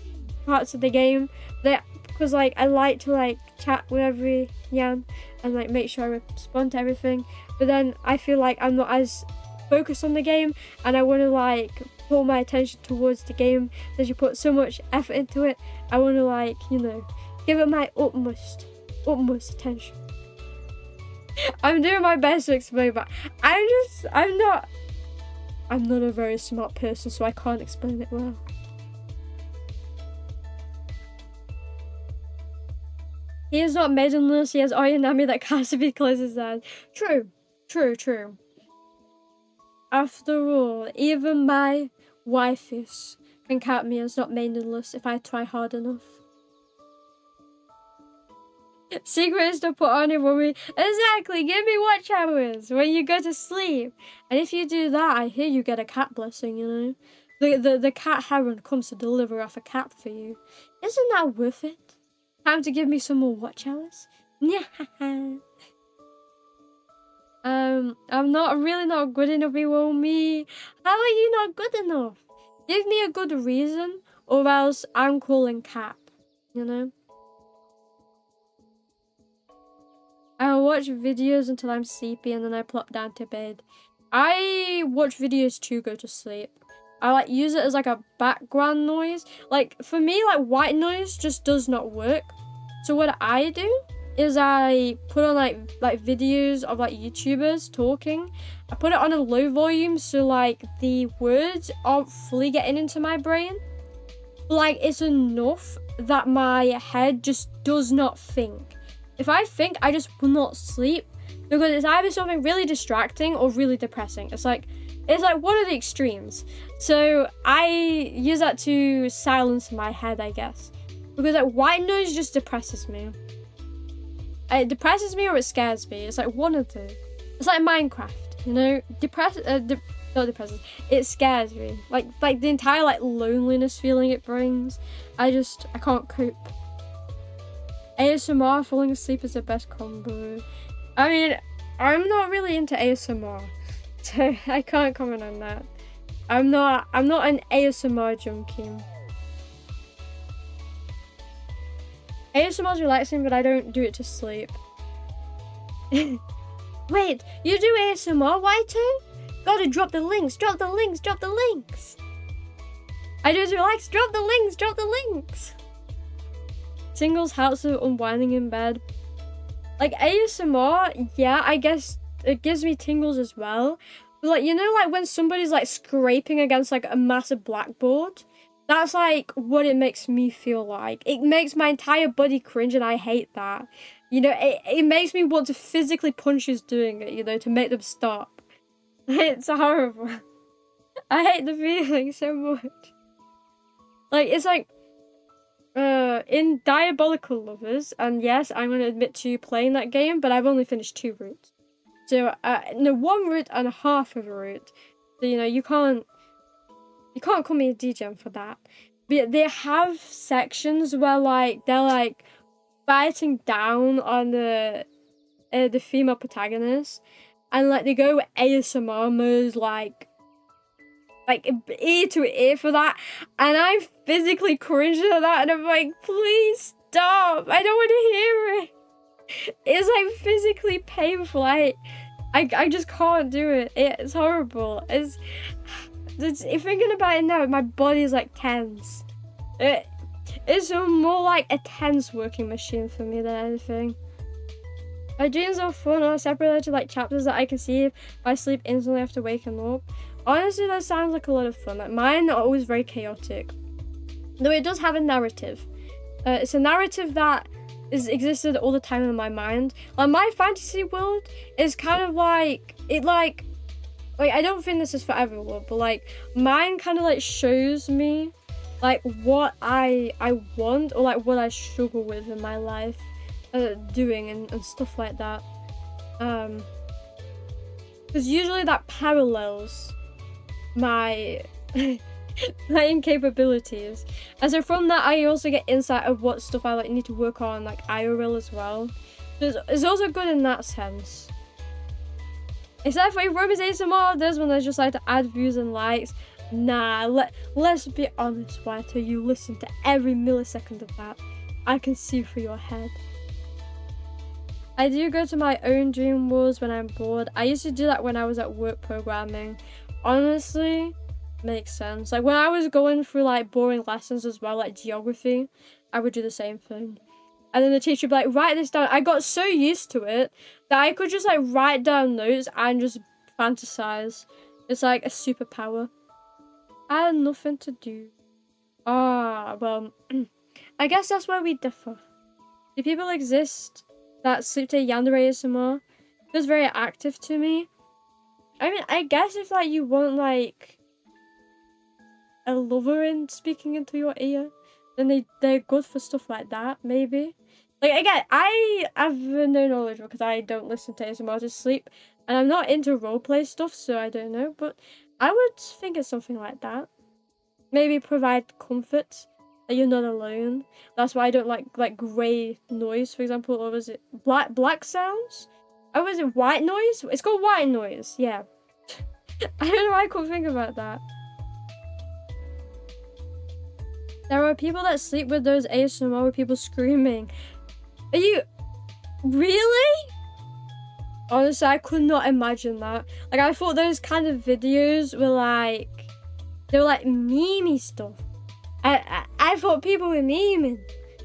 parts of the game. Because, like, I like to, like, chat with every Yan and, like, make sure I respond to everything. But then I feel like I'm not as focused on the game and I want to, like, put my attention towards the game that you put so much effort into it. I want to, like, you know, give it my utmost attention. I'm doing my best to explain, but I'm not a very smart person, so I can't explain it well. He is not maidenless, he has Ayanami that has to be close his eyes. True. After all, even my wifeys can count me as not maidenless if I try hard enough. Secret is to put on Iromi. Exactly, give me watch hours when you go to sleep. And if you do that, I hear you get a cat blessing, you know. The cat heron comes to deliver off a cat for you. Isn't that worth it? Time to give me some more watch hours. I'm really not good enough, Iromi. How are you not good enough? Give me a good reason, or else I'm calling cap. You know. I watch videos until I'm sleepy and then I plop down to bed. I watch videos to go to sleep. I like use it as like a background noise. Like for me, like white noise just does not work. So what I do is I put on like videos of like YouTubers talking. I put it on a low volume so like the words aren't fully getting into my brain. But, like it's enough that my head just does not think. If I think, I just will not sleep because it's either something really distracting or really depressing. It's like one of the extremes. So I use that to silence my head, I guess. Because like white noise just depresses me. It depresses me or it scares me. It's like one of the. It's like Minecraft, you know. Not depresses. It scares me. Like the entire like loneliness feeling it brings. I can't cope. ASMR falling asleep is the best combo. I mean, I'm not really into ASMR, so I can't comment on that. I'm not an ASMR junkie. ASMR is relaxing, but I don't do it to sleep. Wait, you do ASMR? Why too? Gotta drop the links, drop the links, drop the links. I do it to relax, drop the links, drop the links. Tingles helps with unwinding in bed. Like ASMR, yeah, I guess it gives me tingles as well. But like, you know, like when somebody's like scraping against like a massive blackboard, that's like what it makes me feel like. It makes my entire body cringe and I hate that. You know, it makes me want to physically punch who's doing it, you know, to make them stop. It's horrible. I hate the feeling so much. Like, it's like, in Diabolical Lovers, and yes, I'm going to admit to playing that game, but I've only finished 2 routes. So, no, 1 route and a half of a route. So, you know, you can't call me a DGen for that. But they have sections where, like, they're, like, biting down on the the female protagonist, and like they go ASMR modes, like ear to ear for that, and I physically cringed at that, and I'm like, please stop! I don't want to hear it. It's like physically painful. I just can't do it. It's horrible. It's thinking about it now, my body is like tense. It's more like a tense working machine for me than anything. My dreams are fun or separated to like chapters that I can see if I sleep instantly after waking up. Honestly, that sounds like a lot of fun. Like mine are always very chaotic. Though it does have a narrative. It's a narrative that existed all the time in my mind. Like my fantasy world is kind of like I don't think this is for everyone, but like mine kind of like shows me like what I want or like what I struggle with in my life doing and stuff like that. Because usually that parallels my playing capabilities, and so from that I also get insight of what stuff I like need to work on like IRL as well. So it's also good in that sense. Except for Iromi's ASMR, there's one that's just like to add views and likes. Nah, let's be honest, Whiter, you listen to every millisecond of that. I can see through your head. I do go to my own dream worlds when I'm bored. I used to do that when I was at work programming. Honestly, makes sense. Like when I was going through like boring lessons as well, like geography, I would do the same thing. And then the teacher would be like, write this down. I got so used to it that I could just like write down notes and just fantasize. It's like a superpower. I had nothing to do. Well, I guess that's where we differ. Do people exist that sleep to yandere ASMR? It was very active to me. I mean, I guess if like you want like a lover in speaking into your ear, then they're good for stuff like that, maybe. Like again, I have no knowledge because I don't listen to ASMR to sleep, and I'm not into roleplay stuff, so I don't know. But I would think it's something like that. Maybe provide comfort that you're not alone. That's why I don't like grey noise, for example, or was it black sounds? Oh, was it white noise? It's called white noise. Yeah. I don't know why I couldn't think about that. There are people that sleep with those ASMR with people screaming. Are you really? Honestly, I could not imagine that. Like, I thought those kind of videos were like, they were like meme stuff. I thought people were memeing.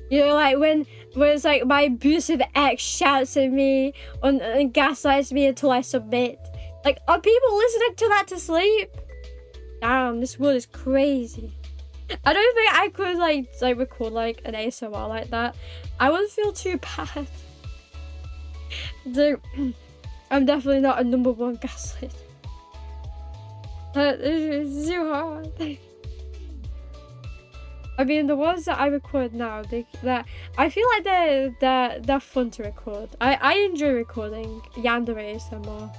You know, like when it's like my abusive ex shouts at me and gaslights me until I submit. Like, are people listening to that to sleep? Damn, this world is crazy. I don't think I could like record like an ASMR like that. I would feel too bad. So, I'm definitely not a #1 gaslight. It's too hard. I mean, the ones that I record now, I feel like they're fun to record. I enjoy recording yandere ASMR.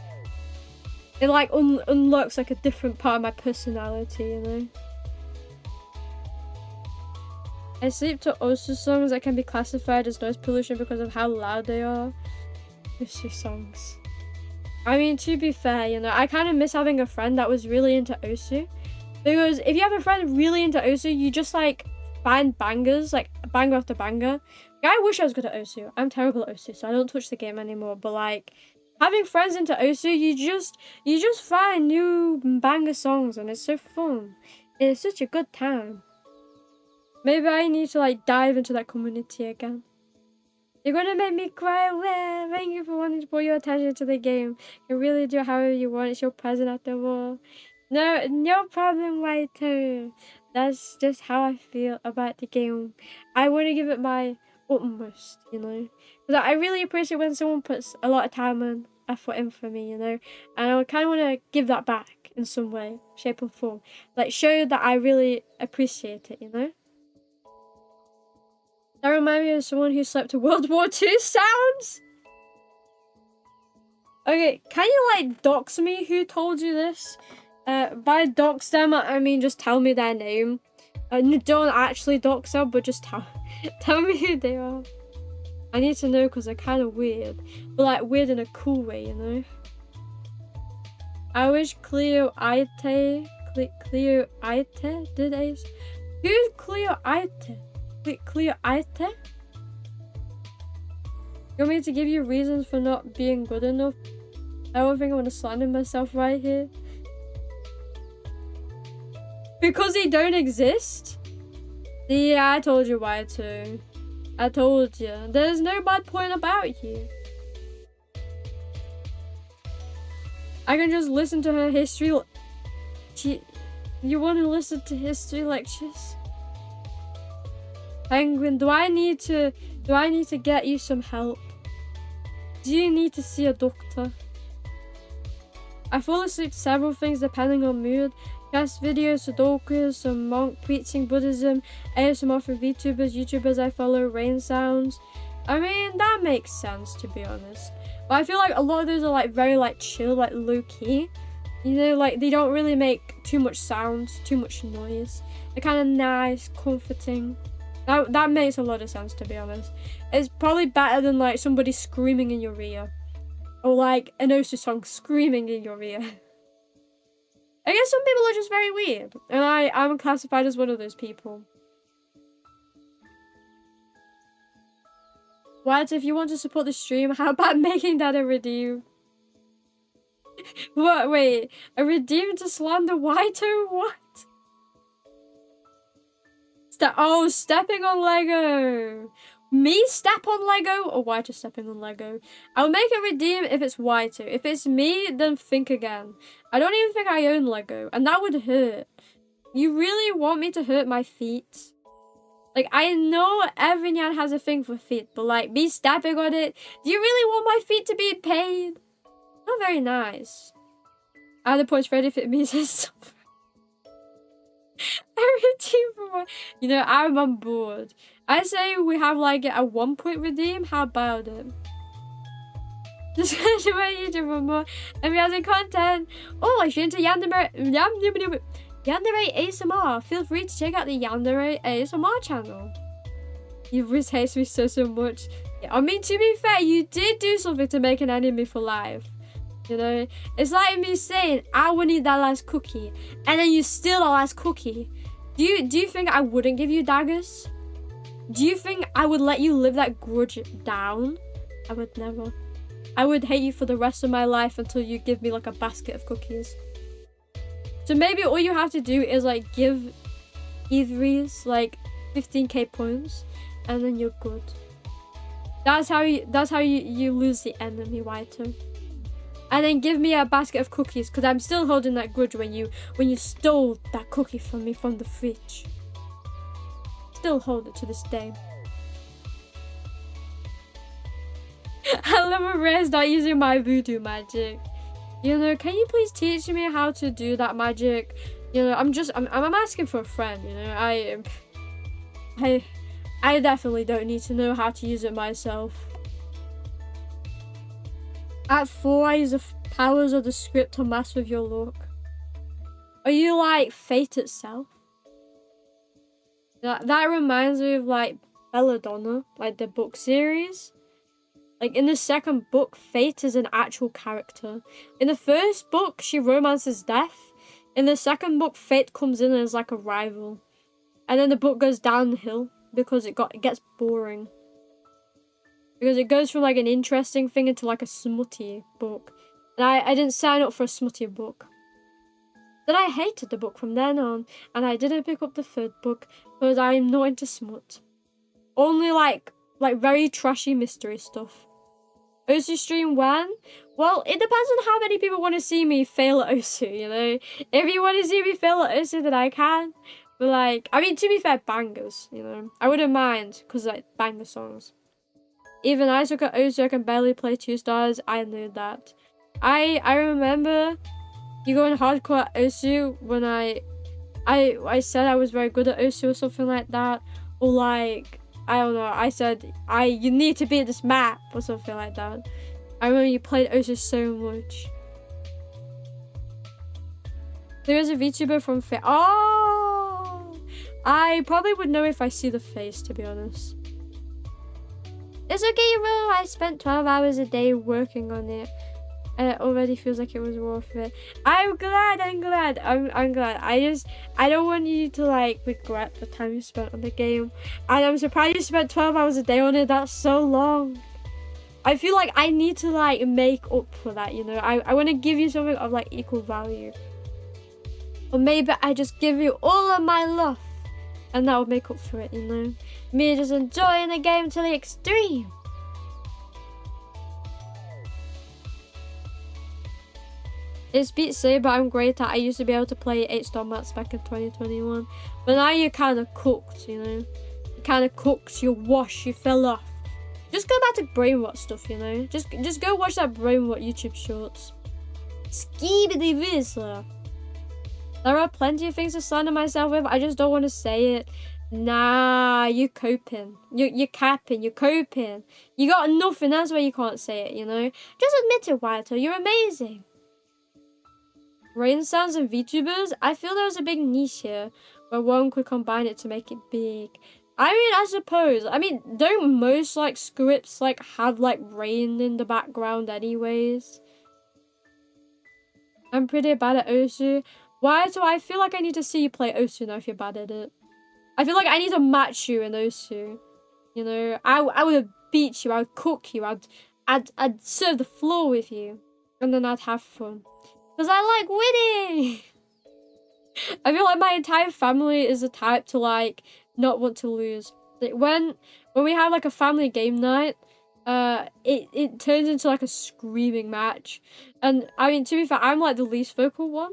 It like unlocks like a different part of my personality, you know. I sleep to Osu songs that can be classified as noise pollution because of how loud they are. Osu songs. I mean, to be fair, you know, I kind of miss having a friend that was really into Osu. Because if you have a friend really into Osu, you just like find bangers, like banger after banger. Like, I wish I was good at Osu. I'm terrible at Osu, so I don't touch the game anymore. But like, having friends into Osu, you just find new banger songs, and it's so fun. It's such a good time. Maybe I need to like dive into that community again. You're gonna make me cry. Well, thank you for wanting to put your attention to the game. You really do however you want. It's your present after all. No problem, Waiter. That's just how I feel about the game. I want to give it my utmost, you know. Because I really appreciate when someone puts a lot of time and effort in for me, you know. And I kind of want to give that back in some way, shape or form. Like, show that I really appreciate it, you know. That reminds me of someone who slept to World War II sounds. Okay, can you like dox me? Who told you this? By dox them, I mean just tell me their name. Don't actually dox them, but just tell me who they are. I need to know because they're kind of weird. But like weird in a cool way, you know? I wish Cleo Aite did Ace. Who's Cleo Aite? Cleo Aite? You want me to give you reasons for not being good enough? I don't think I want to slander myself right here. Because he don't exist? Yeah, I told you why too. I told you. There's no bad point about you. I can just listen to her history. You want to listen to history lectures? Penguin, do I need to get you some help? Do you need to see a doctor? I fall asleep to several things depending on mood. Chess videos, sudokus, some monk preaching Buddhism, ASMR for VTubers, YouTubers I follow, rain sounds. I mean, that makes sense to be honest. But I feel like a lot of those are like very like chill, like low key. You know, like they don't really make too much sound, too much noise. They're kind of nice, comforting. That makes a lot of sense to be honest. It's probably better than like somebody screaming in your ear. Or like an Osu song screaming in your ear. I guess some people are just very weird. And I'm classified as one of those people. What if you want to support the stream, how about making that a redeem? What? Wait, a redeem to slander Waito? What? Stepping on Lego. Me step on Lego or Waito stepping on Lego? I'll make a redeem if it's Waito. If it's me, then think again. I don't even think I own Lego, and that would hurt. You really want me to hurt my feet? Like, I know every nyan has a thing for feet, but like, me stepping on it, do you really want my feet to be in pain? Not very nice. Other points ready if it means it's I redeem for one. You know, I'm on board. I say we have like a 1 point redeem. How about it? Just go to my YouTube for more amazing content. Oh, I should into Yandere ASMR. Feel free to check out the Yandere ASMR channel. You just hate me so much. Yeah, I mean, to be fair, you did do something to make an enemy for life. You know, it's like me saying I would need that last cookie, and then you steal the last cookie. Do you think I wouldn't give you daggers? Do you think I would let you live that grudge down? I would never. I would hate you for the rest of my life until you give me like a basket of cookies. So maybe all you have to do is like give Idris like 15k points, and then you're good. That's how you lose the enemy, Waito. And then give me a basket of cookies, because I'm still holding that grudge when you stole that cookie from me from the fridge. Still hold it to this day. I love a Rez not using my voodoo magic. You know, can you please teach me how to do that magic? You know, I'm asking for a friend, you know. I definitely don't need to know how to use it myself. At 4, I use the powers of the script to mess with your luck. Are you like fate itself? That reminds me of like Belladonna, like the book series. Like in the second book, Fate is an actual character. In the first book, she romances death. In the second book, Fate comes in as like a rival. And then the book goes downhill because it gets boring. Because it goes from like an interesting thing into like a smutty book. And I didn't sign up for a smutty book. Then I hated the book from then on. And I didn't pick up the third book because I'm not into smut. Only like very trashy mystery stuff. Osu stream when? Well, it depends on how many people want to see me fail at Osu, you know? If you want to see me fail at Osu, then I can. But like, I mean, to be fair, bangers, you know? I wouldn't mind because like banger songs. Even I took at Osu, I can barely play 2 stars. I knew that. I remember you going hardcore at Osu when I said I was very good at Osu or something like that. Or like, I don't know, I said, you need to beat this map or something like that. I remember you played Osu so much. There is a VTuber from Oh! I probably would know if I see the face, to be honest. It's okay, bro. I spent 12 hours a day working on it. And it already feels like it was worth it. I'm glad. I'm glad. I don't want you to like regret the time you spent on the game. And I'm surprised you spent 12 hours a day on it. That's so long. I feel like I need to like make up for that, you know. I want to give you something of like equal value. Or maybe I just give you all of my love. And that will make up for it, you know. Me just enjoying the game to the extreme. It's Beat Saber I'm great at. I used to be able to play 8-star maps back in 2021. But now you're kind of cooked, you know. You're kind of cooked, you're washed, you fell off. Just go back to brainrot stuff, you know. Just go watch that brainrot YouTube shorts. Skibidi Vizsla. There are plenty of things to slander myself with. I just don't want to say it. Nah, you're coping. You're capping. You're coping. You got nothing. That's why you can't say it, you know. Just admit it, Whitehall. You're amazing. Rain sounds and VTubers. I feel there was a big niche here where one could combine it to make it big. I mean, I suppose. I mean, don't most like scripts like have like rain in the background anyways? I'm pretty bad at Osu. Why do I feel like I need to see you play Osu now if you're bad at it? I feel like I need to match you in Osu. You know, I would beat you, I would cook you, I'd serve the floor with you. And then I'd have fun. Because I like winning! I feel like my entire family is the type to like not want to lose. Like when we have like a family game night, it turns into like a screaming match. And I mean, to be fair, I'm like the least vocal one.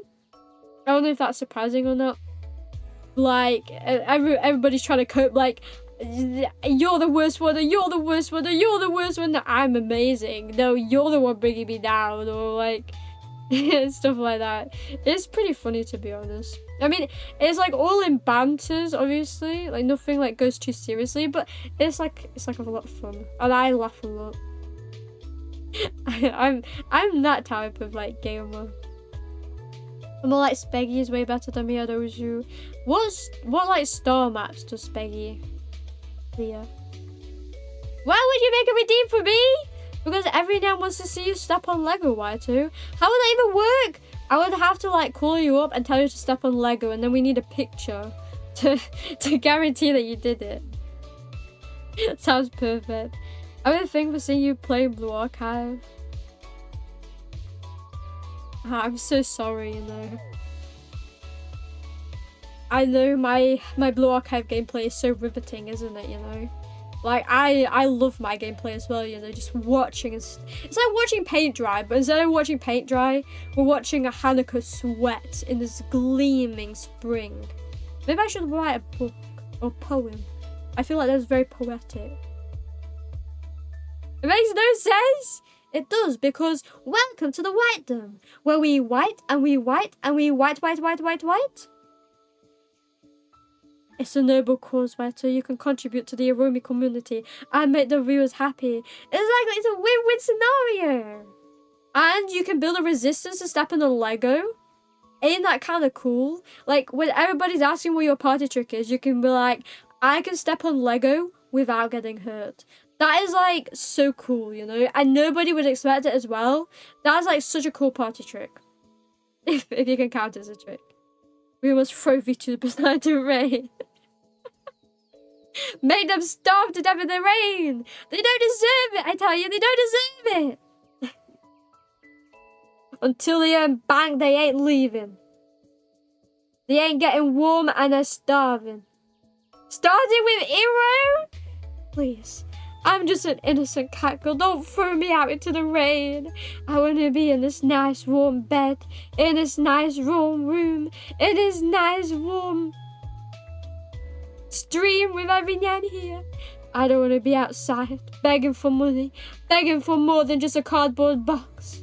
I don't know if that's surprising or not. Like everybody's trying to cope like, you're the worst one, or you're the worst one, or you're the worst one. I'm amazing. No, you're the one bringing me down, or like stuff like that. It's pretty funny, to be honest. I mean, it's like all in banters, obviously. Like nothing like goes too seriously, but it's like a lot of fun, and I laugh a lot. I'm that type of like gamer. I'm more like Speggy is way better than me at Ozu. What like star maps does Speggy clear? Why would you make a redeem for me? Because everyone wants to see you step on Lego, Y2. How would that even work? I would have to like call you up and tell you to step on Lego, and then we need a picture to guarantee that you did it. Sounds perfect. I have a thing for seeing you play Blue Archive. I'm so sorry, you know. I know my Blue Archive gameplay is so riveting, isn't it, you know? Like, I love my gameplay as well, you know, just watching. It's like watching paint dry, but instead of watching paint dry, we're watching a Hanako sweat in this gleaming spring. Maybe I should write a book or poem. I feel like that's very poetic. It makes no sense! It does, because welcome to the Whitedom, where we white and we white and we white. It's a noble cause, White, you can contribute to the Iromi community and make the viewers happy. It's a win-win scenario. And you can build a resistance to stepping on Lego. Ain't that kind of cool? Like, when everybody's asking what your party trick is, you can be like, I can step on Lego without getting hurt. That is, like, so cool, you know? And nobody would expect it as well. That's, like, such a cool party trick. If you can count it as a trick. We must throw VTubers into rain. Make them starve to death in the rain. They don't deserve it, I tell you. They don't deserve it. Until they earn bank, they ain't leaving. They ain't getting warm and they're starving. Starting with Iro? Please. I'm just an innocent cat girl. Don't throw me out into the rain. I want to be in this nice warm bed. In this nice warm room. In this nice warm stream with everyone here. I don't want to be outside begging for money. Begging for more than just a cardboard box.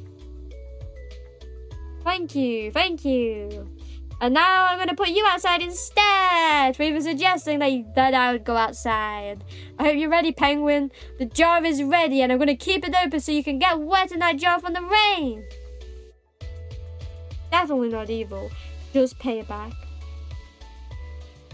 Thank you. Thank you. And now I'm going to put you outside instead for even suggesting that I would go outside. I hope you're ready, Penguin. The jar is ready and I'm going to keep it open so you can get wet in that jar from the rain. Definitely not evil. Just payback.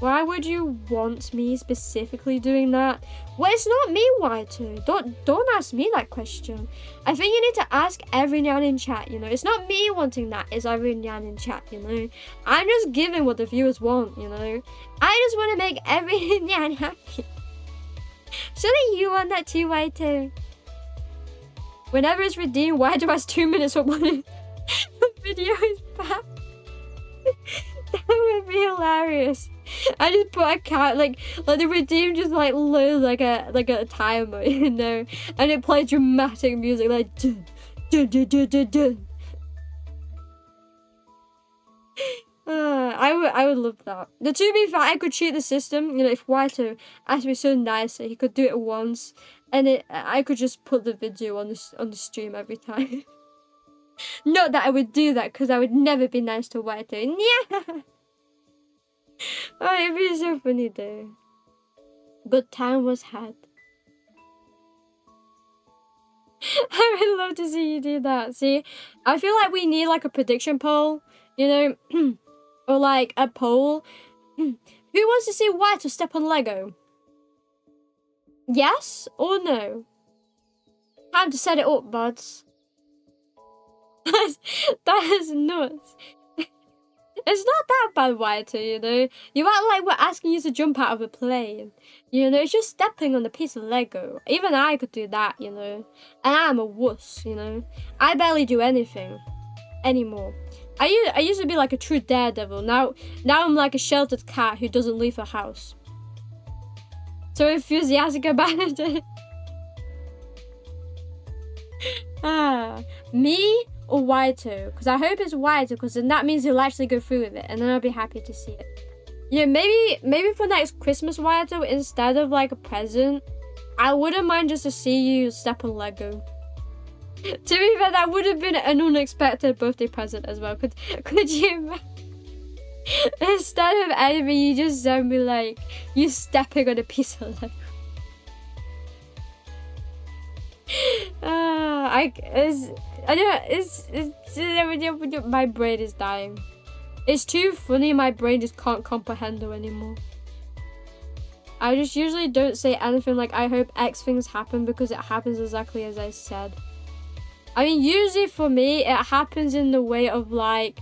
Why would you want me specifically doing that? Well, it's not me, Waito. Don't ask me that question. I think you need to ask every nyan in chat, you know. It's not me wanting that, it's every nyan in chat, you know. I'm just giving what the viewers want, you know. I just want to make every nyan happy. Surely you want that too, Waito. Whenever it's redeemed, Waito has 2 minutes of one video is back. That would be hilarious. I just put a cat like the redeem just like loads like a timer, you know, and it plays dramatic music like dun, dun, dun, dun, dun, dun. I would love that. Now, to be fair, I could cheat the system. You know, if Waito asked me so nicely, he could do it once, and I could just put the video on the stream every time. Not that I would do that, because I would never be nice to Waito. Yeah. Oh, it'd be so funny though. Good time was had. I would love to see you do that. See, I feel like we need like a prediction poll, you know, or like a poll. Who wants to see Waito step on Lego? Yes or no? Time to set it up, buds. That is nuts. It's not that bad, Waito, you know. You act like we're asking you to jump out of a plane. You know, it's just stepping on a piece of Lego. Even I could do that, you know. And I'm a wuss, you know. I barely do anything anymore. I used to be like a true daredevil. Now I'm like a sheltered cat who doesn't leave her house. So enthusiastic about it. Me or Waito? Because I hope it's Waito, because then that means he'll actually go through with it, and then I'll be happy to see it. Yeah, maybe for next Christmas, Waito, instead of like a present, I wouldn't mind just to see you step on Lego. To be fair, that would have been an unexpected birthday present as well. Could you imagine? Instead of anything, you just send me like you stepping on a piece of Lego. My brain is dying. It's too funny, my brain just can't comprehend it anymore. I just usually don't say anything like I hope X things happen, because it happens exactly as I said. I mean, usually for me, it happens in the way of like,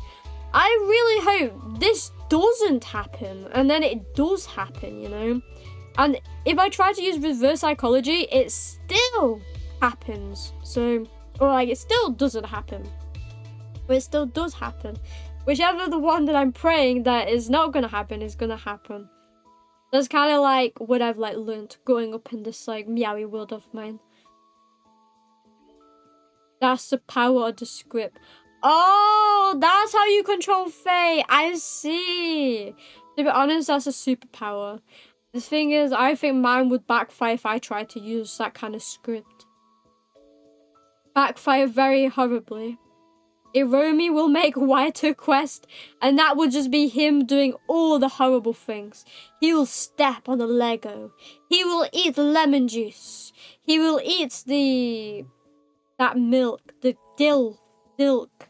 I really hope this doesn't happen, and then it does happen, you know? And if I try to use reverse psychology, it still happens. So, or like it still doesn't happen, but it still does happen. Whichever the one that I'm praying that is not gonna happen is gonna happen. That's kind of like what I've like learned growing up in this like meowy world of mine. That's the power of the script. Oh, that's how you control Faye. I see. To be honest, that's a superpower. The thing is, I think mine would backfire if I tried to use that kind of script. Backfire very horribly. Iromi will make Waito quest, and that would just be him doing all the horrible things. He will step on the Lego. He will eat lemon juice. He will eat that milk, the milk,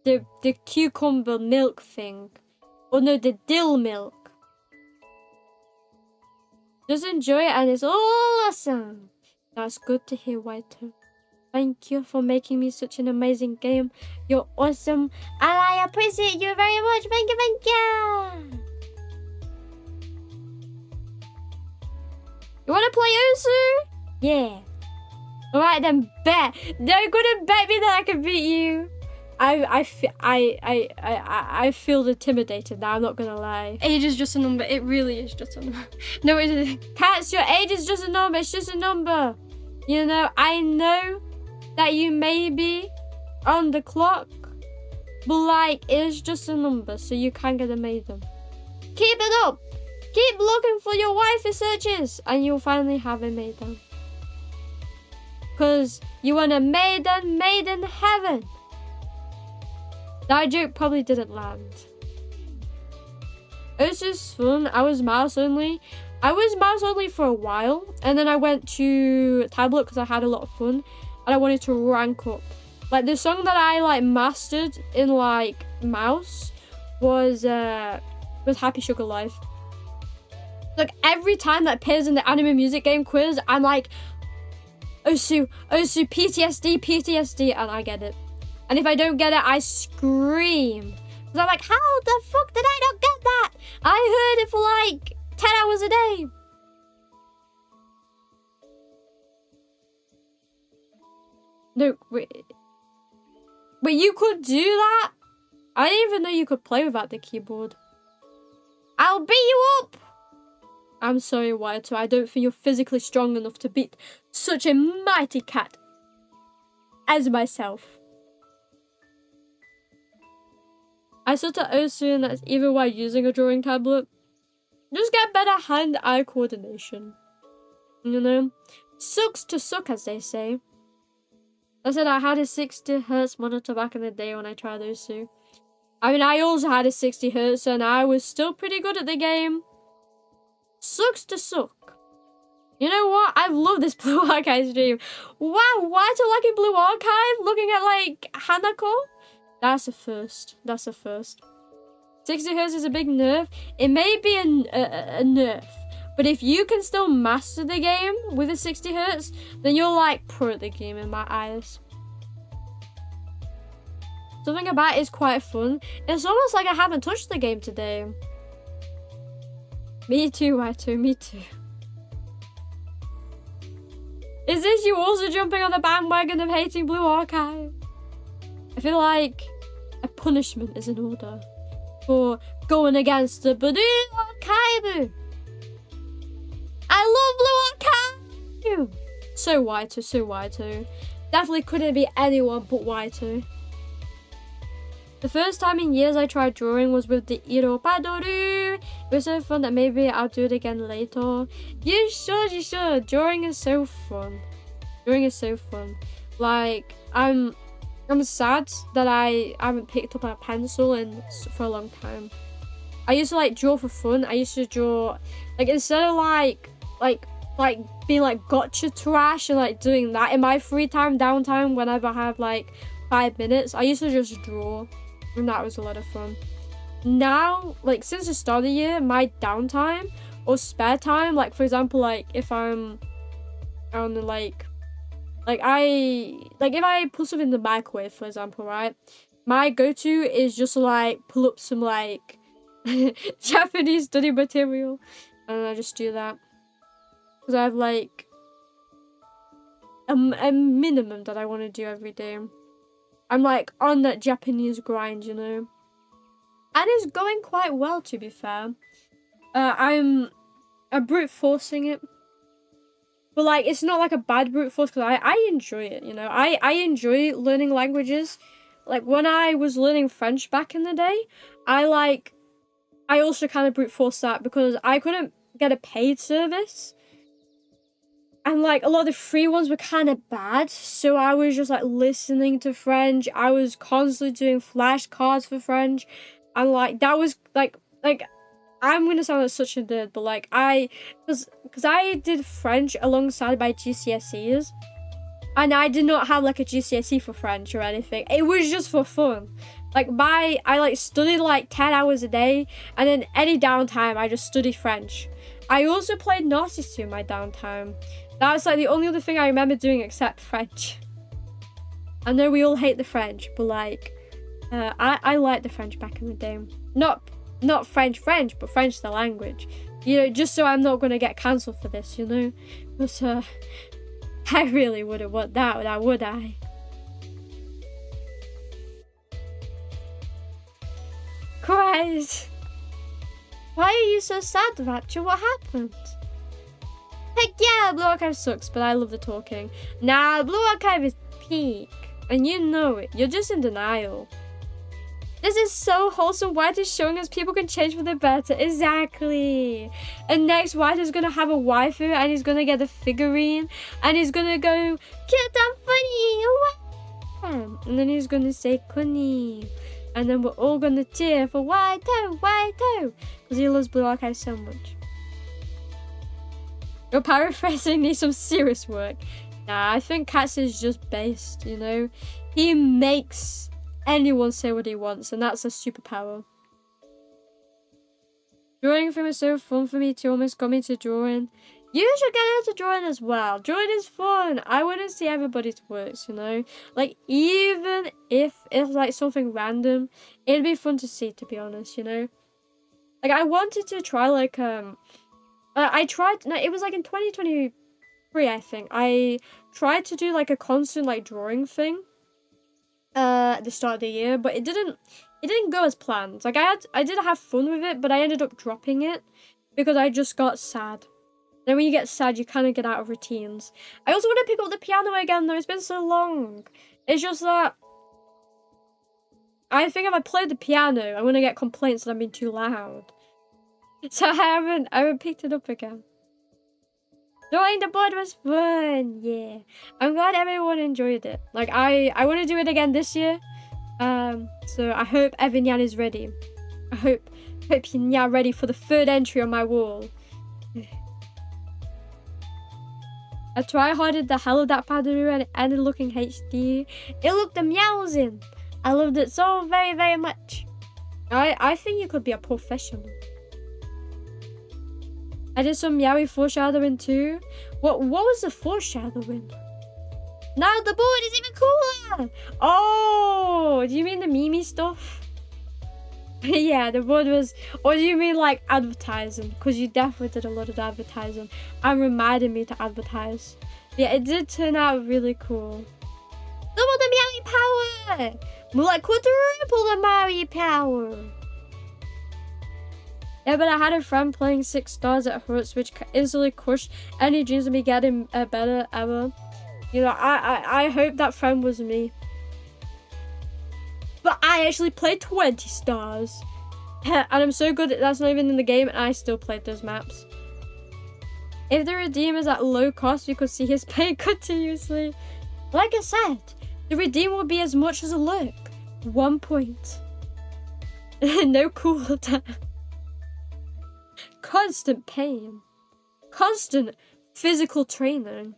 the cucumber milk thing. Oh no, the dill milk. Just enjoy it, and it's awesome. That's good to hear, Waito. Thank you for making me such an amazing game. You're awesome, and I appreciate you very much. Thank you, thank you. You wanna play Arisu? Yeah. Alright then, bet. They're gonna bet me that I can beat you. I feel intimidated now, I'm not gonna lie. Age is just a number. It really is just a number. No, it isn't. Cats, your age is just a number. It's just a number. You know, I know that you may be on the clock, but like, it's just a number, so you can get a maiden. Keep it up. Keep looking for your wifey searches, and you'll finally have a maiden. Because you want a maiden heaven. That joke probably didn't land. It was just fun. I was mouse only. I was mouse only for a while, and then I went to tablet because I had a lot of fun, and I wanted to rank up. Like the song that I like mastered in like mouse was Happy Sugar Life. Like, every time that appears in the anime music game quiz, I'm like, Osu, PTSD, PTSD, and I get it. And if I don't get it, I scream. Because I'm like, how the fuck did I not get that? I heard it for like 10 hours a day. No, wait, you could do that? I didn't even know you could play without the keyboard. I'll beat you up! I'm sorry, Waito. I don't think you're physically strong enough to beat such a mighty cat as myself. I said to Osun that even while using a drawing tablet, just get better hand-eye coordination. You know? Sucks to suck, as they say. I said I had a 60 Hz monitor back in the day when I tried Osu. I mean, I also had a 60 Hz and I was still pretty good at the game. Sucks to suck. You know what? I've loved this Blue Archive stream. Wow, why do I like a Blue Archive? Looking at, like, Hanako? That's a first. That's a first. 60 Hz is a big nerf. It may be a nerf. But if you can still master the game with a 60 Hz, then you're like pro at the game in my eyes. Something about it is quite fun. It's almost like I haven't touched the game today. Me too, Waito, me too. Is this you also jumping on the bandwagon of hating Blue Archive? I feel like a punishment is in order for going against the Blue Archive. I love Blue Archive! So Waito, so Waito. Definitely couldn't be anyone but Waito. The first time in years I tried drawing was with the Iropadoru. It was so fun that maybe I'll do it again later. You should, you should. Drawing is so fun. Drawing is so fun. Like, I'm sad that I haven't picked up a pencil for a long time. I used to like draw for fun. I used to draw, like, instead of like being like gotcha trash and like doing that in my free time, downtime, whenever I have like 5 minutes, I used to just draw. And that was a lot of fun. Now, like, since the start of the year, my downtime or spare time, like, for example, like, if I'm on, like, if I put something in the microwave, for example, right? My go-to is just, like, pull up some, like, Japanese study material. And I just do that. Because I have, like, a minimum that I want to do every day. I'm like on that Japanese grind, you know. And it's going quite well, to be fair. I'm brute forcing it. But like, it's not like a bad brute force because I enjoy it, you know. I enjoy learning languages. Like when I was learning French back in the day, I also kind of brute forced that because I couldn't get a paid service. And, like, a lot of the free ones were kind of bad. So I was just, like, listening to French. I was constantly doing flashcards for French. And, like, that was, like, I'm going to sound like such a nerd. But, like, because I did French alongside my GCSEs. And I did not have, like, a GCSE for French or anything. It was just for fun. Like, I studied, like, 10 hours a day. And then any downtime, I just studied French. I also played Narcissus in my downtime. That was like the only other thing I remember doing except French. I know we all hate the French, but like, I liked the French back in the day. Not French, but French the language. You know, just so I'm not gonna get cancelled for this, you know. But I really wouldn't want that, would I? Christ. Why are you so sad, Rapture? What happened? Heck yeah, Blue Archive sucks, but I love the talking. Nah, Blue Archive is peak. And you know it. You're just in denial. This is so wholesome. White is showing us people can change for the better. Exactly. And next, White is going to have a waifu and he's going to get a figurine. And he's going to go, cute and funny. And then he's going to say, Kuni. And then we're all going to cheer for Waito. Because he loves Blue Archive so much. Your paraphrasing needs some serious work. Nah, I think Katz is just based, you know? He makes anyone say what he wants, and that's a superpower. Drawing thing was so fun for me to almost got me to drawing. You should get into drawing as well. Drawing is fun. I want to see everybody's works, you know? Like, even if it's like something random, it'd be fun to see, to be honest, you know? Like, I wanted to try, like, I tried, no, it was like in 2023, I think. I tried to do like a constant, like, drawing thing at the start of the year, but it didn't go as planned. Like, I did have fun with it, but I ended up dropping it because I just got sad. Then when you get sad, you kind of get out of routines. I also want to pick up the piano again, though. It's been so long. It's just that I think if I played the piano, I'm going to get complaints that I'm being too loud. So I haven't picked it up again. Drawing the board was fun, yeah. I'm glad everyone enjoyed it. Like, I want to do it again this year. So I hope Evan Yan is ready. I hope you're now ready for the third entry on my wall. I try-harded the hell of that Padaru and it ended looking HD. It looked amusing. I loved it so very, very much. I think you could be a professional. I did some Meowy foreshadowing too. What was the foreshadowing? Now the board is even cooler! Oh, do you mean the Mimi stuff? Yeah, the board was... Or do you mean like advertising? Because you definitely did a lot of advertising and reminded me to advertise. Yeah, it did turn out really cool. Double the Meowy power! More like quadruple the Meowy power! Yeah, but I had a friend playing 6 stars at Hurts, which instantly crushed any dreams of me getting better ever. You know, I hope that friend was me. But I actually played 20 stars. And I'm so good that that's not even in the game, and I still played those maps. If the redeem is at low cost, we could see his pay continuously. Like I said, the redeem will be as much as a lurk. 1 point. No cooldown. Constant pain. Constant physical training.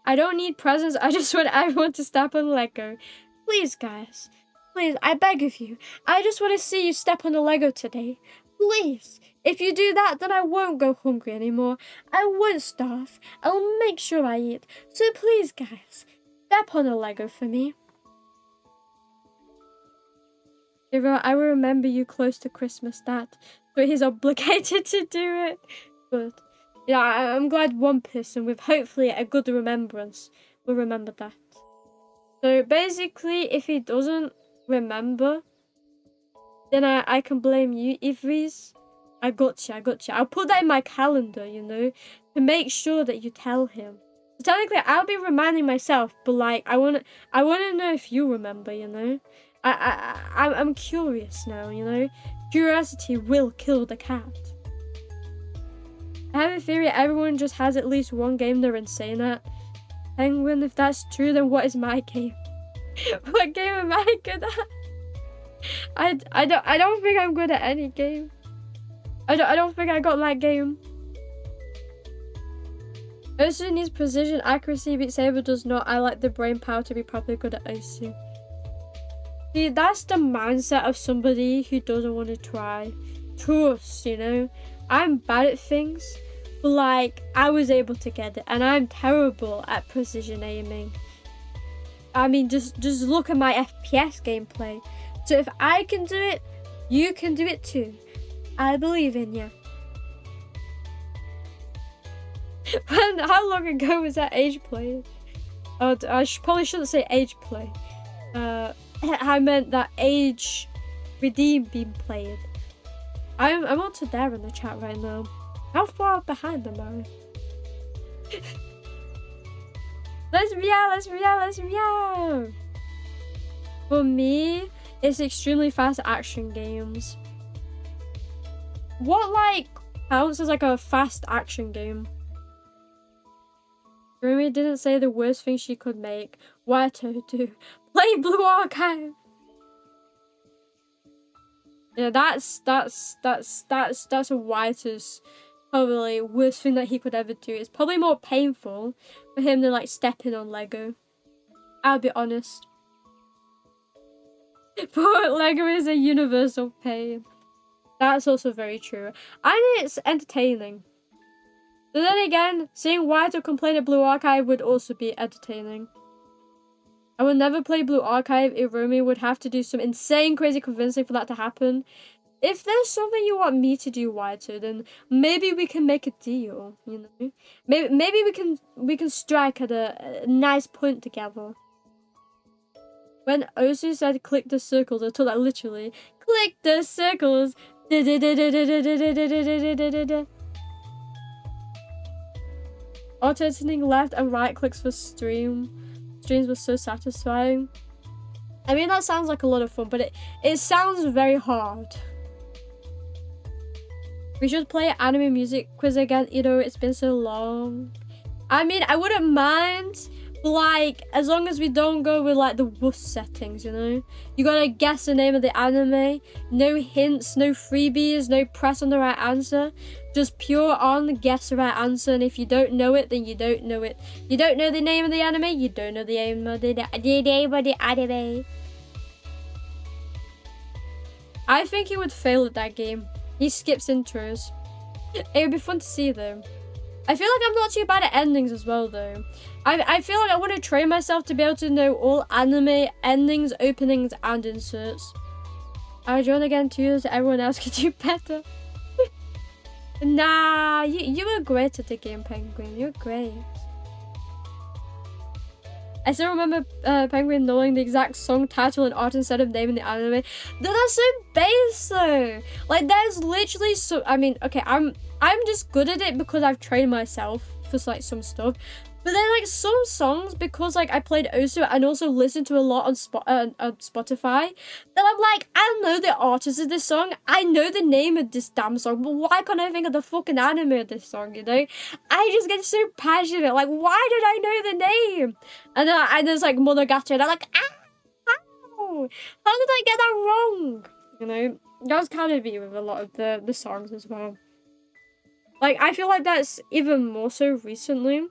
I don't need presents, I just want everyone to step on Lego. Please, guys. Please, I beg of you. I just want to see you step on a Lego today. Please. If you do that, then I won't go hungry anymore. I won't starve. I'll make sure I eat. So please, guys, step on a Lego for me. I will remember you close to Christmas, Dad. So he's obligated to do it. But yeah, I'm glad one person with hopefully a good remembrance will remember that. So basically, if he doesn't remember, then I can blame you, Ivries. I got you. I'll put that in my calendar, you know, to make sure that you tell him. So technically, I'll be reminding myself, but like, I wanna know if you remember, you know. I'm curious now, you know. Curiosity will kill the cat. I have a theory everyone just has at least one game they're insane at. Penguin, if that's true, then what is my game? What game am I good at? I don't think I'm good at any game. I don't think I got that game. Ursu needs precision, accuracy, Beat Saber does not. I like the brain power to be properly good at Ursu. See, that's the mindset of somebody who doesn't want to try. Trust, you know? I'm bad at things, but like, I was able to get it, and I'm terrible at precision aiming. I mean, just look at my FPS gameplay. So if I can do it, you can do it too. I believe in you. How long ago was that age play? Oh, I probably shouldn't say age play. I meant that age redeem being played. I'm on to there in the chat right now. How far behind am I? Let's meow. For me, it's extremely fast action games. What like counts as like a fast action game? Rumi didn't say the worst thing she could make. Why to do? Play Blue Archive. Yeah, that's a White's probably worst thing that he could ever do. It's probably more painful for him than like stepping on Lego. I'll be honest. But Lego is a universal pain. That's also very true. And it's entertaining. But then again, seeing White complain at Blue Archive would also be entertaining. I would never play Blue Archive. Iromi would have to do some insane crazy convincing for that to happen. If there's something you want me to do, Whiter, then maybe we can make a deal, you know? Maybe we can strike at a nice point together. When Osu said click the circles, I told that literally. Click the circles! Auto-editing left and right clicks for streams was so satisfying. I mean, that sounds like a lot of fun, but it sounds very hard. We should play anime music quiz again, you know, it's been so long. I mean, I wouldn't mind, but like, as long as we don't go with like the worst settings, you know? You gotta guess the name of the anime, no hints, no freebies, no press on the right answer. Just pure on, guess the right answer, and if you don't know it, then you don't know it. You don't know the name of the anime, you don't know the name of the anime. I think he would fail at that game. He skips intros. It would be fun to see though. I feel like I'm not too bad at endings as well though. I feel like I want to train myself to be able to know all anime endings, openings, and inserts. I join again too, so everyone else can do better. Nah, you were great at the game, Penguin. You're great. I still remember Penguin knowing the exact song title and art instead of naming the anime. That's so base though. Like there's literally so. I mean, okay, I'm just good at it because I've trained myself for like some stuff. But then like some songs, because like I played Osu and also listened to a lot on Spotify, then I'm like, I know the artist of this song, I know the name of this damn song, but why can't I think of the fucking anime of this song, you know? I just get so passionate, like, why did I know the name? And then there's like Monogatari, and I'm like, how did I get that wrong? You know, that's kind of me with a lot of the songs as well. Like, I feel like that's even more so recently.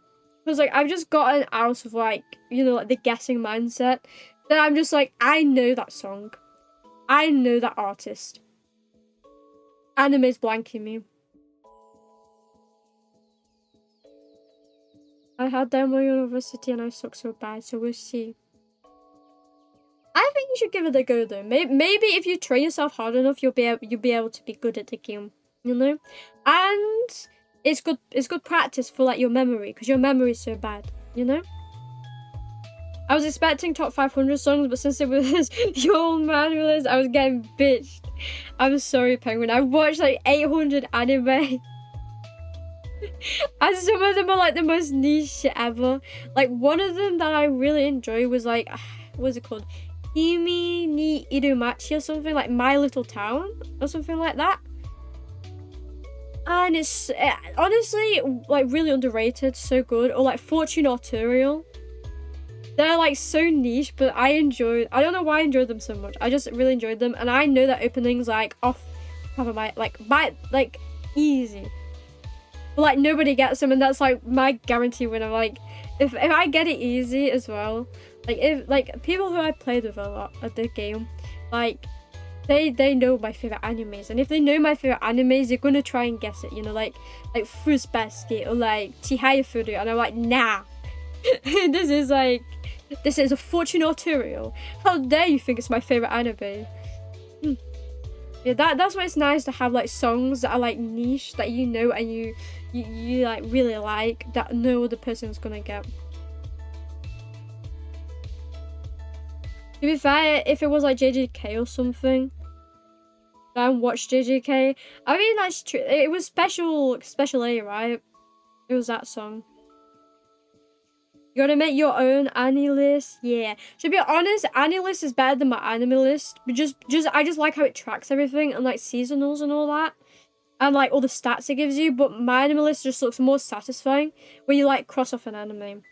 Because, like, I've just gotten out of, like, you know, like, the guessing mindset. That I'm just like, I know that song. I know that artist. Anime's blanking me. I had Demo University and I suck so bad, so we'll see. I think you should give it a go, though. Maybe if you train yourself hard enough, you'll be able to be good at the game. You know? And it's good practice for like your memory, because your memory is so bad, you know? I was expecting top 500 songs, but since it was your man release, I was getting bitched. I'm sorry, Penguin. I watched like 800 anime. And some of them are like the most niche shit ever. Like one of them that I really enjoy was like, what's it called? Himi ni Irumachi or something, like My Little Town or something like that. And it's honestly like really underrated, so good. Or like Fortune Arterial. They're like so niche, but I don't know why I enjoyed them so much. I just really enjoyed them, and I know that opening's like off top of my like easy. But like nobody gets them, and that's like my guarantee when I'm like, if I get it easy as well, like if like people who I played with a lot at the game, like they know my favorite animes, and if they know my favorite animes, they're gonna try and guess it, you know, like Fruits Basket or like Chihaya Furu, and I'm like, nah. this is a Fortune Arterial. How dare you think it's my favorite anime? Yeah, that's why it's nice to have like songs that are like niche, that you know and you like really like, that no other person's gonna get. To be fair, if it was like JJK or something, I watched JJK. I mean, that's true. It was special A, right? It was that song. You gotta make your own Annie list. Yeah. To be honest, Annie list is better than my anime list. But I just like how it tracks everything and like seasonals and all that. And like all the stats it gives you. But my anime list just looks more satisfying when you like cross off an anime.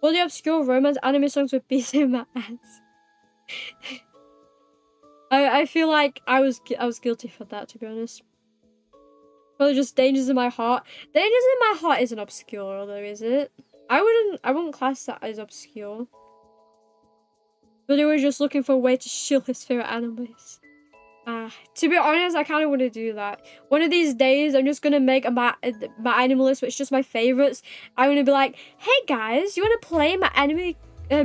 All the obscure romance anime songs would be in my ass. I feel like I was guilty for that, to be honest. Probably just Dangers in My Heart. Dangers in My Heart isn't obscure, though, is it? I wouldn't class that as obscure. but he was just looking for a way to shill his favorite animes. To be honest, I kind of want to do that. One of these days, I'm just going to make my anime list, which is just my favorites. I'm going to be like, hey guys, you want to play my anime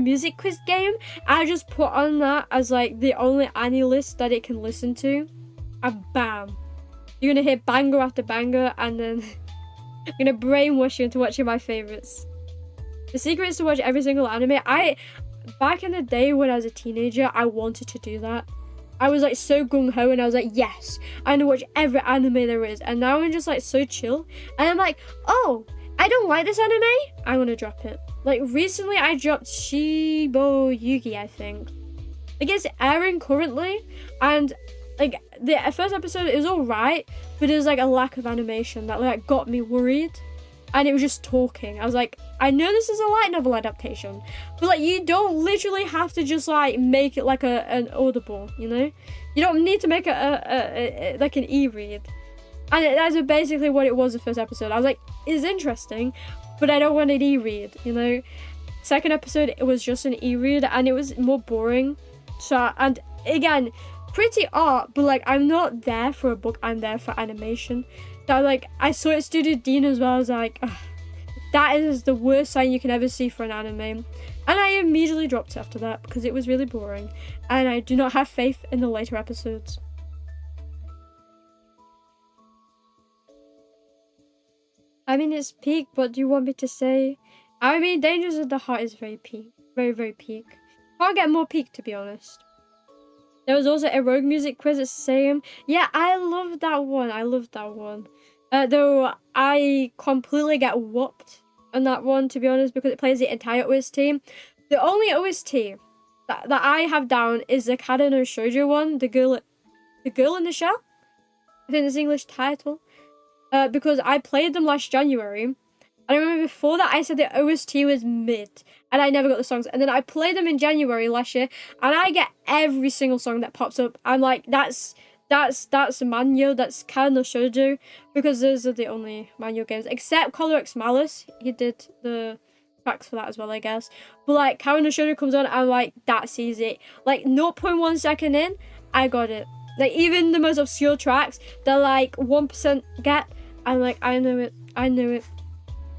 music quiz game? I just put on that as like the only anime list that it can listen to. And bam. You're going to hit banger after banger, and then I'm going to brainwash you into watching my favorites. The secret is to watch every single anime. Back in the day when I was a teenager, I wanted to do that. I was like so gung-ho, and I was like, yes, I'm gonna watch every anime there is. And now I'm just like so chill, and I'm like, oh, I don't like this anime, I'm gonna drop it. Like recently I dropped Shibo Yugi, I think. Like it's airing currently, and like the first episode is alright, but there's like a lack of animation that like got me worried. And it was just talking. I was like, I know this is a light novel adaptation, but like you don't literally have to just like make it like an audible, you know? You don't need to make it like an e-read. And that's basically what it was the first episode. I was like, it's interesting, but I don't want an e-read, you know? Second episode, it was just an e-read, and it was more boring. So, and again, pretty art, but like I'm not there for a book, I'm there for animation. So like I saw it Studio Dean as well. I was like, ugh, that is the worst sign you can ever see for an anime. And I immediately dropped it after that because it was really boring, and I do not have faith in the later episodes. I mean, it's peak. What do you want me to say? I mean, Dangers of the Heart is very peak, very, very peak. Can't get more peak, to be honest. There was also a Rogue music quiz at the same. Yeah, I love that one. I love that one. Though I completely get whooped on that one, to be honest, because it plays the entire OST. The only OST that I have down is the Kado no Shoujo one, the girl in the shell. I think that's the English title. Because I played them last January. I remember before that I said the OST was mid, and I never got the songs. And then I played them in January last year, and I get every single song that pops up. I'm like, that's Manyo, that's Kado no Shoujo, because those are the only Manyo games, except Color X Malice. He did the tracks for that as well, I guess. But like, Kado no Shoujo comes on, I'm like, that's easy. Like 0.1 second in, I got it. Like even the most obscure tracks, they're like 1% get. I'm like, I know it.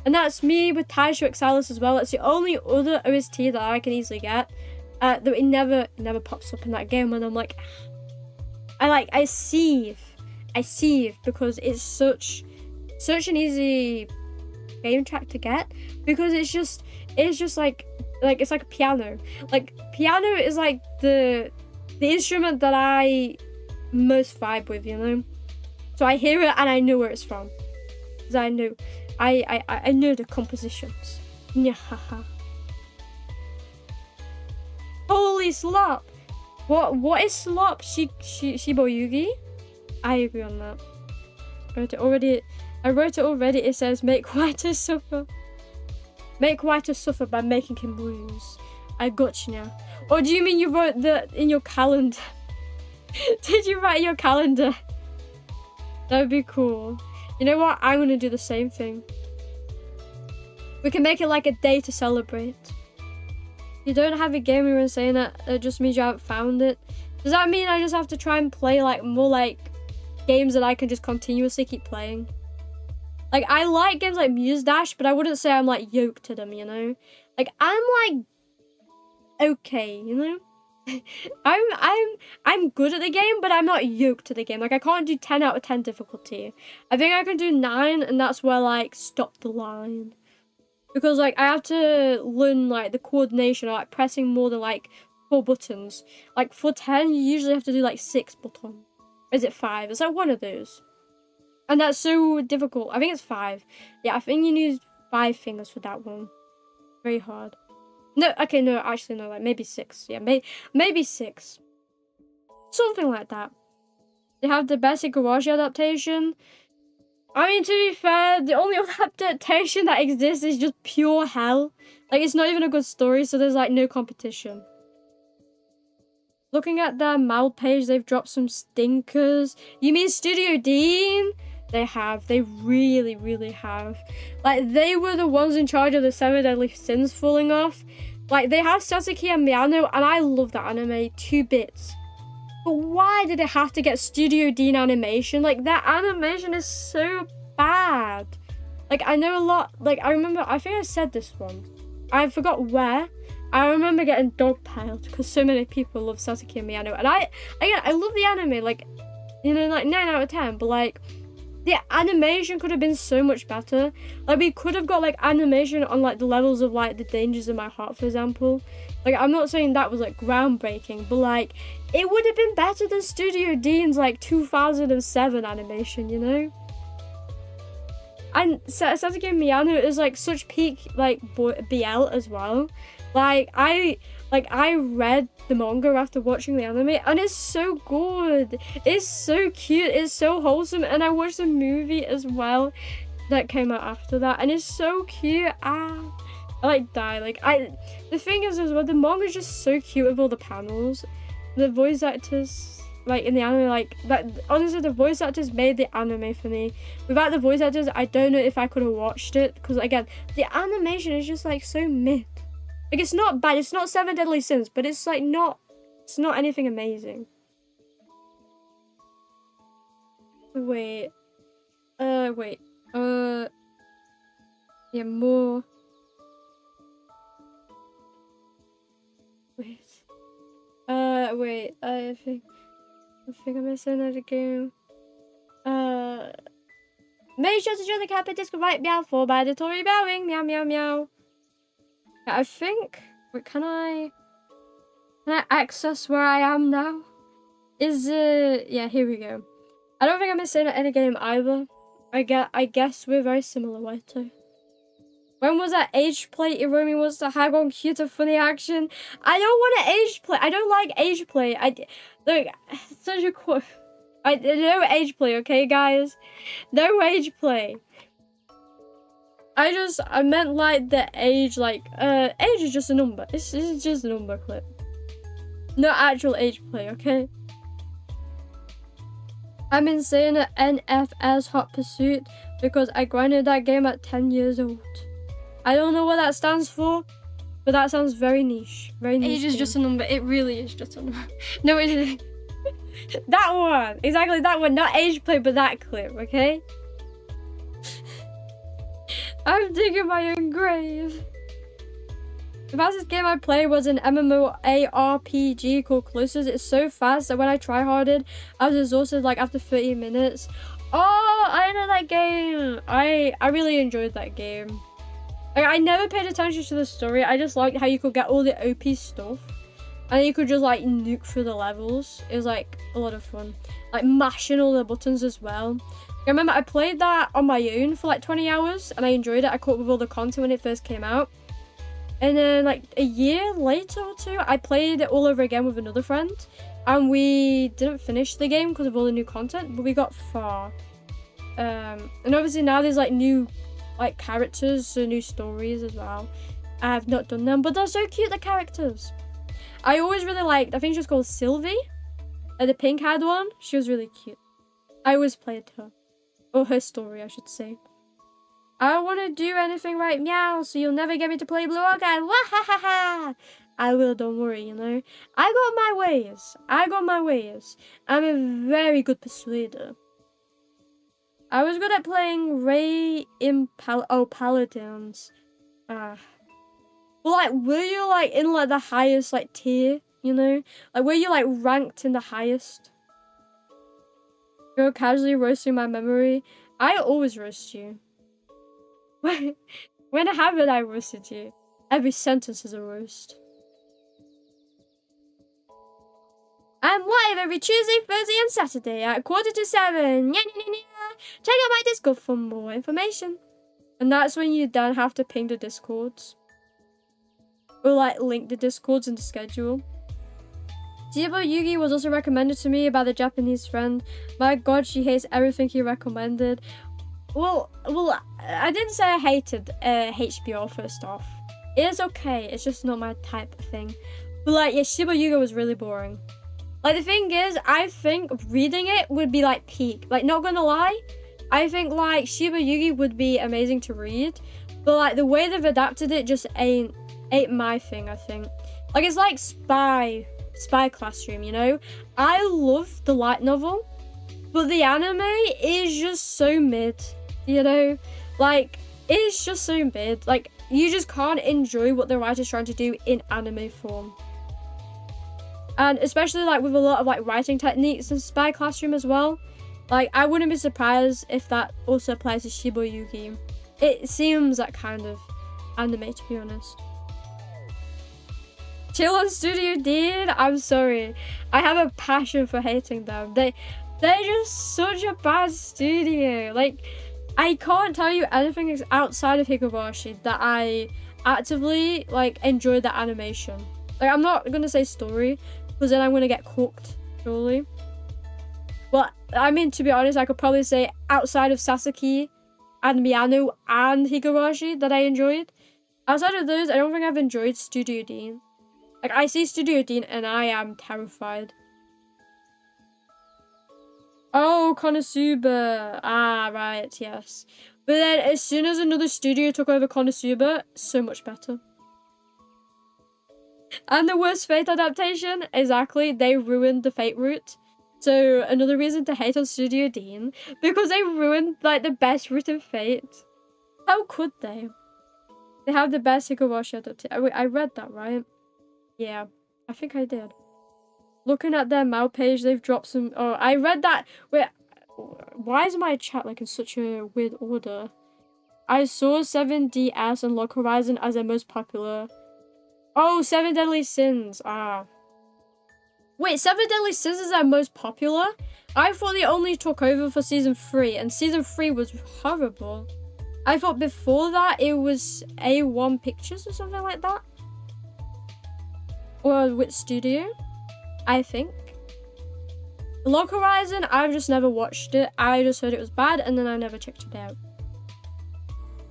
And that's me with Taisho Exilis as well. It's the only other OST that I can easily get. Though it never pops up in that game, and I'm like, I sieve because it's such an easy game track to get, because it's just like it's like a piano. Like piano is like the instrument that I most vibe with, you know. So I hear it and I know where it's from, because I know. I know the compositions. Nyahaha. Holy slop! What is slop? Shibo Yugi? I agree on that. I wrote it already. It says make White suffer. Make White suffer by making him lose. I got you now. Or do you mean you wrote that in your calendar? Did you write in your calendar? That would be cool. You know what? I'm gonna do the same thing. We can make it like a day to celebrate. You don't have a game, you're saying that it just means you haven't found it. Does that mean I just have to try and play like more like games that I can just continuously keep playing? Like I like games like Muse Dash, but I wouldn't say I'm like yoked to them, you know? Like I'm like okay, you know? I'm good at the game, but I'm not yoked to the game. Like I can't do 10 out of 10 difficulty. I think I can do 9, and that's where like stop the line. Because like I have to learn like the coordination, or like pressing more than like 4 buttons. Like for 10 you usually have to do like 6 buttons. Or is it 5? It's like one of those. And that's so difficult. I think it's 5. Yeah, I think you need 5 fingers for that one. Very hard. No, okay, no, actually, no, like, maybe 6. Yeah, maybe 6. Something like that. They have the best Igarashi adaptation. I mean, to be fair, the only other adaptation that exists is just pure hell. Like, it's not even a good story, so there's, like, no competition. Looking at their MAL page, they've dropped some stinkers. You mean Studio Dean? They have. They really, really have. Like, they were the ones in charge of the 7 Deadly Sins falling off. Like, they have Sasuke and Miyano, and I love that anime 2 bits. But why did it have to get Studio Dean animation? Like, that animation is so bad. Like, I know a lot, like, I remember, I think I said this once. I forgot where. I remember getting dogpiled because so many people love Sasuke and Miyano. And I love the anime, like, you know, like 9 out of 10, but like, the animation could have been so much better. Like, we could have got like animation on like the levels of like The Dangers of My Heart, for example. Like, I'm not saying that was like groundbreaking, but like, it would have been better than Studio Dean's like 2007 animation, you know? And Sasuke and Miyano is like such peak like BL as well. Like, I read the manga after watching the anime, and it's so good. It's so cute. It's so wholesome. And I watched the movie as well that came out after that, and it's so cute. I like die. Like, the thing is as well, the manga is just so cute with all the panels. The voice actors, like in the anime, like that. Honestly, the voice actors made the anime for me. Without the voice actors, I don't know if I could have watched it, because again, the animation is just like so mid. Like, it's not bad. It's not 7 Deadly Sins, but it's like not. It's not anything amazing. Wait. Wait. Yeah, more. Wait. Wait. I think I'm missing another game. Make sure to join the Kappa Discord right meow for mandatory bowing. Meow meow meow. I think. Wait, can I access where I am now? Is it? Yeah, here we go. I don't think I'm missing any game either. I guess we're very similar, Waito. When was that age play? Iromi wants to hag on cute and funny action. I don't want to age play. I don't like age play. Look, such a quote. No age play, okay, guys? No age play. I meant like the age, like, age is just a number. It's just a number clip. No actual age play, okay? I'm insane at NFS Hot Pursuit because I grinded that game at 10 years old. I don't know what that stands for, but that sounds very niche. Very niche. Age is just a number. It really is just a number. No, it isn't. That one! Exactly that one. Not age play, but that clip, okay? I'm digging my own grave. The fastest game I played was an MMORPG called Closest. It's so fast that when I tryharded, I was exhausted like after 30 minutes. Oh, I know that game. I really enjoyed that game. Like, I never paid attention to the story. I just liked how you could get all the OP stuff. And you could just like nuke through the levels. It was like a lot of fun. Like mashing all the buttons as well. I remember I played that on my own for like 20 hours and I enjoyed it. I caught up with all the content when it first came out. And then like a year later or two, I played it all over again with another friend. And we didn't finish the game because of all the new content, but we got far. And obviously now there's like new like characters, so new stories as well. I have not done them, but they're so cute, the characters. I always really liked, I think she was called Sylvie. The pink-haired one. She was really cute. I always played her. Or her story, I should say. I don't want to do anything right meow, so you'll never get me to play Blue again. Wahahaha! I will, don't worry, you know. I got my ways. I'm a very good persuader. I was good at playing Ray in Paladins. Well, like, were you, like, in, like, the highest, like, tier, you know? Like, were you, like, ranked in the highest? You're casually roasting my memory. I always roast you. When haven't I roasted you? Every sentence is a roast. I'm live every Tuesday, Thursday, and Saturday at 6:45. Check out my Discord for more information. And that's when you then have to ping the Discords. Or like link the Discords in the schedule. Jibo Yugi was also recommended to me by the Japanese friend. My god, she hates everything he recommended. Well, I didn't say I hated HBO first off. It is okay, it's just not my type of thing. But like, yeah, Shiba Yuga was really boring. Like, the thing is, I think reading it would be like peak. Like, not gonna lie, I think like Shiba Yugi would be amazing to read. But like, the way they've adapted it just ain't ain't my thing, I think. Like, it's like Spy Classroom, you know? I love the light novel, but the anime is just so mid, you know? Like, it's just so mid. Like, you just can't enjoy what the writer's trying to do in anime form. And especially, like, with a lot of, like, writing techniques in Spy Classroom as well. Like, I wouldn't be surprised if that also applies to Shibuya. It seems that kind of anime, to be honest. Chill on Studio Dean? I'm sorry. I have a passion for hating them. They're just such a bad studio. Like, I can't tell you anything outside of Higurashi that I actively, like, enjoy the animation. Like, I'm not gonna say story, because then I'm gonna get cooked, surely. Well, I mean, to be honest, I could probably say outside of Sasaki and Miyano and Higurashi that I enjoyed. Outside of those, I don't think I've enjoyed Studio Dean. Like, I see Studio Dean and I am terrified. Oh, Konosuba. Ah, right, yes. But then as soon as another studio took over Konosuba, so much better. And the worst Fate adaptation, exactly, they ruined the Fate route. So another reason to hate on Studio Dean, because they ruined, like, the best route of Fate. How could they? They have the best Higurashi adaptation. I read that, right? Yeah, I think I did. Looking at their MAU page, they've dropped some... Oh, I read that... Wait, why is my chat, like, in such a weird order? I saw 7DS and Log Horizon as their most popular. Oh, 7 Deadly Sins. Ah. Wait, 7 Deadly Sins is their most popular? I thought they only took over for Season 3, and Season 3 was horrible. I thought before that it was A1 Pictures or something like that. Or which studio? I think. Log Horizon, I've just never watched it. I just heard it was bad, and then I never checked it out.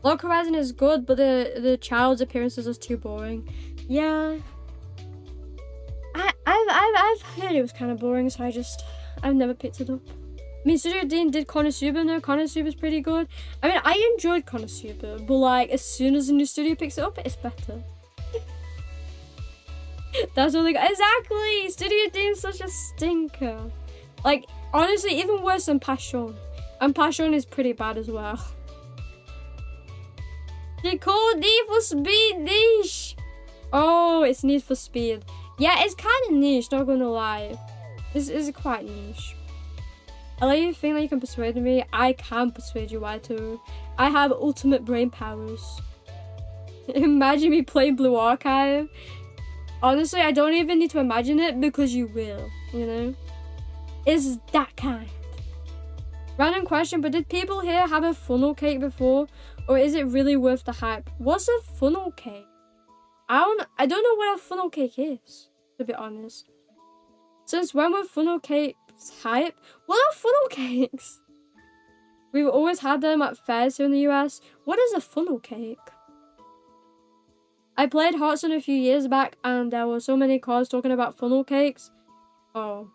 Log Horizon is good, but the child's appearances are too boring. Yeah. I've heard it was kind of boring, so I've never picked it up. I mean, Studio Dean did Konosuba. No, Konosuba's pretty good. I mean, I enjoyed Konosuba, but, like, as soon as a new studio picks it up, it's better. That's all they got. Exactly! Studio Dean's such a stinker. Like, honestly, even worse than Passion. And Passion is pretty bad as well. They call Need for Speed niche! Oh, it's Need for Speed. Yeah, it's kind of niche, not gonna lie. It's quite niche. I let you think that you can persuade me. I can persuade you, Waito. I have ultimate brain powers. Imagine me playing Blue Archive. Honestly, I don't even need to imagine it because you will, you know? It's that kind. Random question, but did people here have a funnel cake before? Or is it really worth the hype? What's a funnel cake? I don't know what a funnel cake is, to be honest. Since when were funnel cakes hype? What are funnel cakes? We've always had them at fairs here in the US. What is a funnel cake? I played Hearthstone a few years back and there were so many cards talking about funnel cakes. Oh.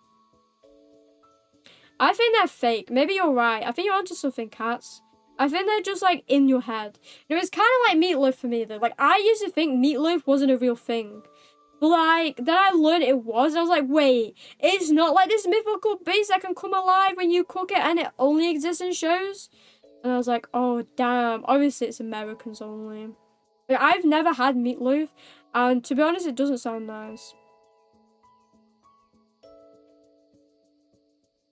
I think they're fake. Maybe you're right. I think you're onto something, Cats. I think they're just, like, in your head. You know, it's kind of like meatloaf for me, though. Like, I used to think meatloaf wasn't a real thing. But, like, then I learned it was. And I was like, wait, it's not like this mythical beast that can come alive when you cook it and it only exists in shows? And I was like, oh, damn. Obviously, it's Americans only. Like, I've never had meatloaf. And to be honest, it doesn't sound nice.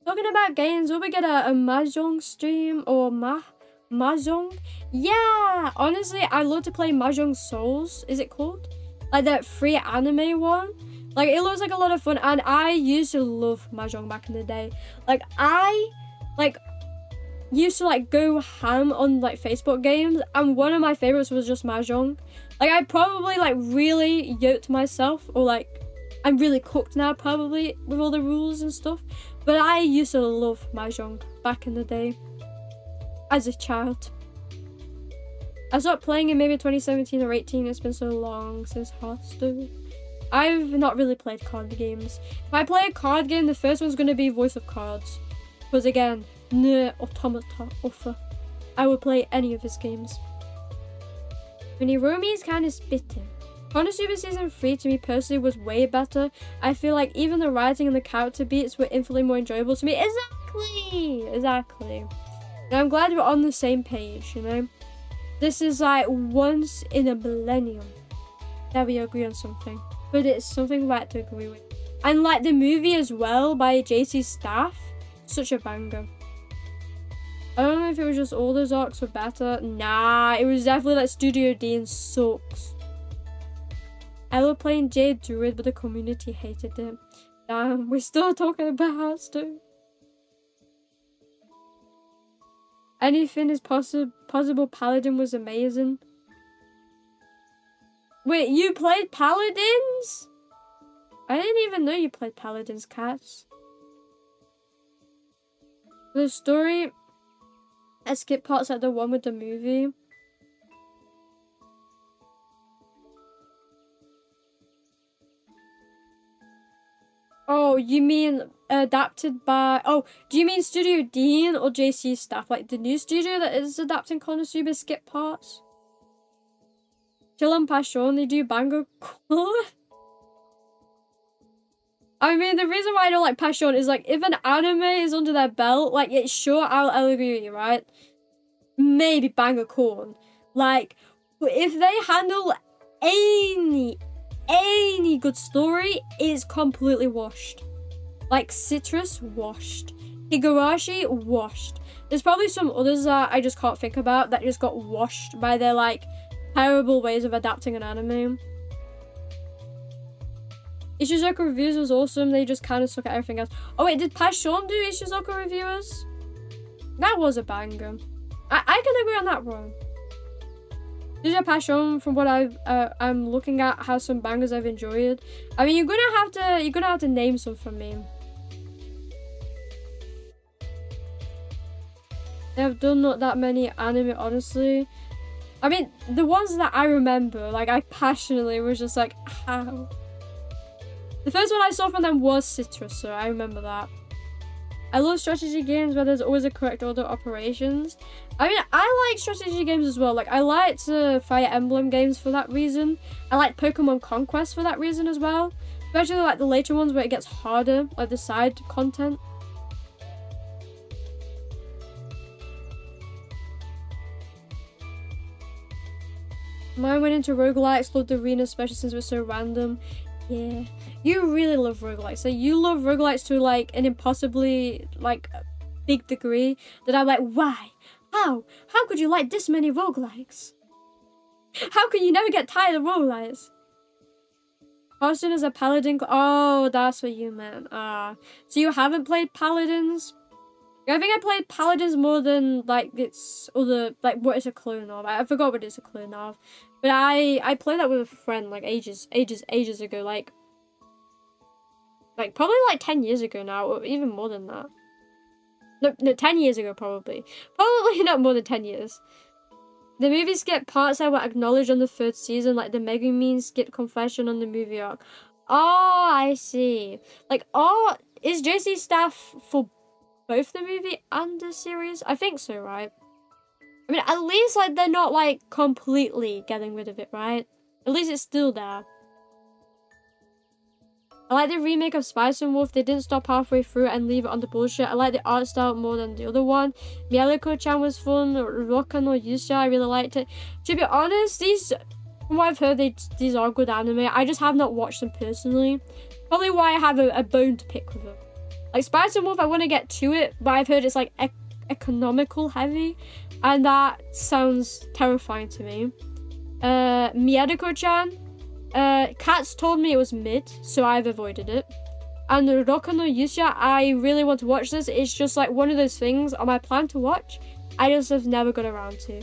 Talking about games, will we get a Mahjong stream or Mahjong? Yeah! Honestly, I love to play Mahjong Souls, is it called? Like that free anime one. Like, it looks like a lot of fun, and I used to love Mahjong back in the day. Like, I, used to, go ham on, Facebook games, and one of my favorites was just Mahjong. Like, I probably, really yoked myself, or, I'm really cooked now, probably, with all the rules and stuff. But I used to love Mahjong back in the day. As a child. I stopped playing in maybe 2017 or 18. It's been so long since Hearthstone. I've not really played card games. If I play a card game, the first one's going to be Voice of Cards. Because again, Nier Automata offer. I would play any of his games. When Iromi is kind of spitting. Konosuba Season 3 to me personally was way better. I feel like even the writing and the character beats were infinitely more enjoyable to me. Exactly. And I'm glad we're on the same page, you know? This is like once in a millennium that we agree on something. But it's something right to agree with. And like the movie as well by JC's staff, such a banger. I don't know if it was just all those arcs were better. Nah, it was definitely like Studio Dean sucks. I love playing Jade Druid, but the community hated it. Damn, we're still talking about House 2. Anything is possible. Paladin was amazing. Wait, you played Paladins? I didn't even know you played Paladins, Cats. The story, I skipped parts like the one with the movie. Oh, you mean adapted by... Oh, do you mean Studio Dean or JC staff? Like the new studio that is adapting Konosuba skip parts? Chill and Passion, they do banger cool. I mean, the reason why I don't like Passion is like, if an anime is under their belt, like, it's sure, I'll agree with you, right? Maybe banger corn. Like, but if they handle any good story, is completely washed. Like Citrus, washed. Higurashi, washed. There's probably some others that I just can't think about that just got washed by their like terrible ways of adapting an anime. Ishizoku Reviews was awesome, they just kind of suck at everything else. Oh wait, did Passion do Ishizoku Reviewers? That was a banger. I can agree on that one. These are Passion, from what I'm looking at, has some bangers I've enjoyed. I mean, you're gonna have to name some for me. They have done not that many anime, honestly. I mean, the ones that I remember, like I passionately was just like, how? The first one I saw from them was Citrus, so I remember that. I love strategy games where there's always a correct order of operations. I mean, I like strategy games as well. Like, I liked Fire Emblem games for that reason. I like Pokemon Conquest for that reason as well. Especially like the later ones where it gets harder, like the side content. Mine went into roguelikes, loved the arena, especially since it was so random. Yeah, you really love roguelikes. So you love roguelikes to like an impossibly like big degree that I'm like, why? How could you like this many roguelikes? How can you never get tired of roguelikes? Austin is a paladin. Oh, that's what you meant. So you haven't played Paladins? I think I played Paladins more than like its other, like what it's a clone of. I forgot what it's a clone of. But I played that with a friend like ages ago, like probably like 10 years ago now, or even more than that. No, 10 years ago probably. Probably not more than 10 years. The movie skipped parts that were acknowledged on the 3rd season, like the Megumin skipped confession on the movie arc. Oh, I see. Like, oh, is JC staff for both the movie and the series? I think so, right? I mean, at least like they're not like completely getting rid of it, right? At least it's still there. I like the remake of Spice and Wolf. They didn't stop halfway through and leave it on the bullshit. I like the art style more than the other one. Miyako-chan was fun. Roka no Yusha, I really liked it. To be honest, these, from what I've heard, these are good anime. I just have not watched them personally. Probably why I have a bone to pick with them. Like Spice and Wolf, I want to get to it, but I've heard it's like economical heavy, and that sounds terrifying to me. Miyako-chan. Cats told me it was mid, so I've avoided it. And Roka no Yusha, I really want to watch this. It's just like one of those things on my plan to watch. I just have never got around to.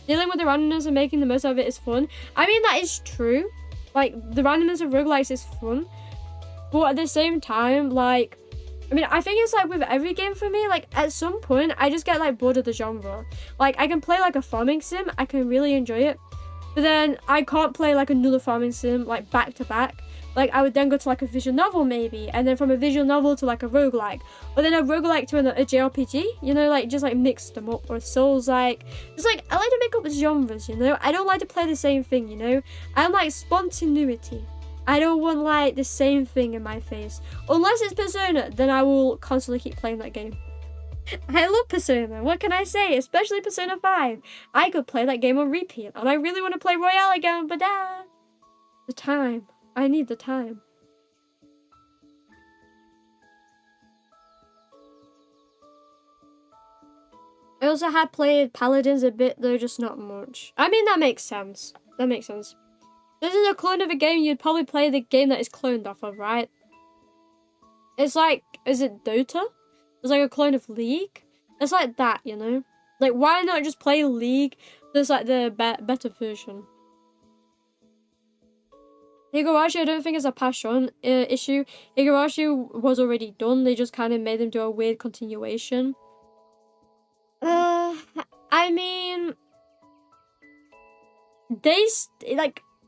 Dealing with the randomness and making the most of it is fun. I mean, that is true. Like, the randomness of roguelikes is fun. But at the same time, like, I mean, I think it's like with every game for me, like at some point I just get like bored of the genre. Like I can play like a farming sim, I can really enjoy it. But then I can't play like another farming sim like back to back. Like I would then go to like a visual novel maybe, and then from a visual novel to like a roguelike, or then a roguelike to a JRPG, you know, like just like mix them up, or a Souls-like. Just like I like to make up genres, you know. I don't like to play the same thing, you know. I like spontaneity. I don't want like the same thing in my face. Unless it's Persona, then I will constantly keep playing that game. I love Persona, what can I say? Especially Persona 5. I could play that game on repeat, and I really want to play Royale again, but the time. I need the time. I also had played Paladins a bit, though just not much. I mean, that makes sense. That makes sense. This is a clone of a game, you'd probably play the game that is cloned off of, right? It's like, is it Dota? It's like a clone of League? It's like that, you know? Like, why not just play League? There's like the better version. Higurashi, I don't think it's a passion issue. Higurashi was already done. They just kind of made them do a weird continuation. I mean,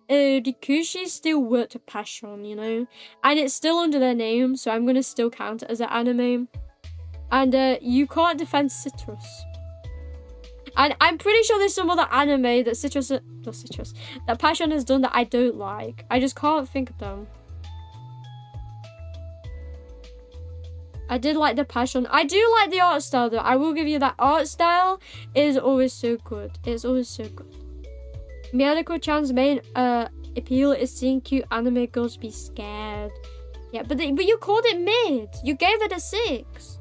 Rikushi still worked a passion, you know, and it's still under their name, so I'm gonna still count it as an anime. And you can't defend Citrus. And I'm pretty sure there's some other anime that that Passion has done that I don't like. I just can't think of them. I did like the Passion. I do like the art style though. I will give you that art style is always so good. It's always so good. Miyako-chan's main appeal is seeing cute anime girls be scared. Yeah, but you called it mid. You gave it a 6.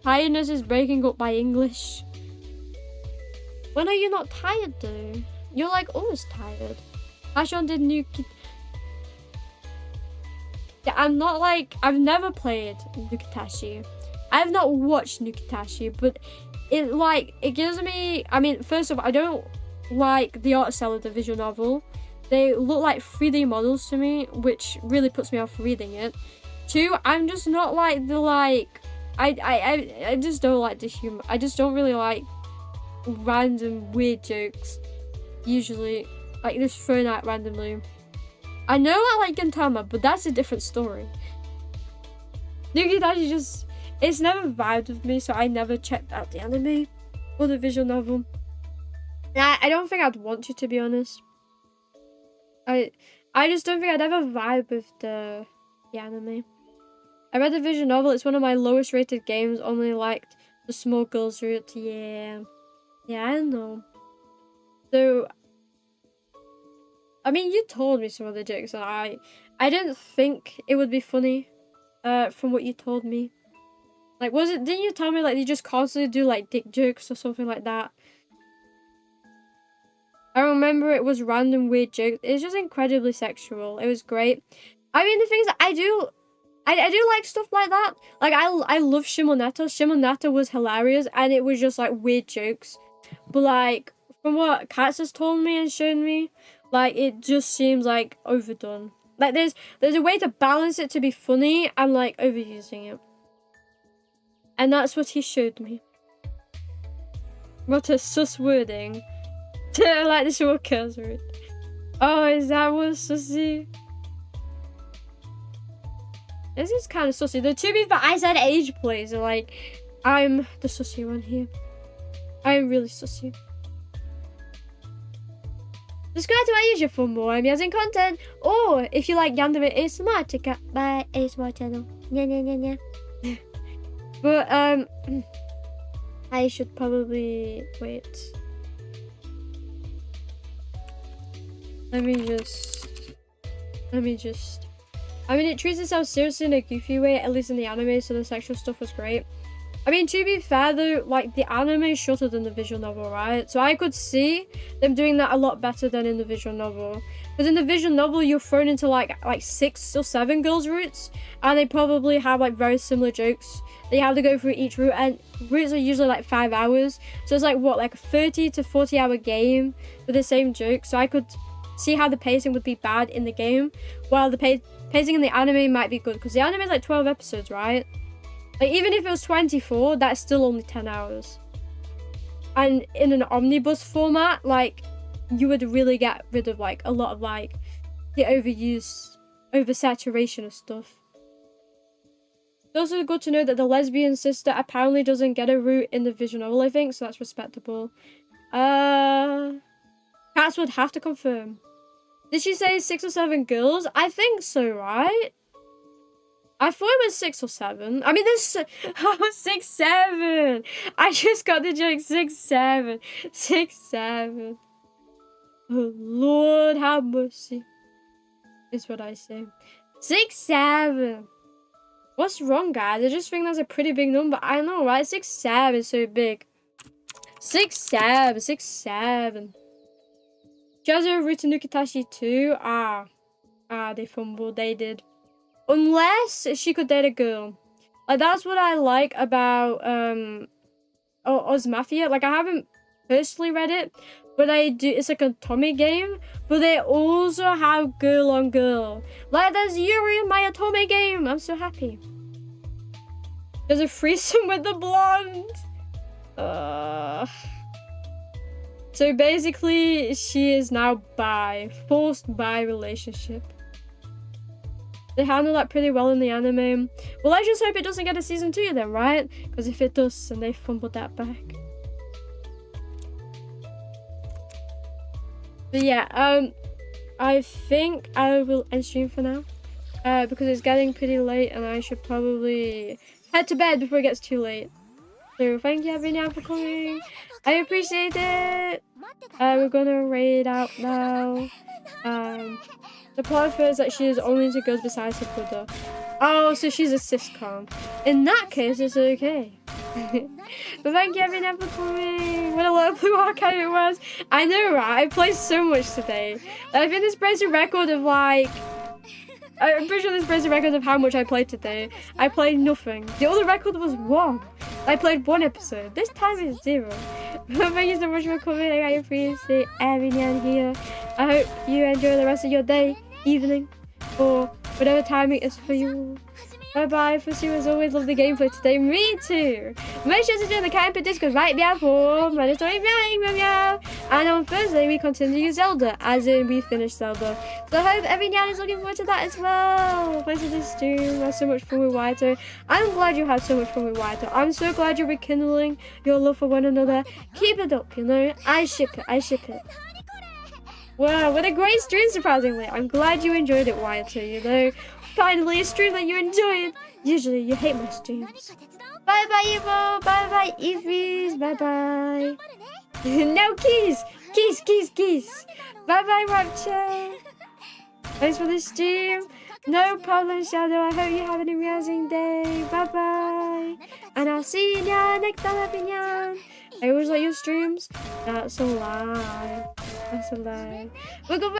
Tiredness is breaking up by English. When are you not tired though? You're like always tired. Passion did new kid. Yeah, I'm not like, I've never played Nukitashi. I have not watched Nukitashi, but it gives me, I mean, first of all, I don't like the art style of the visual novel. They look like 3D models to me, which really puts me off reading it. 2, I'm just not like the I just don't like the humor. I just don't really like random weird jokes. Usually, like just thrown out randomly. I know I like Gintama, but that's a different story. Nukitashi just, it's never vibed with me, so I never checked out the anime or the visual novel. And I don't think I'd want to be honest. I just don't think I'd ever vibe with the anime. I read the visual novel. It's one of my lowest rated games. Only liked the small girls route. Yeah, I know. So, I mean, you told me some of the jokes, and I didn't think it would be funny. From what you told me, like, didn't you tell me like you just constantly do like dick jokes or something like that? I remember it was random weird jokes. It's just incredibly sexual. It was great. I mean, the thing is, I do like stuff like that. Like, I love Shimoneta. Shimoneta was hilarious, and it was just, like, weird jokes. But, like, from what Katz has told me and shown me, like, it just seems, like, overdone. Like, there's a way to balance it to be funny and, like, overusing it. And that's what he showed me. What a sus wording. Like, the short word. Oh, is that what sussy? This is kind of sussy. Though, to be fair, I said age play, so like, I'm the sussy one here. I'm really sussy. Subscribe to my YouTube for more amazing content, or if you like Yandere ASMR, check out my ASMR channel. Yeah. But I should probably wait. Let me just. I mean, it treats itself seriously in a goofy way, at least in the anime, so the sexual stuff was great. I mean, to be fair though, like, the anime is shorter than the visual novel, right? So I could see them doing that a lot better than in the visual novel. Because in the visual novel, you're thrown into like 6 or 7 girls' routes, and they probably have like very similar jokes. They have to go through each route, and routes are usually like 5 hours. So it's like, what, like a 30 to 40 hour game with the same joke. So I could see how the pacing would be bad in the game, while the pacing in the anime might be good, because the anime is like 12 episodes, right? Like, even if it was 24, that's still only 10 hours. and in an omnibus format, like, you would really get rid of like a lot of like the oversaturation of stuff. It's also good to know that the lesbian sister apparently doesn't get a route in the visual novel, I think, so that's respectable. Cats would have to confirm. Did she say 6 or 7 girls? I think so, right? I thought it was 6 or 7. I mean, there's 6, 7. I just got the joke. 6, 7. 6, 7. Oh, Lord have mercy. Is what I say. 6, 7. What's wrong, guys? I just think that's a pretty big number. I know, right? 6, 7 is so big. 6, 7. 6, 7. Jazo Rutanuki Tashi too. They fumbled. They did. Unless she could date a girl. Like, that's what I like about Oz Mafia. Like, I haven't personally read it, but I do. It's like a Tommy game, but they also have girl on girl. Like, there's Yuri in my Otome game. I'm so happy. There's a threesome with the blonde. So basically, she is now bi. Forced bi relationship. They handle that pretty well in the anime. Well, I just hope it doesn't get a season 2 then, right? Because if it does, then they fumbled that back. But yeah, I think I will end stream for now. Because it's getting pretty late and I should probably head to bed before it gets too late. So thank you everyone for coming. I appreciate it. We're gonna raid out now. The plot for is that she is only into girls besides her brother. Oh, so she's a ciscom. In that case, it's okay. But thank you everyone for coming. What a lovely archive it was. I know, right? I played so much today. I think this breaks a record of like... I'm pretty sure this breaks a record of how much I played today. I played nothing. The other record was 1. I played 1 episode. This time is 0. Thank you so much for coming. I appreciate everyone here. I hope you enjoy the rest of your day, evening, or whatever time it is for you. Bye bye. For you as always, love the gameplay today. Me too. Make sure to join the Camping Discord right meow for my story meow meow. And on Thursday we continue Zelda, as in we finish Zelda. So I hope everyone is looking forward to that as well. Thanks for this stream. I had so much fun with Waito. I'm glad you had so much fun with Waito. I'm so glad you're rekindling your love for one another. Keep it up, you know. I ship it. I ship it. Wow, what a great stream, surprisingly. I'm glad you enjoyed it, Waito, you know. Finally, a stream that you enjoyed. Usually, you hate my streams. Bye-bye, Evo. Bye-bye, Eevees. Bye-bye. No keys. Keys, keys, keys. Bye-bye, Rapture. Thanks for the stream. No problem, Shadow. I hope you have an amazing day. Bye-bye. And I'll see you next time, everyone. I always like your streams. That's a lie. That's a lie. We're